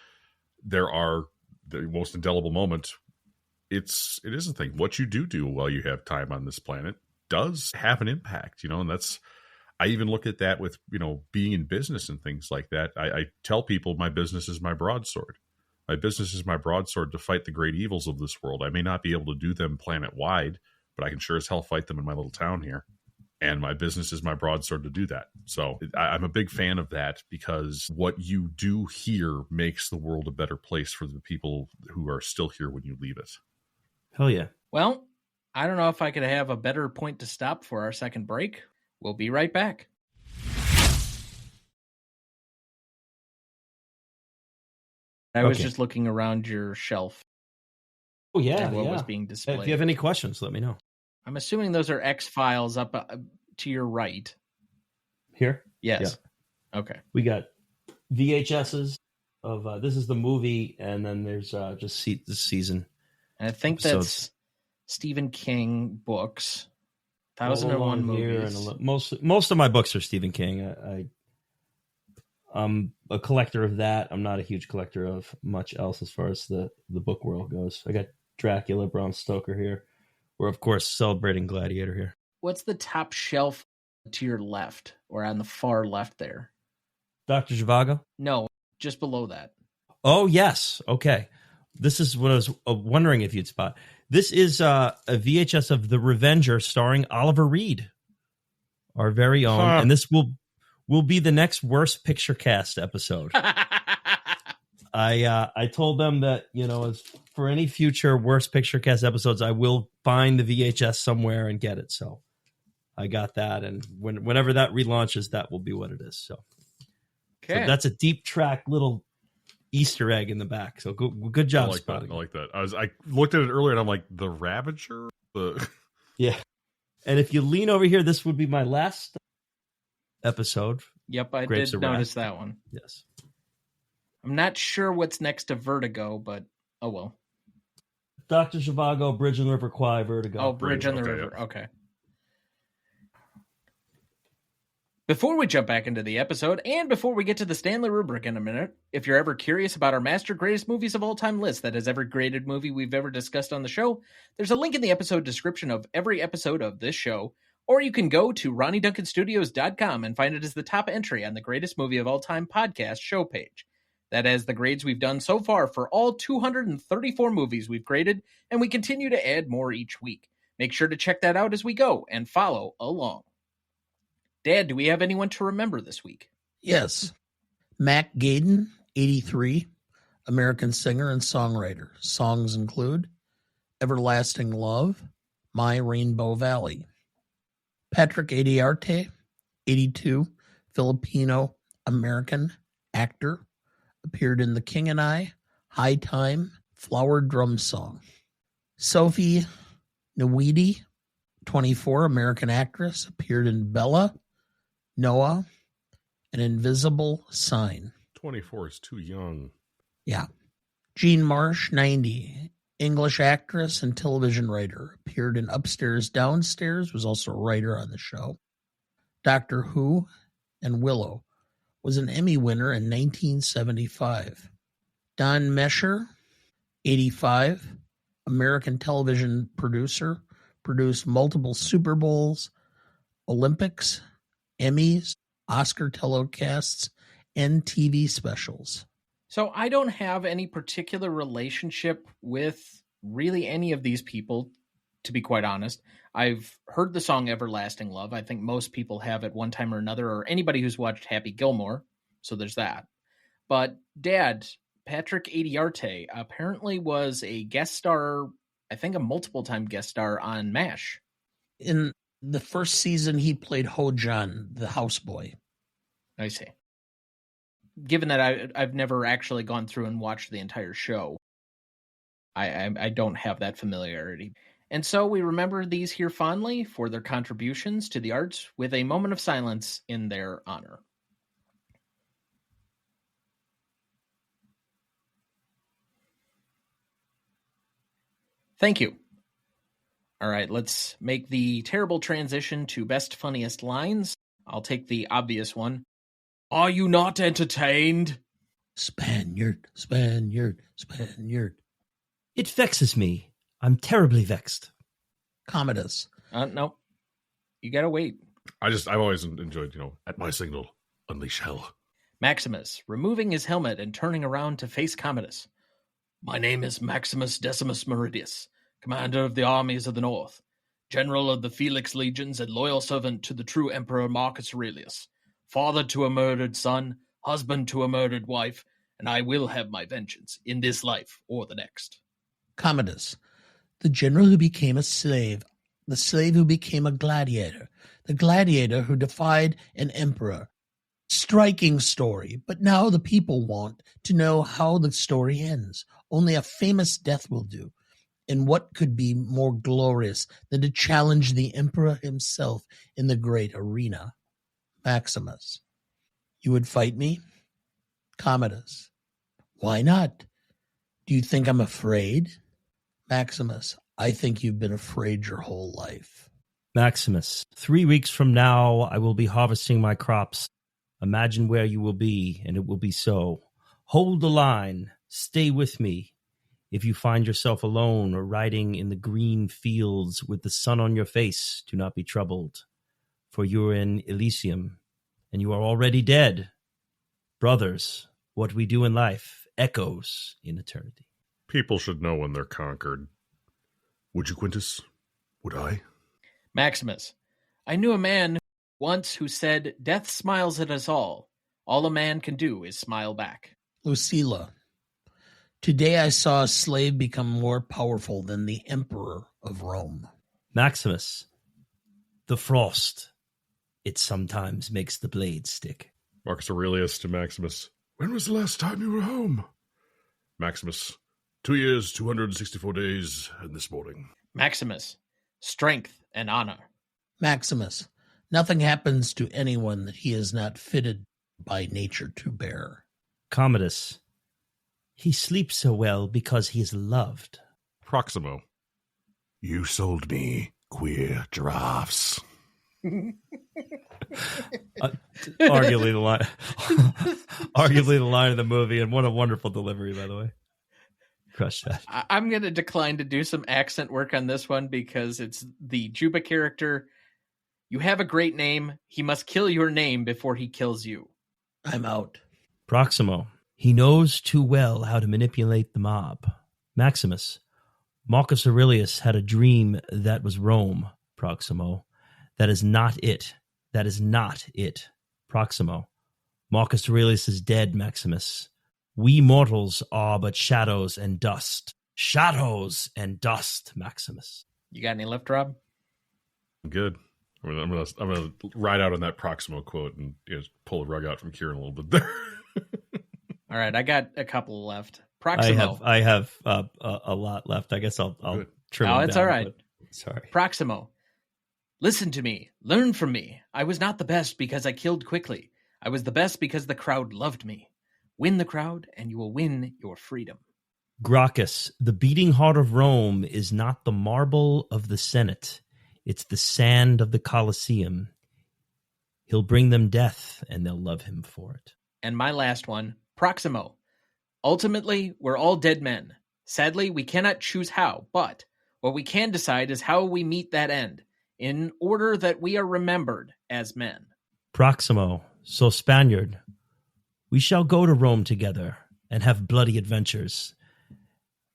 there are the most indelible moments. It is a thing. What you do while you have time on this planet does have an impact, and that's, I even look at that with, being in business and things like that. I tell people my business is my broadsword. My business is my broadsword to fight the great evils of this world. I may not be able to do them planet wide, but I can sure as hell fight them in my little town here. And my business is my broadsword to do that. So I'm a big fan of that, because what you do here makes the world a better place for the people who are still here when you leave it. Hell yeah. Well, I don't know if I could have a better point to stop for our second break. We'll be right back. I was just looking around your shelf. Oh, yeah. What was being displayed. If you have any questions, let me know. I'm assuming those are X-Files up to your right. Here? Yes. Yeah. Okay. We got VHSs of this is the movie, and then there's just the season. And I think episodes. That's Stephen King books. 1001 movies. Most of my books are Stephen King. I'm a collector of that. I'm not a huge collector of much else as far as the book world goes. I got Dracula, Bram Stoker here. We're, of course, celebrating Gladiator here. What's the top shelf to your left, or on the far left there? Dr. Zhivago? No, just below that. Oh, yes. Okay. This is what I was wondering if you'd spot. This is a VHS of The Revenger starring Oliver Reed, our very own. And this will be the next Worst Picture Cast episode. I told them that, as for any future Worst Picture Cast episodes, I will find the VHS somewhere and get it. So I got that. And whenever that relaunches, that will be what it is. So that's a deep track little Easter egg in the back. So good job. I like that. I looked at it earlier and I'm like, the Ravager? Yeah. And if you lean over here, this would be my last episode. Yep, I Grapes did notice that one. Yes. I'm not sure what's next to Vertigo, but oh well. Dr. Zhivago, Bridge on the River Kwai, Vertigo. Oh, Bridge on the River. Okay. Before we jump back into the episode, and before we get to the Stanley rubric in a minute, if you're ever curious about our Master Greatest Movies of All Time list that has every graded movie we've ever discussed on the show, there's a link in the episode description of every episode of this show, or you can go to RonnieDuncanStudios.com and find it as the top entry on the Greatest Movie of All Time podcast show page. That has the grades we've done so far for all 234 movies we've graded, and we continue to add more each week. Make sure to check that out as we go and follow along. Dad, do we have anyone to remember this week? Yes. Mac Gaiden, 83, American singer and songwriter. Songs include Everlasting Love, My Rainbow Valley. Patrick Iriarte, 82, Filipino-American actor. Appeared in The King and I, High Time, Flower Drum Song. Sophie Nwidi, 24, American actress. Appeared in Bella, Noah, An Invisible Sign. 24 is too young. Yeah. Jean Marsh, 90, English actress and television writer. Appeared in Upstairs, Downstairs, was also a writer on the show. Doctor Who and Willow. Was an Emmy winner in 1975. Don Mesher, 85, American television producer. Produced multiple Super Bowls, Olympics, Emmys, Oscar telecasts, and TV specials. So I don't have any particular relationship with really any of these people, to be quite honest. I've heard the song Everlasting Love. I think most people have at one time or another, or anybody who's watched Happy Gilmore. So there's that. But Dad, Patrick Iriarte, apparently was a guest star, I think a multiple-time guest star on MASH. In the first season, he played Ho-John, the houseboy. I see. Given that I've never actually gone through and watched the entire show, I don't have that familiarity. And so we remember these here fondly for their contributions to the arts with a moment of silence in their honor. Thank you. All right, let's make the terrible transition to best funniest lines. I'll take the obvious one. Are you not entertained? Spaniard, Spaniard, Spaniard. It vexes me. I'm terribly vexed. Commodus. No. You gotta wait. I've always enjoyed, at my signal, unleash hell. Maximus, removing his helmet and turning around to face Commodus. My name is Maximus Decimus Meridius, commander of the armies of the north, general of the Felix legions and loyal servant to the true Emperor Marcus Aurelius, father to a murdered son, husband to a murdered wife, and I will have my vengeance in this life or the next. Commodus, the general who became a slave, the slave who became a gladiator, the gladiator who defied an emperor. Striking story, but now the people want to know how the story ends. Only a famous death will do. And what could be more glorious than to challenge the emperor himself in the great arena? Maximus, you would fight me? Commodus, why not? Do you think I'm afraid? Maximus, I think you've been afraid your whole life. Maximus, 3 weeks from now, I will be harvesting my crops. Imagine where you will be, and it will be so. Hold the line. Stay with me. If you find yourself alone or riding in the green fields with the sun on your face, do not be troubled, for you are in Elysium, and you are already dead. Brothers, what we do in life echoes in eternity. People should know when they're conquered. Would you, Quintus? Would I? Maximus, I knew a man once who said, death smiles at us all. All a man can do is smile back. Lucilla, today I saw a slave become more powerful than the emperor of Rome. Maximus, the frost, it sometimes makes the blade stick. Marcus Aurelius to Maximus. When was the last time you were home? Maximus, 2 years, 264 days, and this morning. Maximus, strength and honor. Maximus, nothing happens to anyone that he is not fitted by nature to bear. Commodus, he sleeps so well because he is loved. Proximo. You sold me queer giraffes. Arguably the line of the movie, and what a wonderful delivery, by the way. Crush that. I'm going to decline to do some accent work on this one because it's the Juba character. You have a great name. He must kill your name before he kills you. I'm out. Proximo, he knows too well how to manipulate the mob. Maximus, Marcus Aurelius had a dream that was Rome. Proximo, that is not it. That is not it. Proximo, Marcus Aurelius is dead, Maximus. We mortals are but shadows and dust. Shadows and dust, Maximus. You got any left, Rob? Good. I'm gonna ride out on that Proximo quote and pull the rug out from Kieran a little bit there. All right, I got a couple left. Proximo. I have a lot left. I guess I'll trim. No, them it's down, all right. Sorry. Proximo. Listen to me. Learn from me. I was not the best because I killed quickly. I was the best because the crowd loved me. Win the crowd, and you will win your freedom. Gracchus, the beating heart of Rome is not the marble of the Senate. It's the sand of the Colosseum. He'll bring them death, and they'll love him for it. And my last one, Proximo. Ultimately, we're all dead men. Sadly, we cannot choose how, but what we can decide is how we meet that end, in order that we are remembered as men. Proximo, so Spaniard, we shall go to Rome together and have bloody adventures.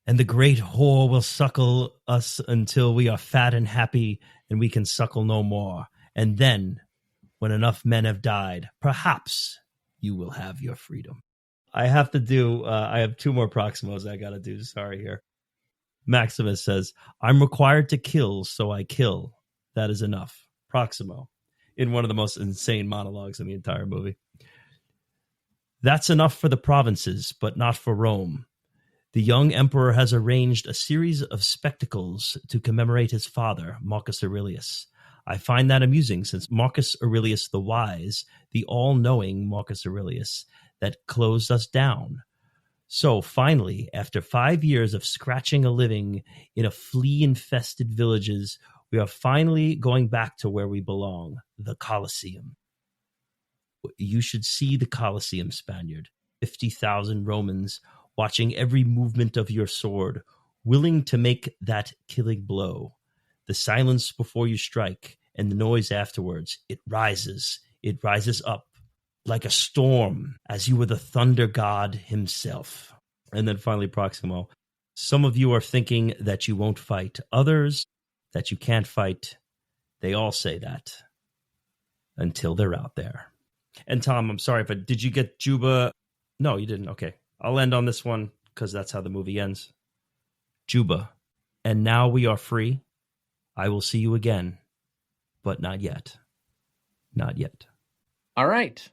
And the great whore will suckle us until we are fat and happy and we can suckle no more. And then, when enough men have died, perhaps you will have your freedom. I have to do, I have two more Proximos I got to do. Sorry here. Maximus says, I'm required to kill, so I kill. That is enough. Proximo, in one of the most insane monologues in the entire movie. That's enough for the provinces, but not for Rome. The young emperor has arranged a series of spectacles to commemorate his father, Marcus Aurelius. I find that amusing, since Marcus Aurelius the Wise, the all-knowing Marcus Aurelius, that closed us down, So finally, after 5 years of scratching a living in a flea-infested villages, we are finally going back to where we belong, the Colosseum. You should see the Colosseum, Spaniard. 50,000 Romans watching every movement of your sword, willing to make that killing blow. The silence before you strike and the noise afterwards, it rises up like a storm, as you were the thunder god himself. And then finally, Proximo. Some of you are thinking that you won't fight. Others, that you can't fight. They all say that. Until they're out there. And Tom, I'm sorry, but did you get Juba? No, you didn't. Okay. I'll end on this one, because that's how the movie ends. Juba. And now we are free. I will see you again. But not yet. Not yet. All right.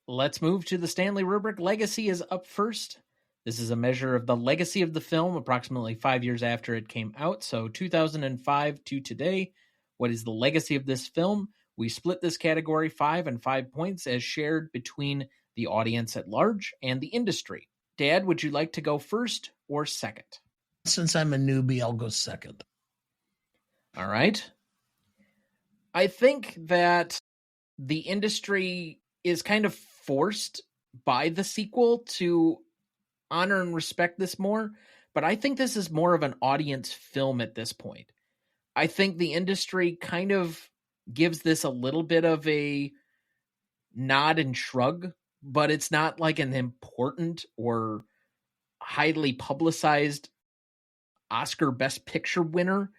Let's move to the Stanley rubric. Legacy is up first. This is a measure of the legacy of the film approximately 5 years after it came out. So 2005 to today. What is the legacy of this film? We split this category 5 and 5 points as shared between the audience at large and the industry. Dad, would you like to go first or second? Since I'm a newbie, I'll go second. All right. I think that the industry is kind of forced by the sequel to honor and respect this more, but I think this is more of an audience film at this point. I think the industry kind of gives this a little bit of a nod and shrug, but it's not like an important or highly publicized Oscar Best Picture winner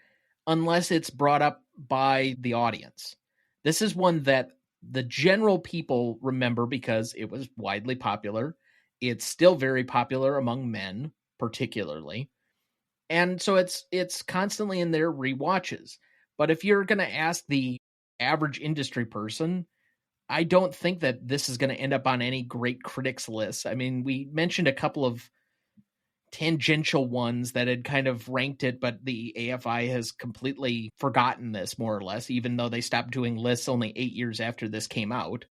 unless it's brought up by the audience. This is one that the general people remember because it was widely popular. It's still very popular among men, particularly. And so it's constantly in their rewatches. But if you're going to ask the average industry person, I don't think that this is going to end up on any great critics list. I mean, we mentioned a couple of tangential ones that had kind of ranked it, but the AFI has completely forgotten this, more or less, even though they stopped doing lists only 8 years after this came out.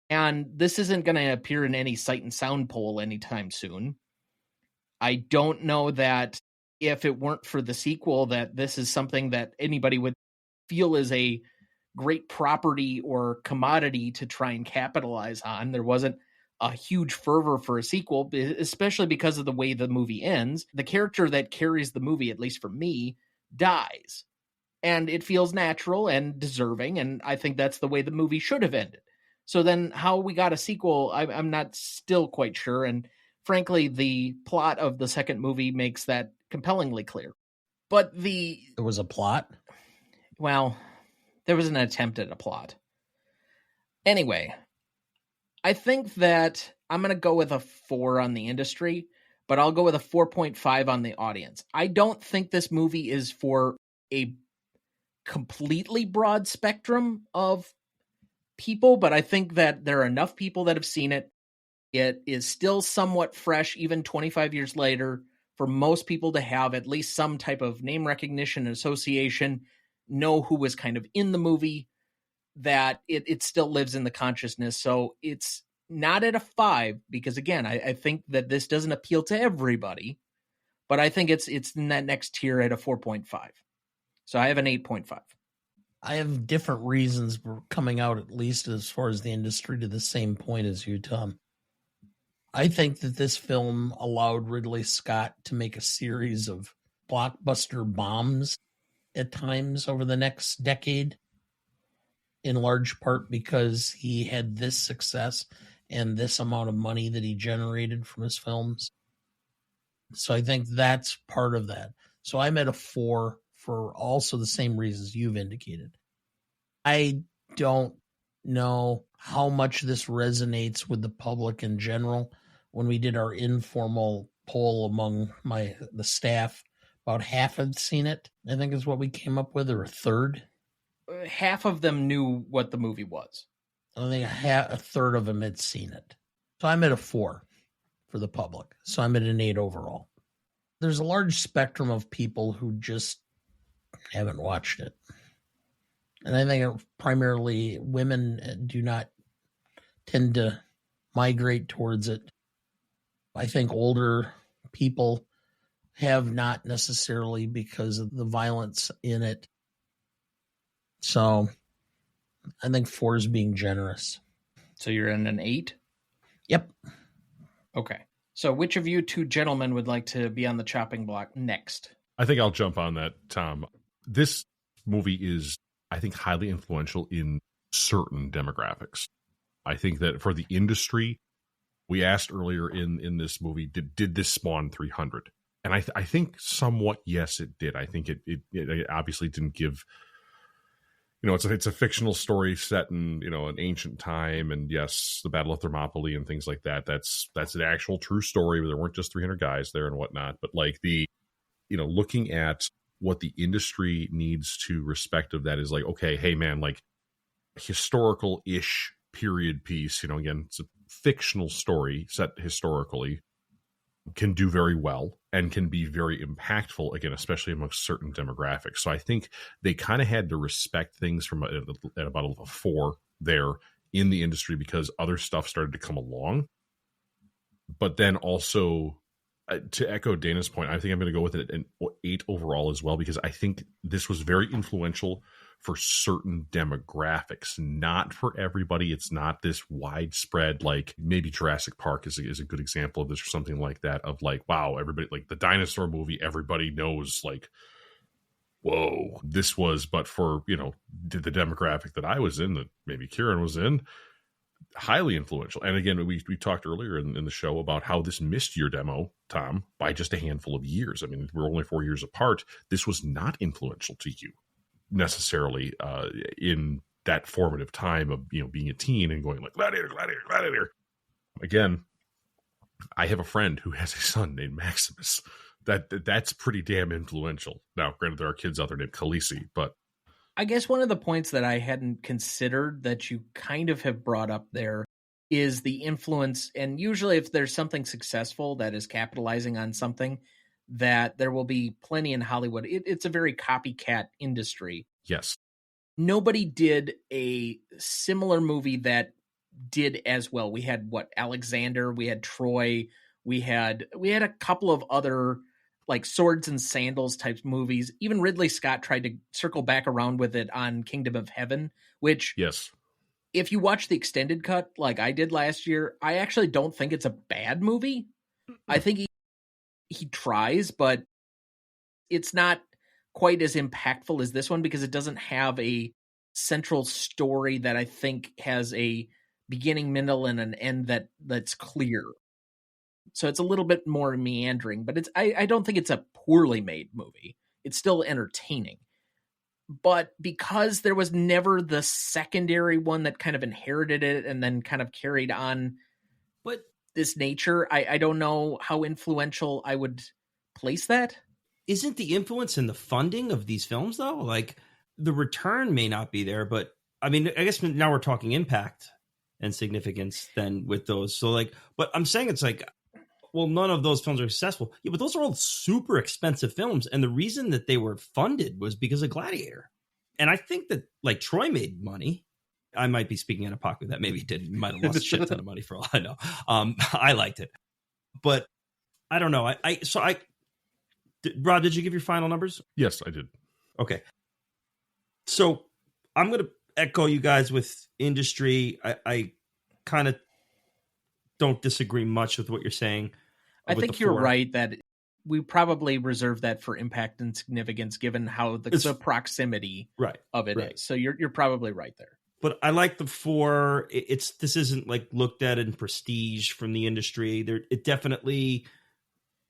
And this isn't going to appear in any Sight and Sound poll anytime soon. I don't know that if it weren't for the sequel, that this is something that anybody would feel is a great property or commodity to try and capitalize on. There wasn't a huge fervor for a sequel, especially because of the way the movie ends. The character that carries the movie, at least for me, dies. And it feels natural and deserving, and I think that's the way the movie should have ended. So then how we got a sequel, I'm not still quite sure, and frankly, the plot of the second movie makes that compellingly clear. But there was a plot? Well, there was an attempt at a plot. Anyway, I think that I'm going to go with a 4 on the industry, but I'll go with a 4.5 on the audience. I don't think this movie is for a completely broad spectrum of people, but I think that there are enough people that have seen it. It is still somewhat fresh, even 25 years later, for most people to have at least some type of name recognition and association, know who was kind of in the movie, that it still lives in the consciousness. So it's not at a 5 because, again, I think that this doesn't appeal to everybody, but I think it's in that next tier at a 4.5. So I have an 8.5. I have different reasons for coming out, at least as far as the industry, to the same point as you, Tom. I think that this film allowed Ridley Scott to make a series of blockbuster bombs at times over the next decade, in large part because he had this success and this amount of money that he generated from his films. So I think that's part of that. So I'm at a 4 for also the same reasons you've indicated. I don't know how much this resonates with the public in general. When we did our informal poll among the staff, about half had seen it, I think is what we came up with, or a third. Half of them knew what the movie was. I think a third of them had seen it. So I'm at a 4 for the public. So I'm at an 8 overall. There's a large spectrum of people who just haven't watched it. And I think primarily women do not tend to migrate towards it. I think older people have not necessarily because of the violence in it. So I think 4 is being generous. So you're in an 8? Yep. Okay. So which of you two gentlemen would like to be on the chopping block next? I think I'll jump on that, Tom. This movie is, I think, highly influential in certain demographics. I think that for the industry, we asked earlier in this movie, did this spawn 300? And I think somewhat, yes, it did. I think it obviously didn't give, it's a fictional story set in, an ancient time. And yes, the Battle of Thermopylae and things like that. That's an actual true story where there weren't just 300 guys there and whatnot. But like looking at what the industry needs to respect of that is like, okay, hey man, like historical-ish period piece, again, it's a fictional story set historically, can do very well and can be very impactful, again, especially amongst certain demographics. So I think they kind of had to respect things from at about a 4 there in the industry because other stuff started to come along. But then also, to echo Dana's point, I think I'm going to go with it an 8 overall as well, because I think this was very influential for certain demographics, not for everybody. It's not this widespread, like maybe Jurassic Park is a good example of this or something like that, of like, wow, everybody, like the dinosaur movie, everybody knows, like, whoa, this was, but for, the demographic that I was in, that maybe Kieran was in, highly influential. And again, we talked earlier in the show about how this missed your demo, Tom, by just a handful of years. I mean, we're only 4 years apart. This was not influential to you necessarily in that formative time of being a teen and going like Gladiator, Gladiator, Gladiator. Again, I have a friend who has a son named Maximus. That's pretty damn influential. Now, granted, there are kids out there named Khaleesi, but I guess one of the points that I hadn't considered that you kind of have brought up there is the influence. And usually if there's something successful that is capitalizing on something, that there will be plenty in Hollywood. It's a very copycat industry. Yes. Nobody did a similar movie that did as well. We had Alexander, we had Troy, we had a couple of other like swords and sandals type movies. Even Ridley Scott tried to circle back around with it on Kingdom of Heaven, which, yes, if you watch the extended cut like I did last year, I actually don't think it's a bad movie. I think he tries, but it's not quite as impactful as this one because it doesn't have a central story that I think has a beginning, middle, and an end that's clear. So it's a little bit more meandering, but I don't think it's a poorly made movie. It's still entertaining. But because there was never the secondary one that kind of inherited it and then kind of carried on this nature, I don't know how influential I would place that. Isn't the influence in the funding of these films, though? Like, the return may not be there, but I mean, I guess now we're talking impact and significance then with those. So like, but I'm saying it's like, well, none of those films are successful. Yeah, but those are all super expensive films. And the reason that they were funded was because of Gladiator. And I think that like Troy made money. I might be speaking out of pocket. That maybe did. Might have lost a shit ton of money for all I know. I liked it, but I don't know. Rob, did you give your final numbers? Yes, I did. Okay. So I'm going to echo you guys with industry. I kind of don't disagree much with what you're saying. I think you're right that we probably reserve that for impact and significance given how the proximity of it is. So you're probably right there. But I like the 4. This isn't like looked at in prestige from the industry. It definitely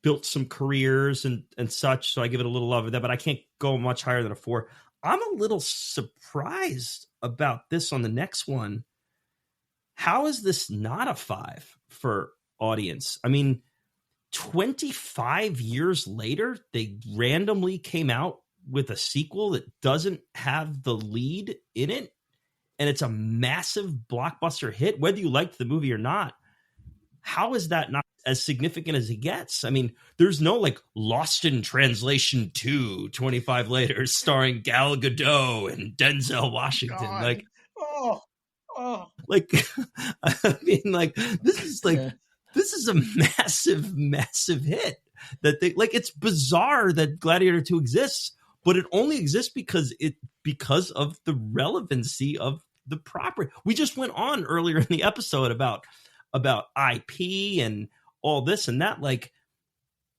built some careers and such. So I give it a little love of that, but I can't go much higher than a 4. I'm a little surprised about this on the next one. How is this not a 5 for audience? I mean, 25 years later, they randomly came out with a sequel that doesn't have the lead in it. And it's a massive blockbuster hit, whether you liked the movie or not. How is that not as significant as it gets? I mean, there's no like Lost in Translation 2, 25 later, starring Gal Gadot and Denzel Washington. God. Like, oh, like, I mean, like, this is like, this is a massive, massive hit. That they like. It's bizarre that Gladiator 2 exists, but it only exists because of the relevancy of the property. We just went on earlier in the episode about IP and all this and that, like,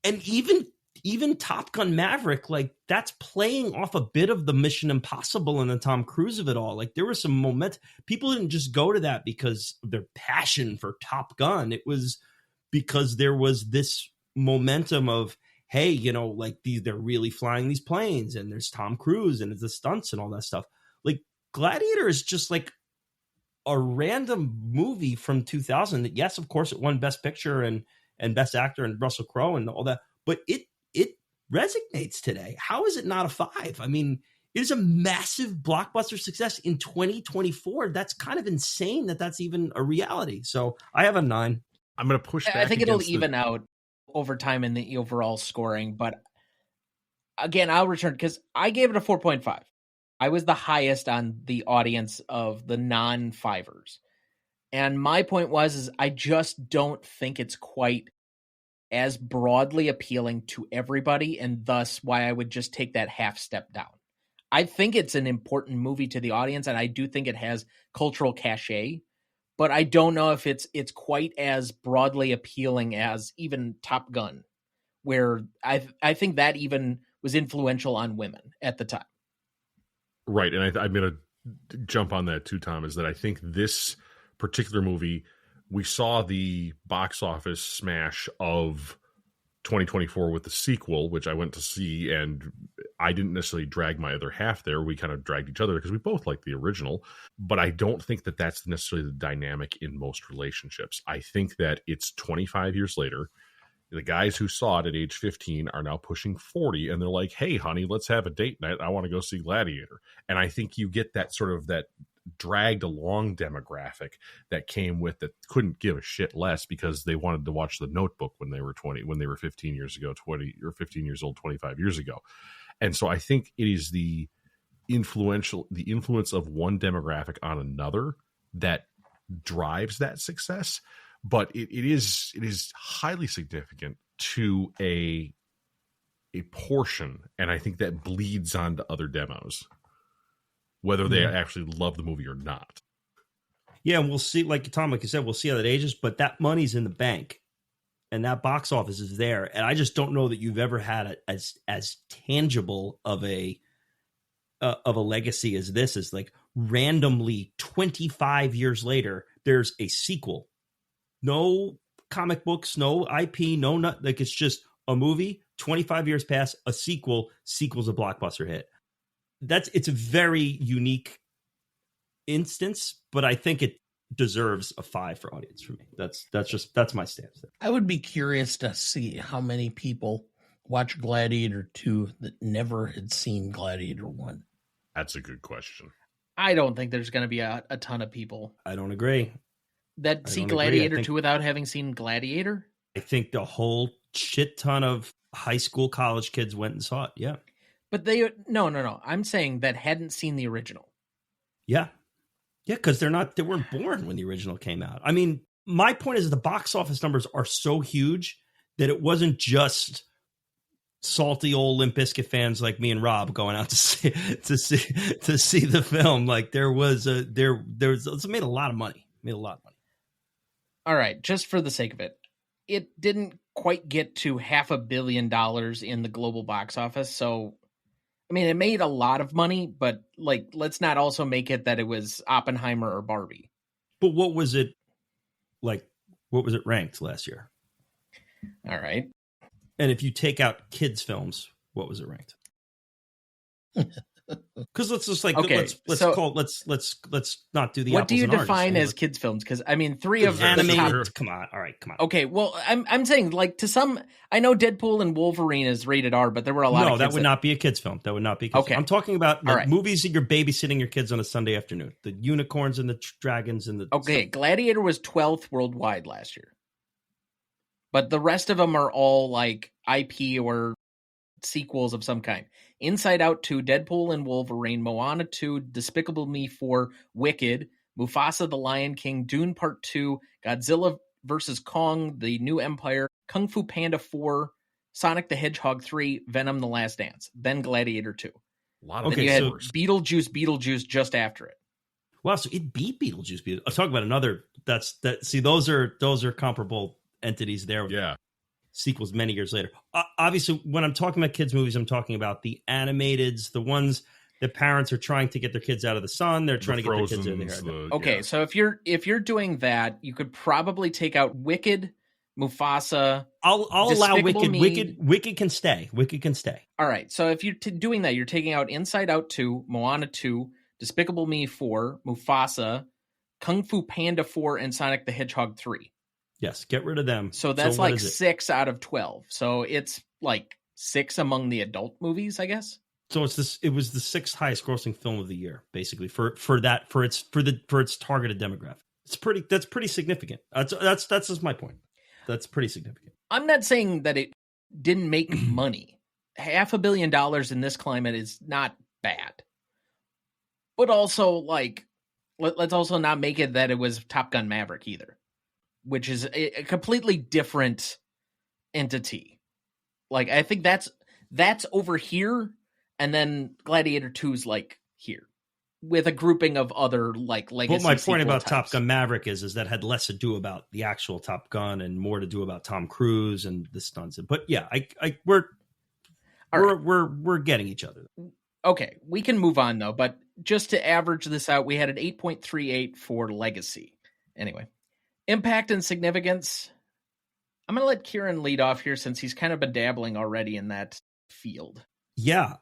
and even Top Gun Maverick, like, that's playing off a bit of the Mission Impossible and the Tom Cruise of it all. Like, there was some momentum. People didn't just go to that because of their passion for Top Gun. It was because there was this momentum of, hey, you know, like, they're really flying these planes, and there's Tom Cruise and it's the stunts and all that stuff. Like, Gladiator is just like a random movie from 2000 that, yes, of course, it won Best Picture and Best Actor and Russell Crowe and all that, but it resonates today. How is it not a 5? I mean, it is a massive blockbuster success in 2024. That's kind of insane that that's even a reality. So I have a 9. I'm going to push back. I think it'll even out over time in the overall scoring. But again, I'll return because I gave it a 4.5. I was the highest on the audience of the non-fivers. And my point is I just don't think it's quite as broadly appealing to everybody, and thus why I would just take that half step down. I think it's an important movie to the audience, and I do think it has cultural cachet, but I don't know if it's quite as broadly appealing as even Top Gun, where I think that even was influential on women at the time. Right, and I'm going to jump on that too, Tom, is that I think this particular movie, we saw the box office smash of 2024 with the sequel, which I went to see, and I didn't necessarily drag my other half there. We kind of dragged each other because we both like the original, but I don't think that that's necessarily the dynamic in most relationships. I think that it's 25 years later. The guys who saw it at age 15 are now pushing 40, and they're like, hey, honey, let's have a date night. I want to go see Gladiator. And I think you get that sort of that dragged along demographic that came with that couldn't give a shit less because they wanted to watch The Notebook when they were 15 years ago, 20 or 15 years old, 25 years ago. And so I think it is the influence of one demographic on another that drives that success. But it is highly significant to a portion, and I think that bleeds onto other demos, whether they actually love the movie or not. Yeah, and we'll see. Like Tom, like you said, we'll see how that ages. But that money's in the bank, and that box office is there. And I just don't know that you've ever had as tangible of a legacy as this is. Like randomly, 25 years later, there's a sequel. No comic books, no IP, like it's just a movie. 25 years pass, a sequel's a blockbuster hit. It's a very unique instance, but I think it deserves a 5 for audience for me. That's my stance there. I would be curious to see how many people watch Gladiator 2 that never had seen Gladiator 1. That's a good question. I don't think there's going to be a ton of people I don't agree. that see Gladiator 2 without having seen Gladiator. I think the whole shit ton of high school, college kids went and saw it. Yeah. But no. I'm saying that hadn't seen the original. Yeah. Yeah, because they weren't born when the original came out. I mean, my point is the box office numbers are so huge that it wasn't just salty old Limp Bizkit fans like me and Rob going out to see the film. Like it's made a lot of money. All right, just for the sake of it, it didn't quite get to $500 million in the global box office. So, I mean, it made a lot of money, but like, let's not also make it that it was Oppenheimer or Barbie. But what was it like? What was it ranked last year? All right. And if you take out kids' films, what was it ranked? Because let's just like okay, let's not do the. What do you define as like, kids' films? Because I mean, 3 of animated. Come on, all right, come on. Okay, well, I'm saying like to some, I know Deadpool and Wolverine is rated R, but there were a lot. No, that would not be a kids' film. That would not be. Okay, I'm talking about the movies that you're babysitting your kids on a Sunday afternoon. The unicorns and the dragons and the. Okay, stuff. Gladiator was 12th worldwide last year, but the rest of them are all like IP or sequels of some kind. Inside Out 2, Deadpool and Wolverine, Moana 2, Despicable Me 4, Wicked, Mufasa the Lion King, Dune Part 2, Godzilla versus Kong, The New Empire, Kung Fu Panda 4, Sonic the Hedgehog 3, Venom: The Last Dance, then Gladiator 2. A lot of then you had Beetlejuice just after it. Wow, so it beat Beetlejuice. I'll talk about another. See, those are comparable entities there. Yeah. Sequels many years later. Obviously, when I'm talking about kids' movies, I'm talking about the animateds, the ones that parents are trying to get their kids out of the sun. They're trying to get their kids in there. Okay, so if you're doing that, you could probably take out Wicked, Mufasa. I'll allow Wicked. Me. Wicked can stay. Wicked can stay. All right. So if you're doing that, you're taking out Inside Out 2, Moana 2, Despicable Me 4, Mufasa, Kung Fu Panda 4, and Sonic the Hedgehog 3. Yes, get rid of them. So that's like 6 out of 12. So it's like 6 among the adult movies, I guess. So it was the 6th highest grossing film of the year, basically for its targeted demographic. That's pretty significant. That's just my point. That's pretty significant. I'm not saying that it didn't make money. $500 million in this climate is not bad. But also, like, let's also not make it that it was Top Gun Maverick either, which is a completely different entity. Like, I think that's over here, and then Gladiator 2's like here, with a grouping of other like legacy. But my point about types. Top Gun Maverick is that had less to do about the actual Top Gun and more to do about Tom Cruise and the stunts. But yeah, we're getting each other. Okay, we can move on though. But just to average this out, we had an 8.38 for Legacy. Anyway, impact and significance. I'm going to let Kieran lead off here since he's kind of been dabbling already in that field. Yeah,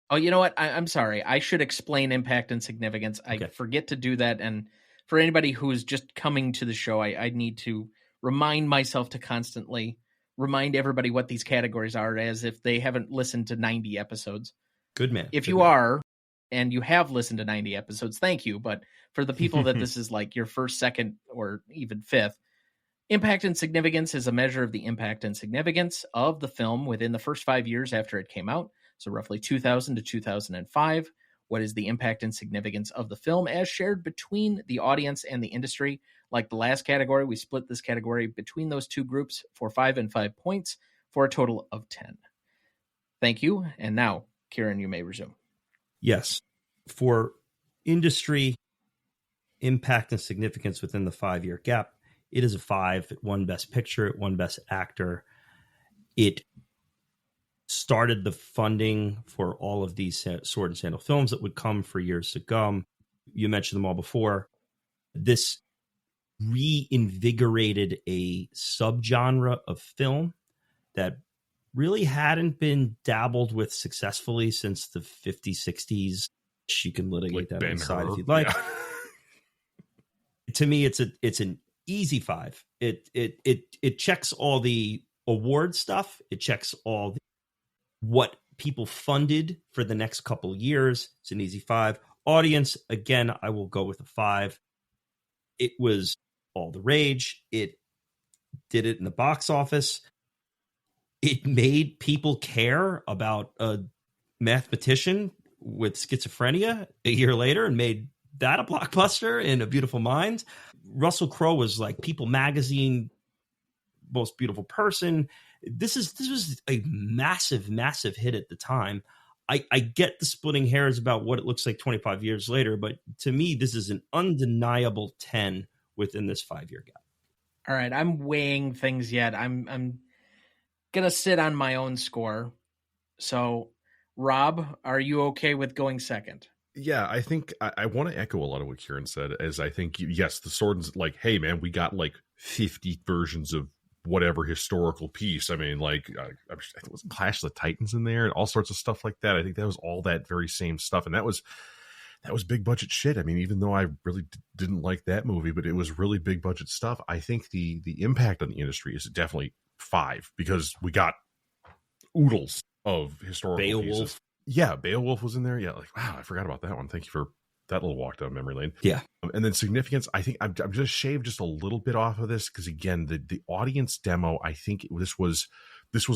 Oh, you know what? I'm sorry. I should explain impact and significance. I forget to do that. And for anybody who's just coming to the show, I need to remind myself to constantly remind everybody what these categories are, as if they haven't listened to 90 episodes. Good man. If you are, and you have listened to 90 episodes, thank you. But for the people that this is like your first, second, or even fifth, impact and significance is a measure of the impact and significance of the film within the first 5 years after it came out. So roughly 2000 to 2005. What is the impact and significance of the film as shared between the audience and the industry? Like the last category, we split this category between those two groups for 5 and 5 points for a total of 10. Thank you. And now, Kieran, you may resume. Yes. For industry impact and significance within the 5-year gap, it is a 5. It won Best Picture. It won Best Actor. It started the funding for all of these sword and sandal films that would come for years to come. You mentioned them all before. This reinvigorated a subgenre of film that really hadn't been dabbled with successfully since the 50s, 60s. You can litigate that inside if you'd like. Yeah. To me, it's an easy 5. It checks all the award stuff. It checks all what people funded for the next couple of years. It's an easy 5. Audience, again, I will go with a 5. It was all the rage. It did it in the box office. It made people care about a mathematician with schizophrenia a year later and made that a blockbuster in A Beautiful Mind. Russell Crowe was like People Magazine most beautiful person. This was a massive, massive hit at the time. I get the splitting hairs about what it looks like 25 years later, but to me, this is an undeniable 10 within this 5-year gap. All right, I'm weighing things yet. I'm gonna sit on my own score. So, Rob, are you okay with going second? Yeah, I think I want to echo a lot of what Kieran said, as I think, yes, the sword's like, hey, man, we got like 50 versions of whatever historical piece. I mean, like, I think it was Clash of the Titans in there and all sorts of stuff like that. I think that was all that very same stuff. And that was big budget shit. I mean, even though I really didn't like that movie, but it was really big budget stuff. I think the impact on the industry is definitely 5 because we got oodles of historical Beowulf. pieces. Yeah, Beowulf was in there. Yeah, like, wow, I forgot about that one. Thank you for that little walk down memory lane. Yeah. And then significance, I think I'm just shaved just a little bit off of this because, again, the audience demo, I think this was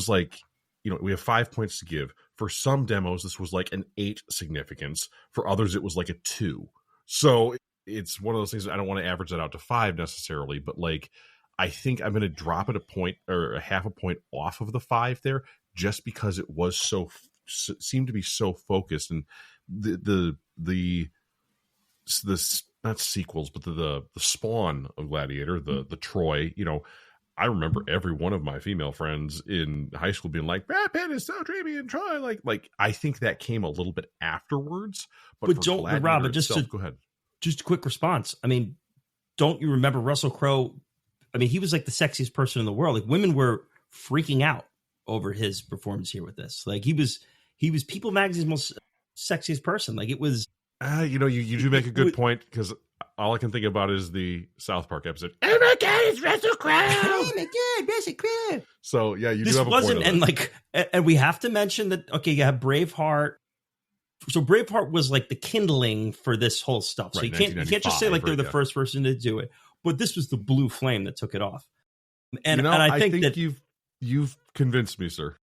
like, you know, we have 5 points to give. For some demos, this was like an 8 significance. For others, it was like a 2. So it's one of those things that I don't want to average that out to 5 necessarily, but like I think I'm going to drop it a point or a half a point off of the 5 there, just because it was seemed to be so focused, and the not sequels, but the spawn of Gladiator, the Troy, you know, I remember every one of my female friends in high school being like, Brad Pitt is so dreamy and Troy, like I think that came a little bit afterwards. But don't, Rob, go ahead. Just a quick response. I mean, don't you remember Russell Crowe? I mean, he was like the sexiest person in the world. Like, women were freaking out over his performance here with this. Like, he was People Magazine's most sexiest person. Like, it was. You know, you do make a good point, because all I can think about is the South Park episode. Oh my God, it's Russell Crowe! Oh my God, Russell Crowe! So yeah, do have a point. And we have to mention that. Okay, you have Braveheart. So Braveheart was like the kindling for this whole stuff. So right, you can't just say like they're the first person to do it. But this was the blue flame that took it off. And, you know, and I think that you've convinced me, sir.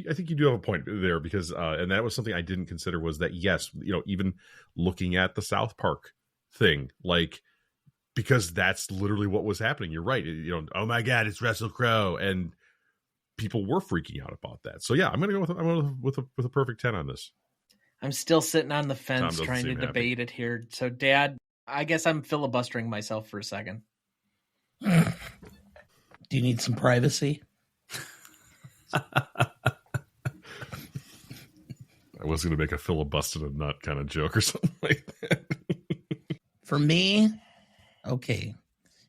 I think you do have a point there, because and that was something I didn't consider, was that, yes, you know, even looking at the South Park thing, like, because that's literally what was happening. You're right. You know, oh my God, it's Russell Crowe, and people were freaking out about that. So yeah, I'm going to go with a perfect 10 on this. I'm still sitting on the fence trying to debate it here. So, Dad, I guess I'm filibustering myself for a second. Do you need some privacy? I was going to make a filibuster a nut kind of joke or something like that. For me, okay.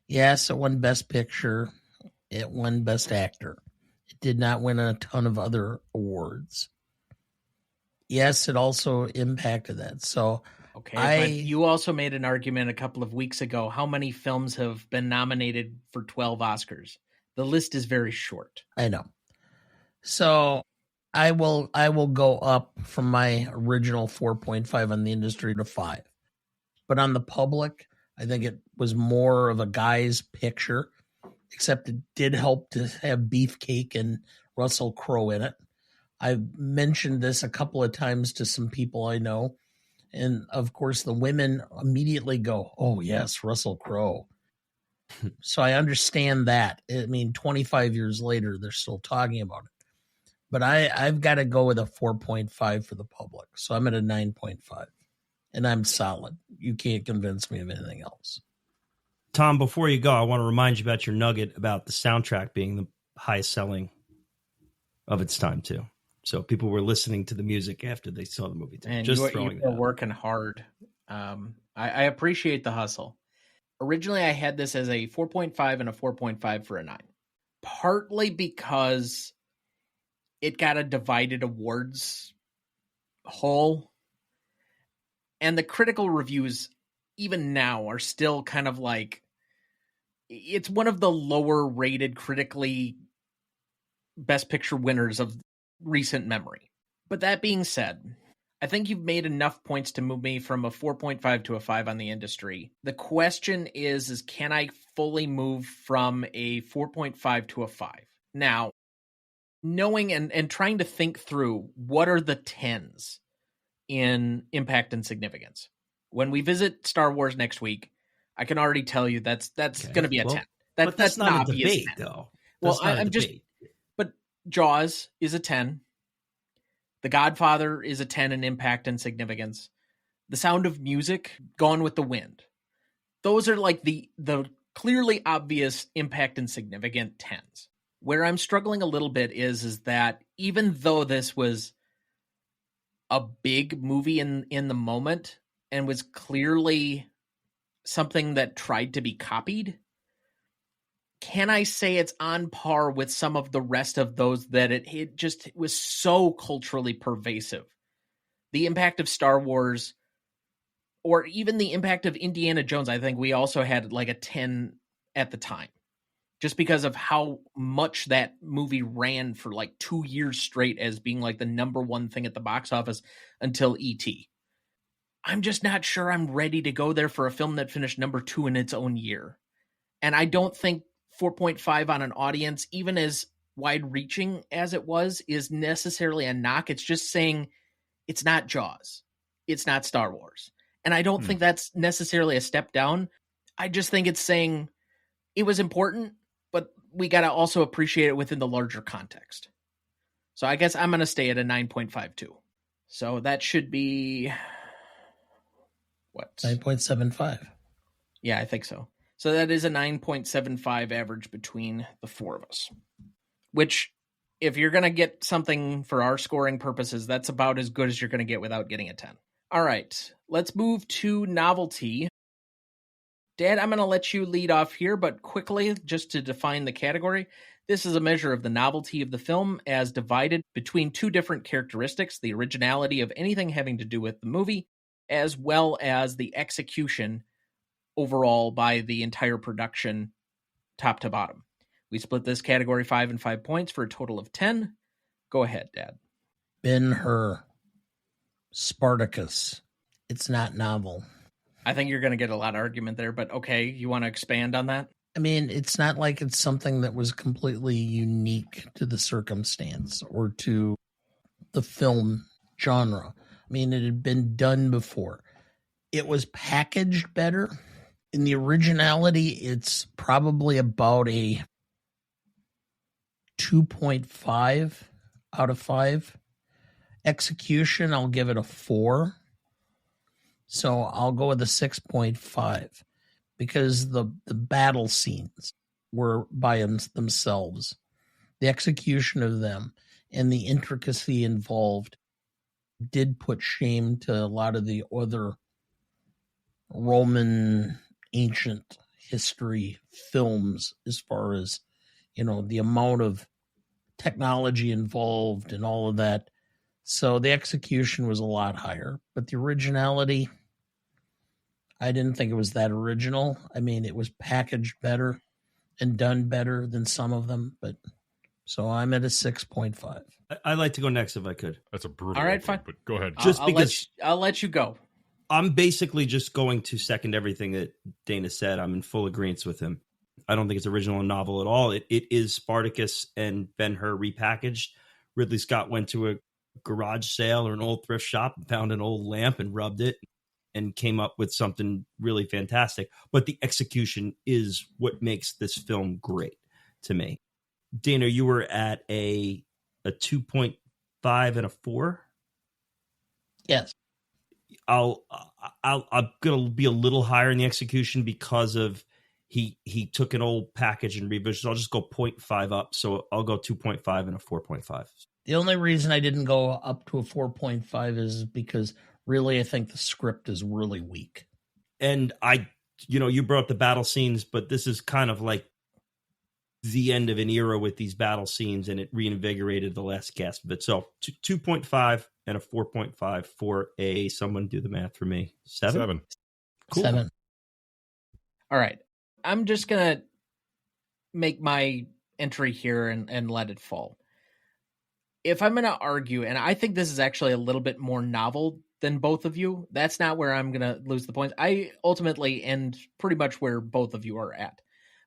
Yes, it won Best Picture. It won Best Actor. It did not win a ton of other awards. Yes, it also impacted that. So, okay, but you also made an argument a couple of weeks ago. How many films have been nominated for 12 Oscars? The list is very short. I know. So I will go up from my original 4.5 on the industry to 5. But on the public, I think it was more of a guy's picture, except it did help to have Beefcake and Russell Crowe in it. I've mentioned this a couple of times to some people I know. And of course, the women immediately go, oh, yes, Russell Crowe. So I understand that. I mean, 25 years later, they're still talking about it. But I've got to go with a 4.5 for the public. So I'm at a 9.5. And I'm solid. You can't convince me of anything else. Tom, before you go, I want to remind you about your nugget about the soundtrack being the highest selling of its time, too. So people were listening to the music after they saw the movie. And you were working hard. I appreciate the hustle. Originally, I had this as a 4.5 and a 4.5 for a 9. Partly because it got a divided awards whole. And the critical reviews, even now, are still kind of like, it's one of the lower rated critically Best Picture winners of recent memory. But that being said, I think you've made enough points to move me from a 4.5 to a 5 on the industry. The question is can I fully move from a 4.5 to a 5? Now, knowing and trying to think through what are the 10s in impact and significance. When we visit Star Wars next week, I can already tell you that's going to be a 10. But that's not a debate, 10. Though. But Jaws is a 10. The Godfather is a 10 in impact and significance. The Sound of Music, Gone with the Wind. Those are like the clearly obvious impact and significant 10s. Where I'm struggling a little bit is that even though this was a big movie in the moment and was clearly something that tried to be copied, can I say it's on par with some of the rest of those that it just was so culturally pervasive? The impact of Star Wars, or even the impact of Indiana Jones, I think we also had like a 10 at the time, just because of how much that movie ran for like 2 years straight as being like the number one thing at the box office until E.T. I'm just not sure I'm ready to go there for a film that finished number 2 in its own year. And I don't think 4.5 on an audience, even as wide-reaching as it was, is necessarily a knock. It's just saying it's not Jaws. It's not Star Wars. And I don't think that's necessarily a step down. I just think it's saying it was important, but we got to also appreciate it within the larger context. So I guess I'm going to stay at a 9.52. So that should be what? 9.75. Yeah, I think so. So that is a 9.75 average between the four of us, which if you're going to get something for our scoring purposes, that's about as good as you're going to get without getting a 10. All right, let's move to novelty. Dad, I'm going to let you lead off here, but quickly, just to define the category, this is a measure of the novelty of the film as divided between two different characteristics, the originality of anything having to do with the movie, as well as the execution overall by the entire production, top to bottom. We split this category 5 and 5 points for a total of 10. Go ahead, Dad. Ben-Hur, Spartacus. It's not novel. I think you're going to get a lot of argument there, but okay, you want to expand on that? I mean, it's not like it's something that was completely unique to the circumstance or to the film genre. I mean, it had been done before. It was packaged better. In the originality, it's probably about a 2.5 out of 5. Execution, I'll give it a 4. So I'll go with a 6.5 because the battle scenes were by themselves. The execution of them and the intricacy involved did put shame to a lot of the other Roman ancient history films as far as, you know, the amount of technology involved and all of that. So the execution was a lot higher, but the originality, I didn't think it was that original. I mean, it was packaged better and done better than some of them, but so I'm at a 6.5. I'd like to go next if I could. That's a brutal. All right, opening, fine. But go ahead. Just because I'll let you go. I'm basically just going to second everything that Dana said. I'm in full agreement with him. I don't think it's original and novel at all. It is Spartacus and Ben-Hur repackaged. Ridley Scott went to a garage sale or an old thrift shop and found an old lamp and rubbed it and came up with something really fantastic. But the execution is what makes this film great to me. Dana, you were at a 2.5 and a 4. Yes. I'm going to be a little higher in the execution because of he took an old package and revision. I'll just go 0.5 up. So I'll go 2.5 and a 4.5. The only reason I didn't go up to a 4.5 is because really I think the script is really weak. And you brought up the battle scenes, but this is kind of like the end of an era with these battle scenes, and it reinvigorated the last gasp of it. So 2.5 and a 4.5 for someone do the math for me. 7? Cool. 7. All right. I'm just going to make my entry here and let it fall. If I'm going to argue, and I think this is actually a little bit more novel than both of you, that's not where I'm going to lose the points. I ultimately end pretty much where both of you are at.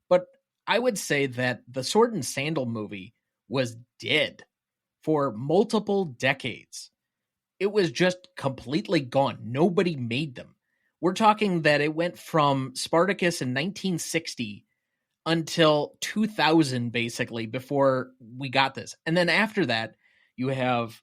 But I would say that the Sword and Sandal movie was dead for multiple decades. It was just completely gone. Nobody made them. We're talking that it went from Spartacus in 1960 until 2000, basically, before we got this. And then after that, you have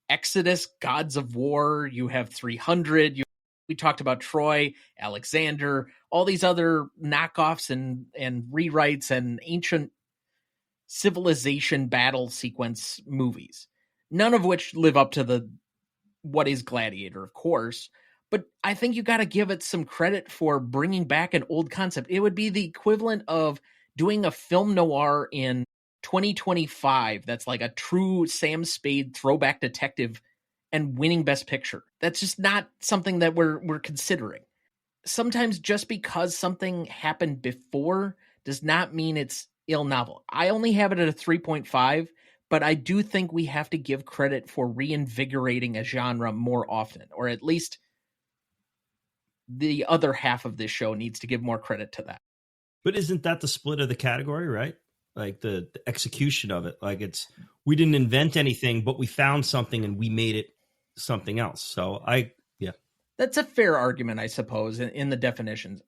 Exodus, Gods of War, you have 300, we talked about Troy, Alexander, all these other knockoffs and rewrites and ancient civilization battle sequence movies, none of which live up to what is Gladiator, of course. But I think you got to give it some credit for bringing back an old concept. It would be the equivalent of doing a film noir in 2025 that's like a true Sam Spade throwback detective and winning Best Picture. That's just not something that we're considering. Sometimes just because something happened before does not mean it's ill novel. I only have it at a 3.5, but I do think we have to give credit for reinvigorating a genre more often, or at least the other half of this show needs to give more credit to that. But isn't that the split of the category, right? Like the execution of it. Like we didn't invent anything, but we found something and we made it something else. So That's a fair argument, I suppose, in the definitions.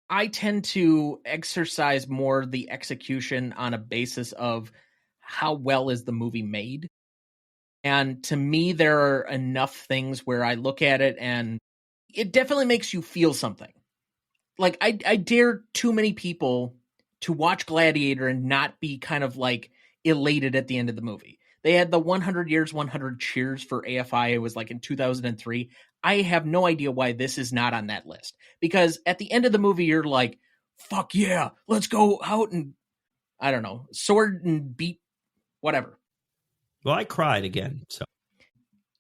I tend to exercise more the execution on a basis of how well is the movie made. And to me, there are enough things where I look at it and it definitely makes you feel something. Like, I dare too many people to watch Gladiator and not be kind of like elated at the end of the movie. They had the 100 Years, 100 Cheers for AFI. It was like in 2003. I have no idea why this is not on that list. Because at the end of the movie, you're like, fuck yeah, let's go out and, I don't know, sword and beat whatever. Well, I cried again. So,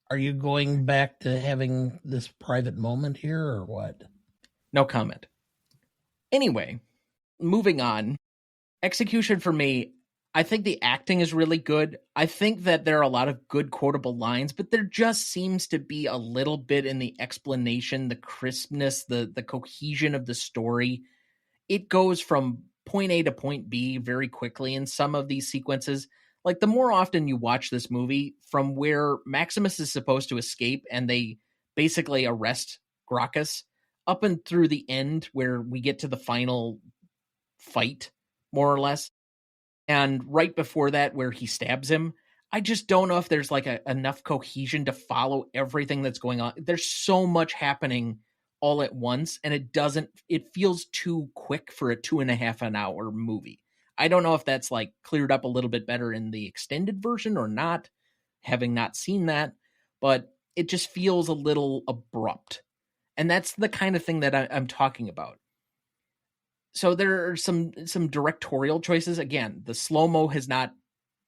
are you going back to having this private moment here or what? No comment. Anyway, moving on. Execution for me, I think the acting is really good. I think that there are a lot of good quotable lines, but there just seems to be a little bit in the explanation, the crispness, the cohesion of the story. It goes from point A to point B very quickly in some of these sequences. Like, the more often you watch this movie, from where Maximus is supposed to escape and they basically arrest Gracchus, up and through the end where we get to the final fight, more or less, and right before that where he stabs him, I just don't know if there's like enough cohesion to follow everything that's going on. There's so much happening all at once, and it feels too quick for a 2.5 hour movie. I don't know if that's like cleared up a little bit better in the extended version or not, having not seen that, but it just feels a little abrupt. And that's the kind of thing that I'm talking about. So there are some directorial choices. Again, the slow-mo has not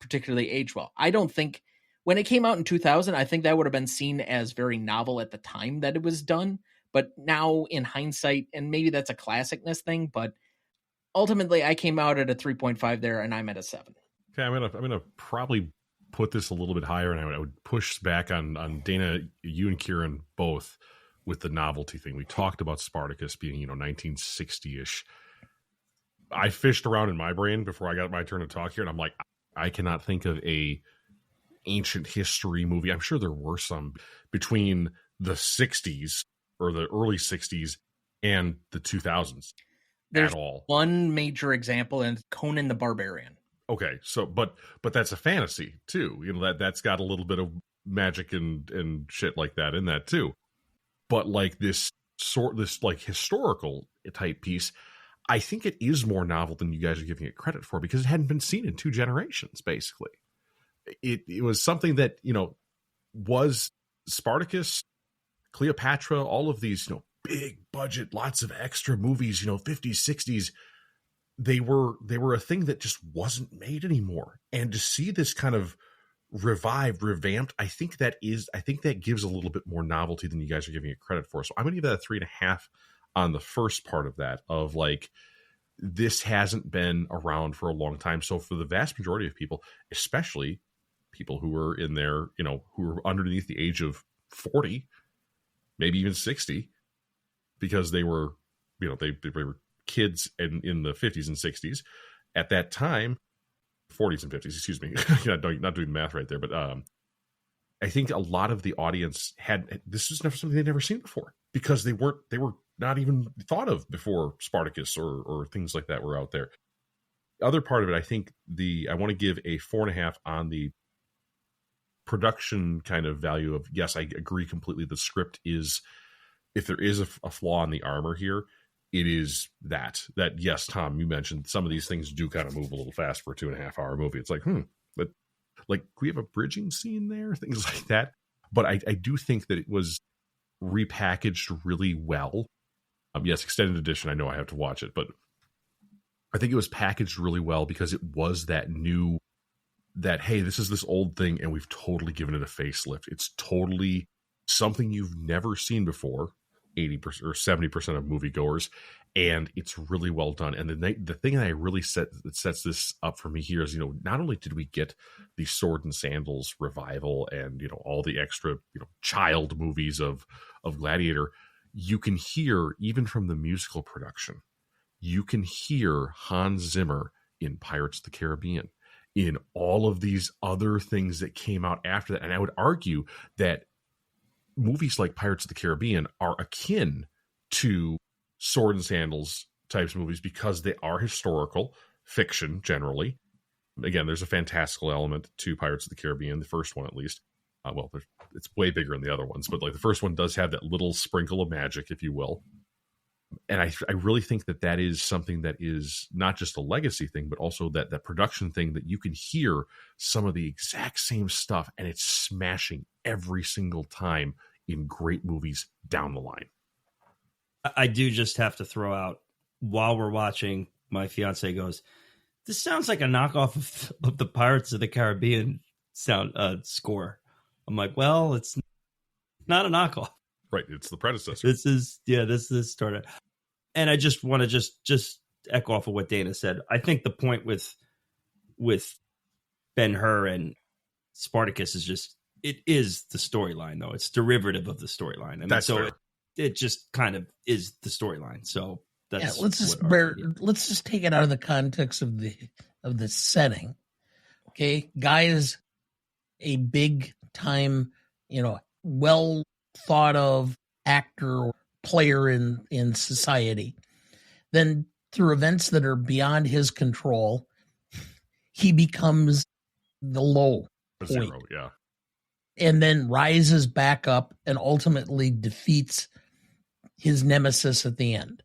particularly aged well. I don't think, when it came out in 2000, I think that would have been seen as very novel at the time that it was done. But now in hindsight, and maybe that's a classicness thing, but ultimately I came out at a 3.5 there and I'm at a 7. Okay, I'm gonna probably put this a little bit higher, and I would push back on Dana, you and Kieran both with the novelty thing. We talked about Spartacus being, 1960-ish. I fished around in my brain before I got my turn to talk here, and I'm like, I cannot think of a ancient history movie. I'm sure there were some between the 60s or the early 60s and the 2000s. There's at all. One major example, and Conan the Barbarian. Okay, so but that's a fantasy too. That's got a little bit of magic and shit like that in that too. But like this like historical type piece, I think it is more novel than you guys are giving it credit for, because it hadn't been seen in 2 generations, basically. It was something that, was Spartacus, Cleopatra, all of these, big budget, lots of extra movies, 50s, 60s. They were a thing that just wasn't made anymore. And to see this kind of revived, revamped, I think that gives a little bit more novelty than you guys are giving it credit for. So I'm going to give that a 3.5 on the first part of that, of like, this hasn't been around for a long time. So for the vast majority of people, especially people who were in their, who were underneath the age of 40, maybe even 60, because they were, they were kids in the 50s and 60s at that time, 40s and 50s, excuse me. Not doing the math right there, but I think a lot of the audience this was never something they'd never seen before, because they were not even thought of before Spartacus or things like that were out there. The other part of it, I think I want to give a 4.5 on the production kind of value of, yes, I agree completely. The script is, if there is a flaw in the armor here, it is that yes, Tom, you mentioned some of these things do kind of move a little fast for a 2.5 hour movie. It's like, but like, can we have a bridging scene there? Things like that. But I do think that it was repackaged really well. Yes, extended edition, I know I have to watch it, but I think it was packaged really well, because it was that new, that, hey, this is this old thing and we've totally given it a facelift. It's totally something you've never seen before, 80% or 70% of moviegoers, and it's really well done. And the thing that I really that sets this up for me here is, not only did we get the Sword and Sandals revival and, all the extra, child movies of Gladiator, you can hear, even from the musical production, you can hear Hans Zimmer in Pirates of the Caribbean, in all of these other things that came out after that. And I would argue that movies like Pirates of the Caribbean are akin to sword and sandals types of movies because they are historical fiction generally. Again, there's a fantastical element to Pirates of the Caribbean, the first one at least. Well, it's way bigger than the other ones, but like the first one does have that little sprinkle of magic, if you will. And I really think that is something that is not just a legacy thing, but also that production thing that you can hear some of the exact same stuff and it's smashing every single time in great movies down the line. I do just have to throw out, while we're watching, my fiance goes, this sounds like a knockoff of the Pirates of the Caribbean score. I'm like, well, it's not a knockoff. Right, it's the predecessor. This is started. And I just want to just echo off of what Dana said. I think the point with Ben-Hur and Spartacus is just, it is the storyline, though. It's derivative of the storyline. I mean, that's so fair. it just kind of is the storyline. So that's let's just take it out of the context of the setting. Okay, guy is a big time, well thought of actor or player in society. Then through events that are beyond his control, he becomes the low point. Zero, yeah. And then rises back up and ultimately defeats his nemesis at the end.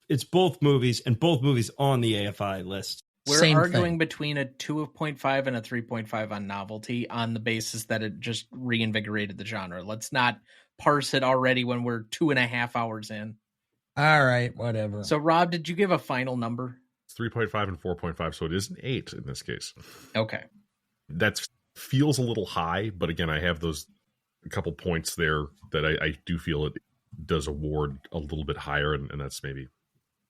It's both movies, and both movies on the AFI list. We're Same arguing thing. between a 2.5 and a 3.5 on novelty on the basis that it just reinvigorated the genre. Let's not parse it already when we're 2.5 hours in. All right, whatever. So, Rob, did you give a final number? 3.5 and 4.5, so it is an 8 in this case. Okay. That feels a little high, but again, I have a couple points there that I do feel it does award a little bit higher, and that's maybe...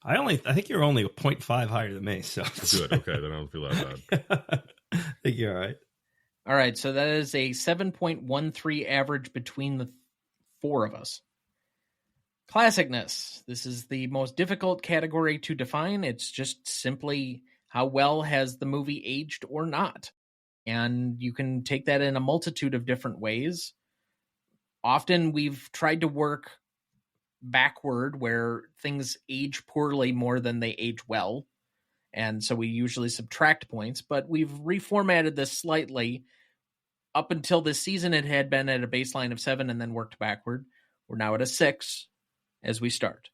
I think you're only a 0.5 higher than me, so good. Okay, then I don't feel that bad. I think you're all right. All right, so that is a 7.13 average between the four of us. Classicness. This is the most difficult category to define. It's just simply how well has the movie aged or not. And you can take that in a multitude of different ways. Often we've tried to work backward where things age poorly more than they age well. And so we usually subtract points, but we've reformatted this slightly. Up until this season, it had been at a baseline of 7 and then worked backward. We're now at a 6 as we start.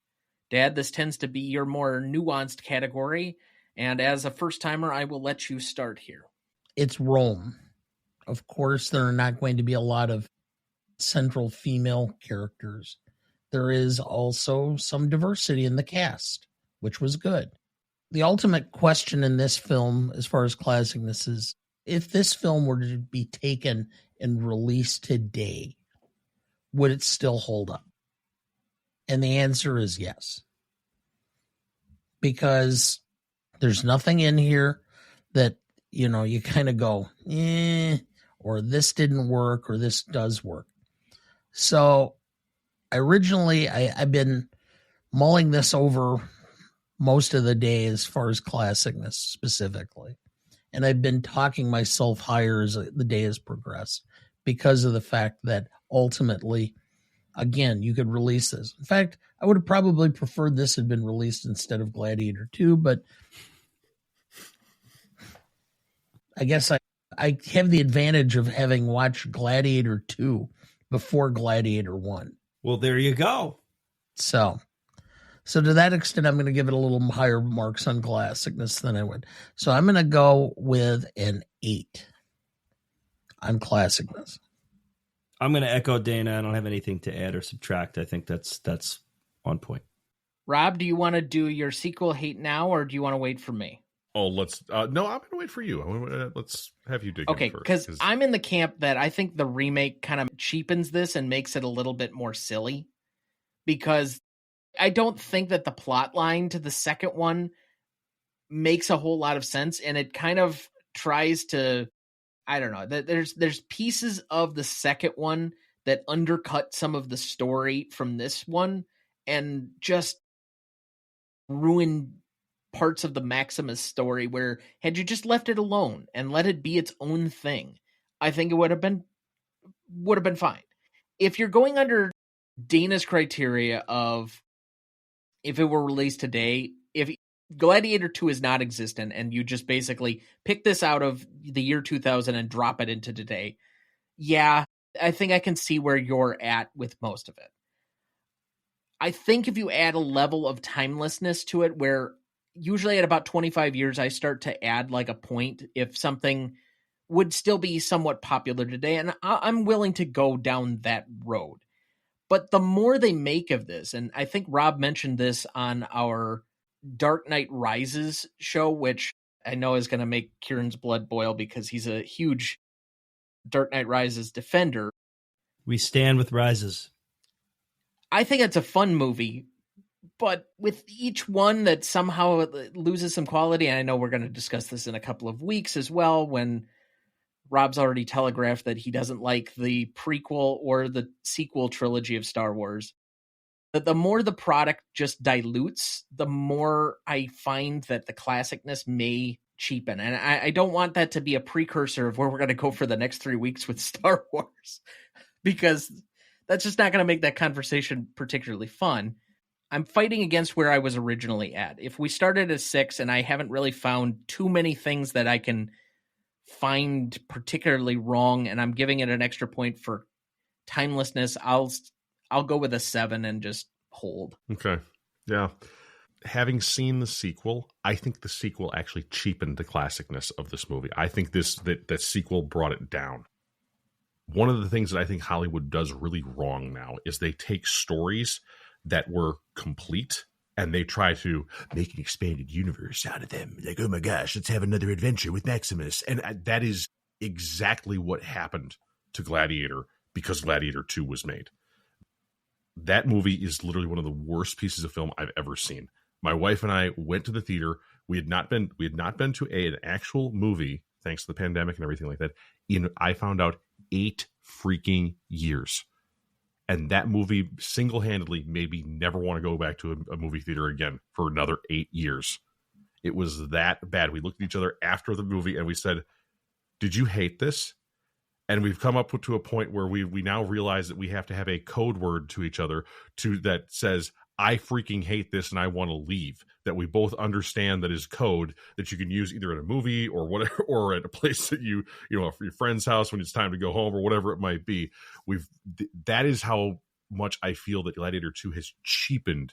Dad, this tends to be your more nuanced category. And as a first timer, I will let you start here. It's Rome. Of course, there are not going to be a lot of central female characters. There is also some diversity in the cast, which was good. The ultimate question in this film, as far as classicness, is if this film were to be taken and released today, would it still hold up? And the answer is yes. Because there's nothing in here that, you kind of go, or this didn't work, or this does work. So originally, I've been mulling this over most of the day as far as classicness specifically. And I've been talking myself higher as the day has progressed because of the fact that ultimately, again, you could release this. In fact, I would have probably preferred this had been released instead of Gladiator 2, but I guess I have the advantage of having watched Gladiator 2 before Gladiator 1. Well, there you go. So to that extent, I'm going to give it a little higher marks on classicness than I would. So I'm going to go with an 8 on classicness. I'm going to echo Dana. I don't have anything to add or subtract. I think that's on point. Rob, do you want to do your sequel hate now, or do you want to wait for me? Oh, let's... no, I'm going to wait for you. Let's have you dig in first. Because I'm in the camp that I think the remake kind of cheapens this and makes it a little bit more silly. Because I don't think that the plot line to the second one makes a whole lot of sense. And it kind of tries to... I don't know. There's pieces of the second one that undercut some of the story from this one and just ruin parts of the Maximus story where had you just left it alone and let it be its own thing, I think it would have been fine. if you're going under Dana's criteria of if it were released today, if Gladiator 2 is not existent and you just basically pick this out of the year 2000 and drop it into today, yeah, I think I can see where you're at with most of it. I think if you add a level of timelessness to it, where usually at about 25 years, I start to add like a point if something would still be somewhat popular today, and I'm willing to go down that road. But the more they make of this, and I think Rob mentioned this on our Dark Knight Rises show, which I know is going to make Kieran's blood boil because he's a huge Dark Knight Rises defender. We stand with Rises. I think it's a fun movie, but with each one that somehow loses some quality, and I know we're going to discuss this in a couple of weeks as well, when Rob's already telegraphed that he doesn't like the prequel or the sequel trilogy of Star Wars. But the more the product just dilutes, the more I find that the classicness may cheapen. And I don't want that to be a precursor of where we're going to go for the next 3 weeks with Star Wars, because that's just not going to make that conversation particularly fun. I'm fighting against where I was originally at. If we started at 6 and I haven't really found too many things that I can find particularly wrong, and I'm giving it an extra point for timelessness, I'll go with a 7 and just hold. Okay. Yeah. Having seen the sequel, I think the sequel actually cheapened the classicness of this movie. I think that sequel brought it down. One of the things that I think Hollywood does really wrong now is they take stories that were complete and they try to make an expanded universe out of them. Like, oh my gosh, let's have another adventure with Maximus. And that is exactly what happened to Gladiator because Gladiator 2 was made. That movie is literally one of the worst pieces of film I've ever seen. My wife and I went to the theater. We had not been to an actual movie, thanks to the pandemic and everything like that, I found out 8 freaking years. And that movie single-handedly made me never want to go back to a movie theater again for another 8 years. It was that bad. We looked at each other after the movie and we said, did you hate this? And we've come up to a point where we now realize that we have to have a code word to each other that says, I freaking hate this and I want to leave. That we both understand that is code that you can use either in a movie or whatever, or at a place that you know, for your friend's house when it's time to go home or whatever it might be. That is how much I feel that Gladiator 2 has cheapened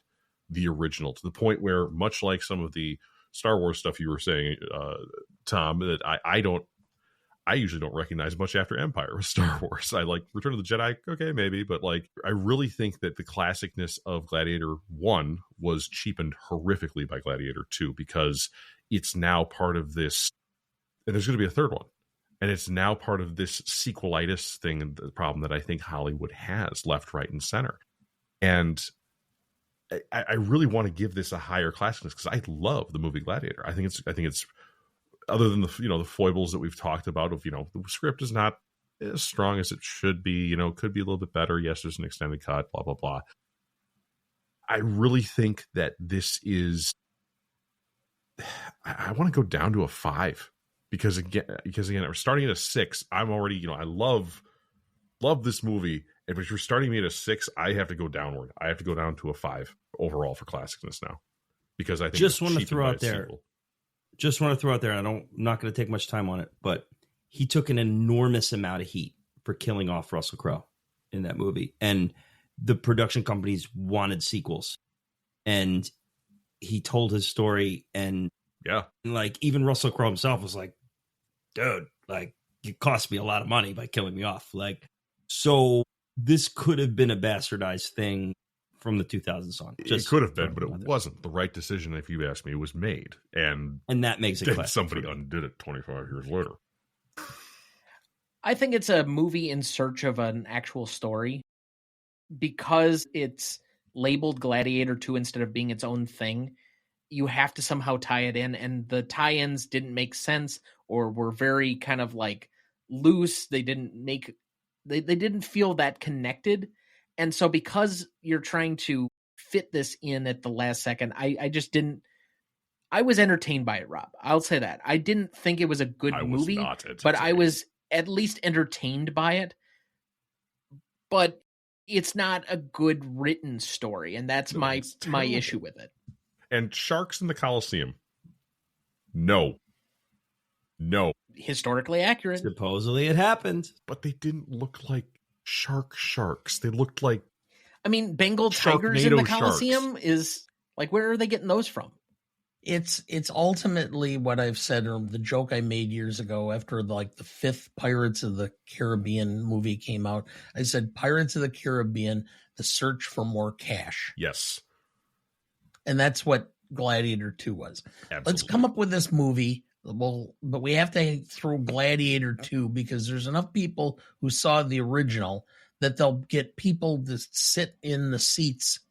the original to the point where, much like some of the Star Wars stuff you were saying, Tom, that I usually don't recognize much after Empire with Star Wars. I like Return of the Jedi, okay, maybe, but like I really think that the classicness of Gladiator 1 was cheapened horrifically by Gladiator 2 because it's now part of this, and there's going to be a third one, and it's now part of this sequelitis thing and the problem that I think Hollywood has left, right, and center. And I really want to give this a higher classicness because I love the movie Gladiator. I think it's other than the foibles that we've talked about of, the script is not as strong as it should be, could be a little bit better. Yes, there's an extended cut, blah, blah, blah. I really think that this is, I want to go down to a 5 because again, we're starting at a 6. I'm already, I love this movie. And if you're starting me at a 6, I have to go downward. I have to go down to a 5 overall for classicness now because I think just want to throw out there. And I'm not going to take much time on it, but he took an enormous amount of heat for killing off Russell Crowe in that movie. And the production companies wanted sequels. And he told his story. And yeah, like even Russell Crowe himself was like, dude, like it cost me a lot of money by killing me off. Like, so this could have been a bastardized thing from the 2000 song. It could have been, but it wasn't. The right decision, if you ask me, was made. And that makes it classic. Somebody undid it 25 years later. I think it's a movie in search of an actual story. Because it's labeled Gladiator 2 instead of being its own thing, you have to somehow tie it in. And the tie-ins didn't make sense or were very kind of like loose. They didn't feel that connected. And so because you're trying to fit this in at the last second, I just didn't. I was entertained by it, Rob. I'll say that. I didn't think it was a good movie, but I was at least entertained by it. But it's not a good written story, and that's my issue with it. And sharks in the Colosseum. No. Historically accurate. Supposedly it happened. But they didn't look like sharks. They looked like... I mean, Bengal tigers in the Sharknado Colosseum sharks. is like, where are they getting those from? It's ultimately what I've said, or the joke I made years ago after the 5th Pirates of the Caribbean movie came out. I said, Pirates of the Caribbean, the search for more cash. Yes. And that's what Gladiator 2 was. Absolutely. Let's come up with this movie. Well, but we have to throw Gladiator 2 because there's enough people who saw the original that they'll get people to sit in the seats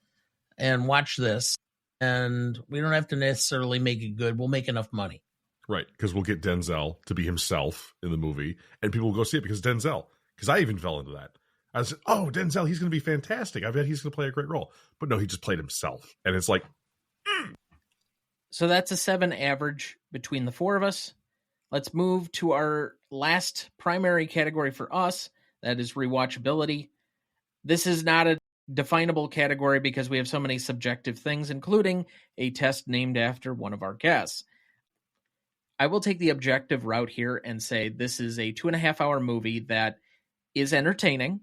and watch this. And we don't have to necessarily make it good. We'll make enough money. Right, because we'll get Denzel to be himself in the movie, and people will go see it because Denzel. Because I even fell into that. I said, oh, Denzel, he's going to be fantastic. I bet he's going to play a great role. But no, he just played himself. And it's like... So that's a 7 average between the 4 of us. Let's move to our last primary category for us. That is rewatchability. This is not a definable category because we have so many subjective things, including a test named after one of our guests. I will take the objective route here and say this is a 2.5-hour movie that is entertaining,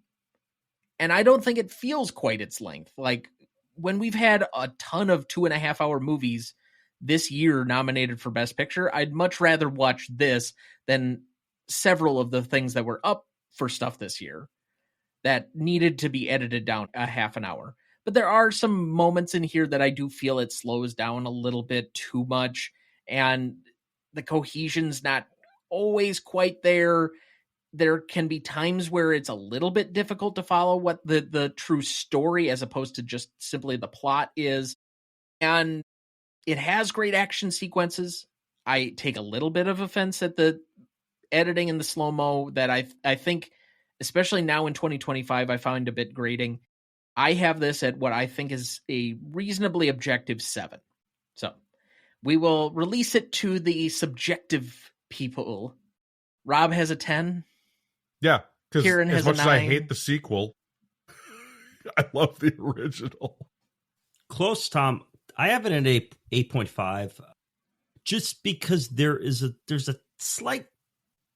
and I don't think it feels quite its length. Like, when we've had a ton of 2.5-hour movies this year nominated for Best Picture, I'd much rather watch this than several of the things that were up for stuff this year that needed to be edited down a half an hour. But there are some moments in here that I do feel it slows down a little bit too much, and the cohesion's not always quite there. There can be times where it's a little bit difficult to follow what the true story as opposed to just simply the plot is. And it has great action sequences. I take a little bit of offense at the editing and the slow-mo that I think, especially now in 2025, I find a bit grating. I have this at what I think is a reasonably objective 7. So we will release it to the subjective people. Rob has a 10. Yeah, because Kieran as has a much as I 9. hate the sequel, I love the original. Close, Tom. I have it at 8.5, just because there's a slight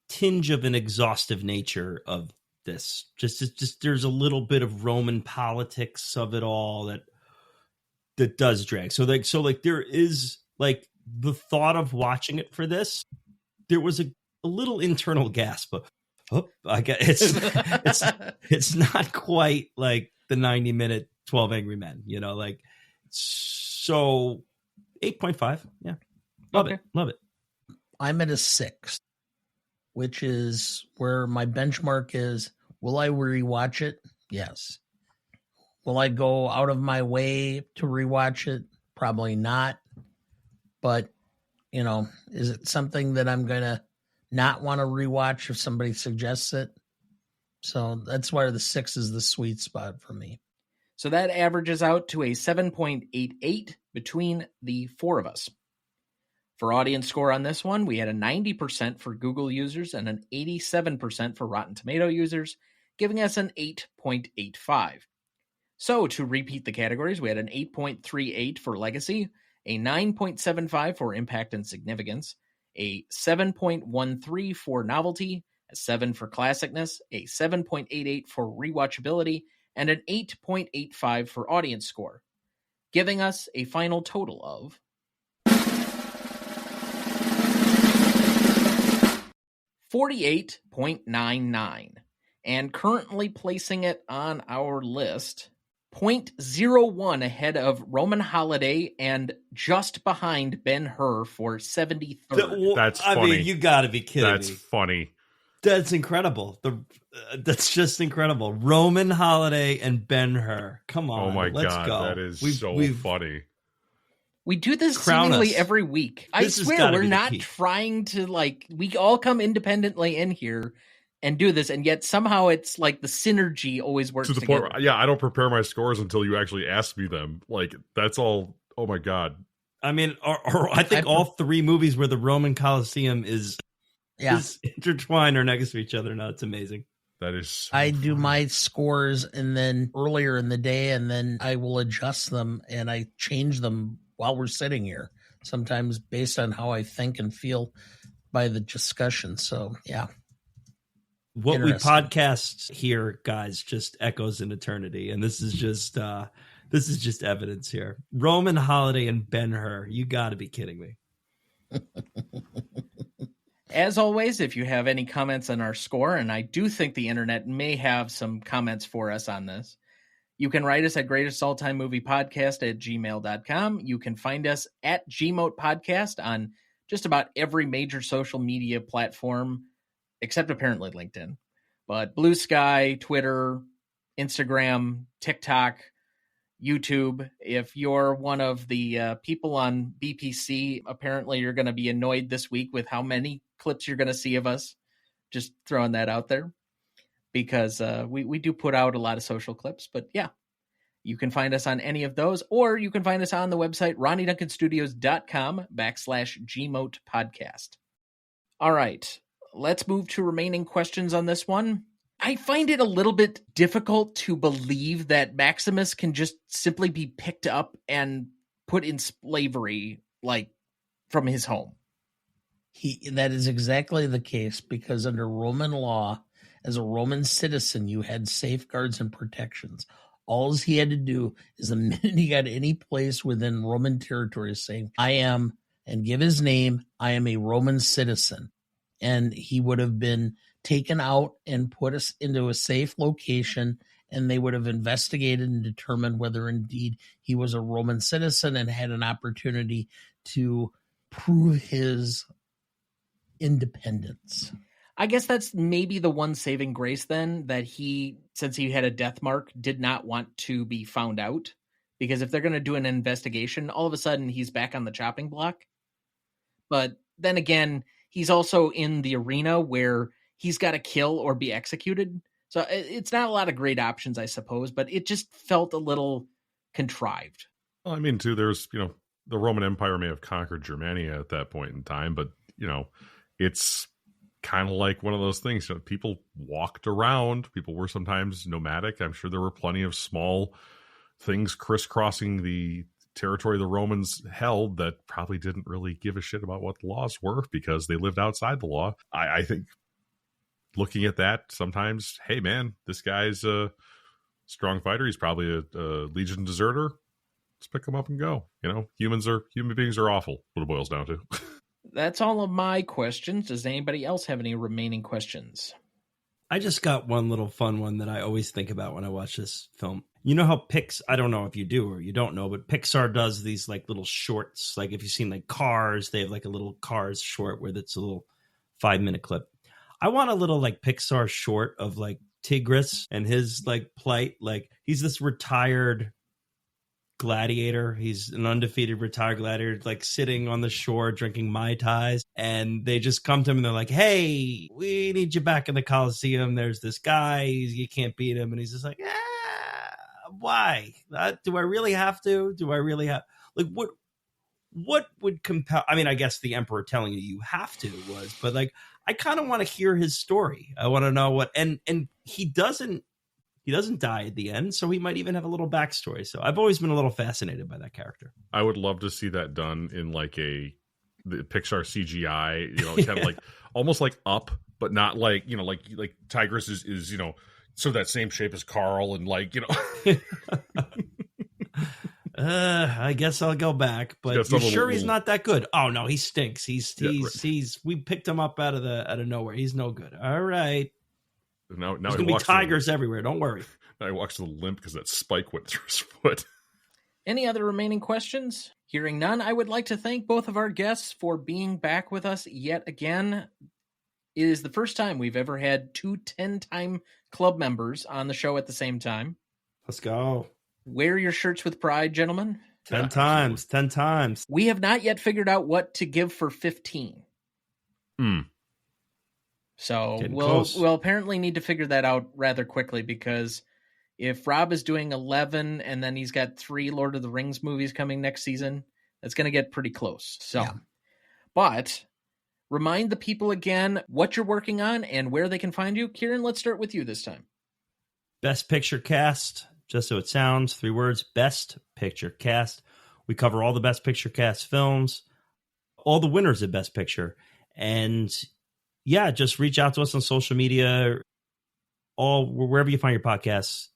tinge of an exhaustive nature of this. Just there's a little bit of Roman politics of it all that does drag. So there is like the thought of watching it for this. There was a little internal gasp of, I get it's not quite like the 90-minute 12 Angry Men, like. So 8.5. Yeah. Love it. I'm at a 6, which is where my benchmark is. Will I rewatch it? Yes. Will I go out of my way to rewatch it? Probably not. But, is it something that I'm going to not want to rewatch if somebody suggests it? So that's why the 6 is the sweet spot for me. So that averages out to a 7.88 between the 4 of us. For audience score on this one, we had a 90% for Google users and an 87% for Rotten Tomato users, giving us an 8.85. So to repeat the categories, we had an 8.38 for legacy, a 9.75 for impact and significance, a 7.13 for novelty, a 7 for classicness, a 7.88 for rewatchability, and an 8.85 for audience score, giving us a final total of 48.99, and currently placing it on our list 0.01 ahead of Roman Holiday and just behind Ben-Hur for 73rd. That's funny. I mean, you got to be kidding me. That's funny. That's incredible. That's just incredible. Roman Holiday and Ben-Hur. Come on. Oh my let's God, go. that is so funny. We do this Crown seemingly us. every week. I This has swear, gotta we're be the not key. trying to, we all come independently in here and do this, and yet somehow it's like the synergy always works To the together. point, I don't prepare my scores until you actually ask me them. Like, that's all. Oh my God. I mean, or I think all 3 movies where the Roman Colosseum is intertwined or next to each other. No, it's amazing. That is so I do funny. my scores and then earlier in the day, and then I will adjust them and I change them while we're sitting here, sometimes based on how I think and feel by the discussion. So, yeah. What we Interesting. podcast here, guys, just echoes in eternity. And this is just evidence here. Roman Holiday and Ben-Hur. You got to be kidding me. As always, if you have any comments on our score, and I do think the internet may have some comments for us on this, you can write us at greatestaltimemoviepodcast@gmail.com. You can find us at Gmote Podcast on just about every major social media platform, except apparently LinkedIn. But Blue Sky, Twitter, Instagram, TikTok, YouTube. If you're one of the people on BPC, apparently you're going to be annoyed this week with how many clips you're going to see of us. Just throwing that out there, because we do put out a lot of social clips. But yeah, you can find us on any of those, or you can find us on the website RonnieDuncanStudios.com/Gmote Podcast. All right, let's move to remaining questions on this one. I find it a little bit difficult to believe that Maximus can just simply be picked up and put in slavery, like, from his home. That is exactly the case, because under Roman law, as a Roman citizen, you had safeguards and protections. All he had to do is the minute he got any place within Roman territory saying, I am, and give his name, I am a Roman citizen. And he would have been taken out and put us into a safe location, and they would have investigated and determined whether indeed he was a Roman citizen and had an opportunity to prove his independence. I guess that's maybe the one saving grace then, that he, since he had a death mark, did not want to be found out. Because if they're going to do an investigation, all of a sudden he's back on the chopping block. But then again, he's also in the arena where he's got to kill or be executed. So it's not a lot of great options, I suppose, but it just felt a little contrived. Well, I mean, too, there's, the Roman Empire may have conquered Germania at that point in time, but, it's kind of like one of those things. People walked around. People were sometimes nomadic. I'm sure there were plenty of small things crisscrossing the territory the Romans held that probably didn't really give a shit about what the laws were, because they lived outside the law. I think looking at that sometimes, hey man, this guy's a strong fighter. He's probably a Legion deserter. Let's pick him up and go. Human beings are awful, what it boils down to. That's all of my questions. Does anybody else have any remaining questions? I just got one little fun one that I always think about when I watch this film. You know how I don't know if you do or you don't know, but Pixar does these like little shorts. Like if you've seen like Cars, they have like a little Cars short where it's a little 5-minute clip. I want a little like Pixar short of like Tigris and his like plight. Like he's this retired gladiator. He's an undefeated retired gladiator, like sitting on the shore drinking Mai Tais, and they just come to him and they're like, hey, we need you back in the Coliseum. There's this guy, you can't beat him. And he's just like, why? Do I really have to? Like what would compel? I mean, I guess the Emperor telling you have to was, but like I kind of want to hear his story. I want to know what, and he doesn't die at the end, so he might even have a little backstory. So I've always been a little fascinated by that character. I would love to see that done in like the Pixar CGI, kind of like almost like Up, but not like, like Tigris is sort of that same shape as Carl, and like, I guess I'll go back, but you're sure he's not that good? Oh no, he stinks. We picked him up out of nowhere. He's no good. All right. Now there's going to be tigers everywhere. Don't worry. Now he walks to the limp because that spike went through his foot. Any other remaining questions? Hearing none, I would like to thank both of our guests for being back with us yet again. It is the first time we've ever had 2 10-time club members on the show at the same time. Let's go. Wear your shirts with pride, gentlemen. 10 times. 10 times. We have not yet figured out what to give for 15. So we'll apparently need to figure that out rather quickly, because if Robb is doing 11 and then he's got 3 Lord of the Rings movies coming next season, that's going to get pretty close. So, But remind the people again what you're working on and where they can find you. Kieran, let's start with you this time. Best Picture Cast, just so it sounds, 3 words, Best Picture Cast. We cover all the Best Picture Cast films, all the winners of Best Picture. And yeah, just reach out to us on social media, wherever you find your podcasts.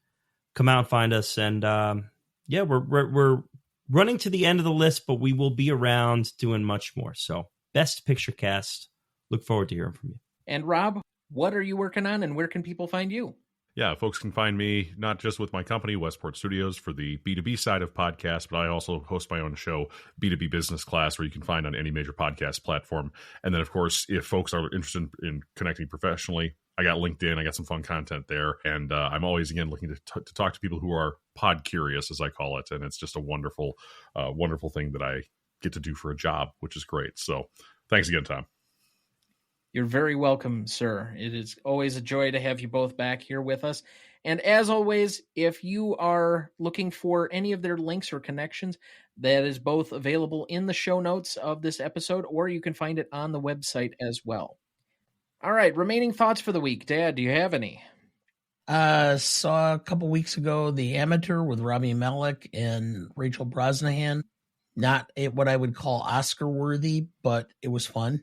Come out and find us. And yeah, we're running to the end of the list, but we will be around doing much more. So Best Picture Cast. Look forward to hearing from you. And Rob, what are you working on and where can people find you? Yeah, folks can find me not just with my company, Westport Studios, for the B2B side of podcasts, but I also host my own show, B2B Business Class, where you can find on any major podcast platform. And then, of course, if folks are interested in connecting professionally, I got LinkedIn. I got some fun content there. And I'm always, again, looking to talk to people who are pod curious, as I call it. And it's just a wonderful, wonderful thing that I get to do for a job, which is great. So thanks again, Tom. You're very welcome, sir. It is always a joy to have you both back here with us. And as always, if you are looking for any of their links or connections, that is both available in the show notes of this episode, or you can find it on the website as well. All right, remaining thoughts for the week. Dad, do you have any? Saw a couple weeks ago The Amateur with Rami Malek and Rachel Brosnahan. Not what I would call Oscar-worthy, but it was fun.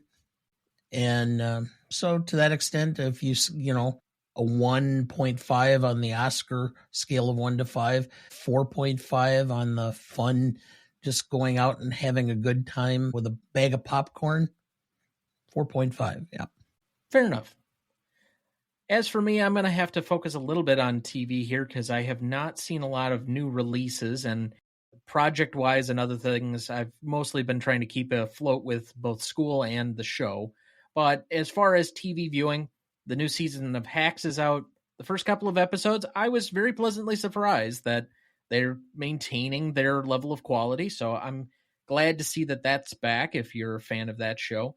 And so to that extent, if a 1.5 on the Oscar scale of 1 to 5, 4.5 on the fun, just going out and having a good time with a bag of popcorn, 4.5, yeah. Fair enough. As for me, I'm going to have to focus a little bit on TV here because I have not seen a lot of new releases, and project-wise and other things, I've mostly been trying to keep afloat with both school and the show. But as far as TV viewing, the new season of Hacks is out. The first couple of episodes, I was very pleasantly surprised that they're maintaining their level of quality. So I'm glad to see that that's back if you're a fan of that show.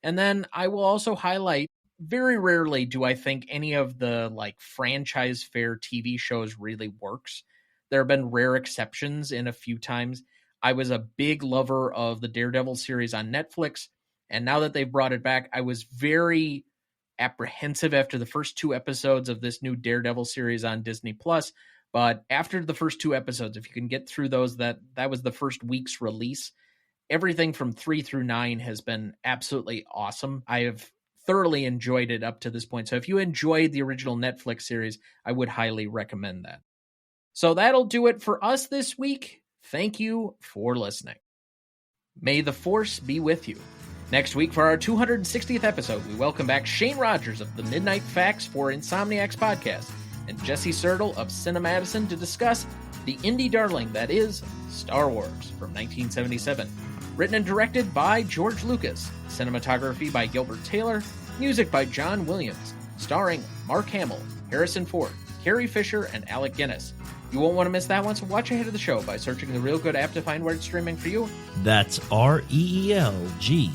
And then I will also highlight, very rarely do I think any of the franchise fare TV shows really works. There have been rare exceptions in a few times. I was a big lover of the Daredevil series on Netflix. And now that they've brought it back, I was very apprehensive after the first 2 episodes of this new Daredevil series on Disney+. But after the first 2 episodes, if you can get through those, that was the first week's release. Everything from 3 through 9 has been absolutely awesome. I have thoroughly enjoyed it up to this point. So if you enjoyed the original Netflix series, I would highly recommend that. So that'll do it for us this week. Thank you for listening. May the Force be with you. Next week, for our 260th episode, we welcome back Shane Rogers of the Midnight Facts for Insomniacs Podcast and Jesse Sertle of Cinemadison to discuss the indie darling that is Star Wars from 1977. Written and directed by George Lucas. Cinematography by Gilbert Taylor. Music by John Williams. Starring Mark Hamill, Harrison Ford, Carrie Fisher, and Alec Guinness. You won't want to miss that one, so watch ahead of the show by searching the Real Good app to find where it's streaming for you. That's REELGOOD.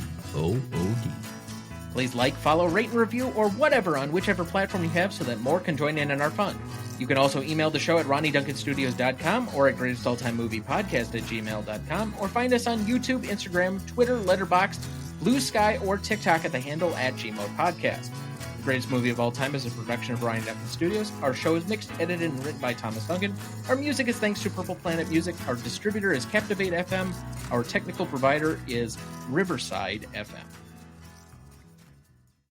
Please like, follow, rate, and review, or whatever on whichever platform you have so that more can join in our fun. You can also email the show at RonnieDuncanStudios.com or at GreatestAllTimeMoviePodcast@gmail.com, or find us on YouTube, Instagram, Twitter, Letterboxd, Blue Sky, or TikTok at the handle @GMOPodcast. The Greatest Movie of All Time is a production of Ronnie Duncan Studios. Our show is mixed, edited, and written by Thomas Duncan. Our music is thanks to Purple Planet Music. Our distributor is Captivate FM. Our technical provider is Riverside FM.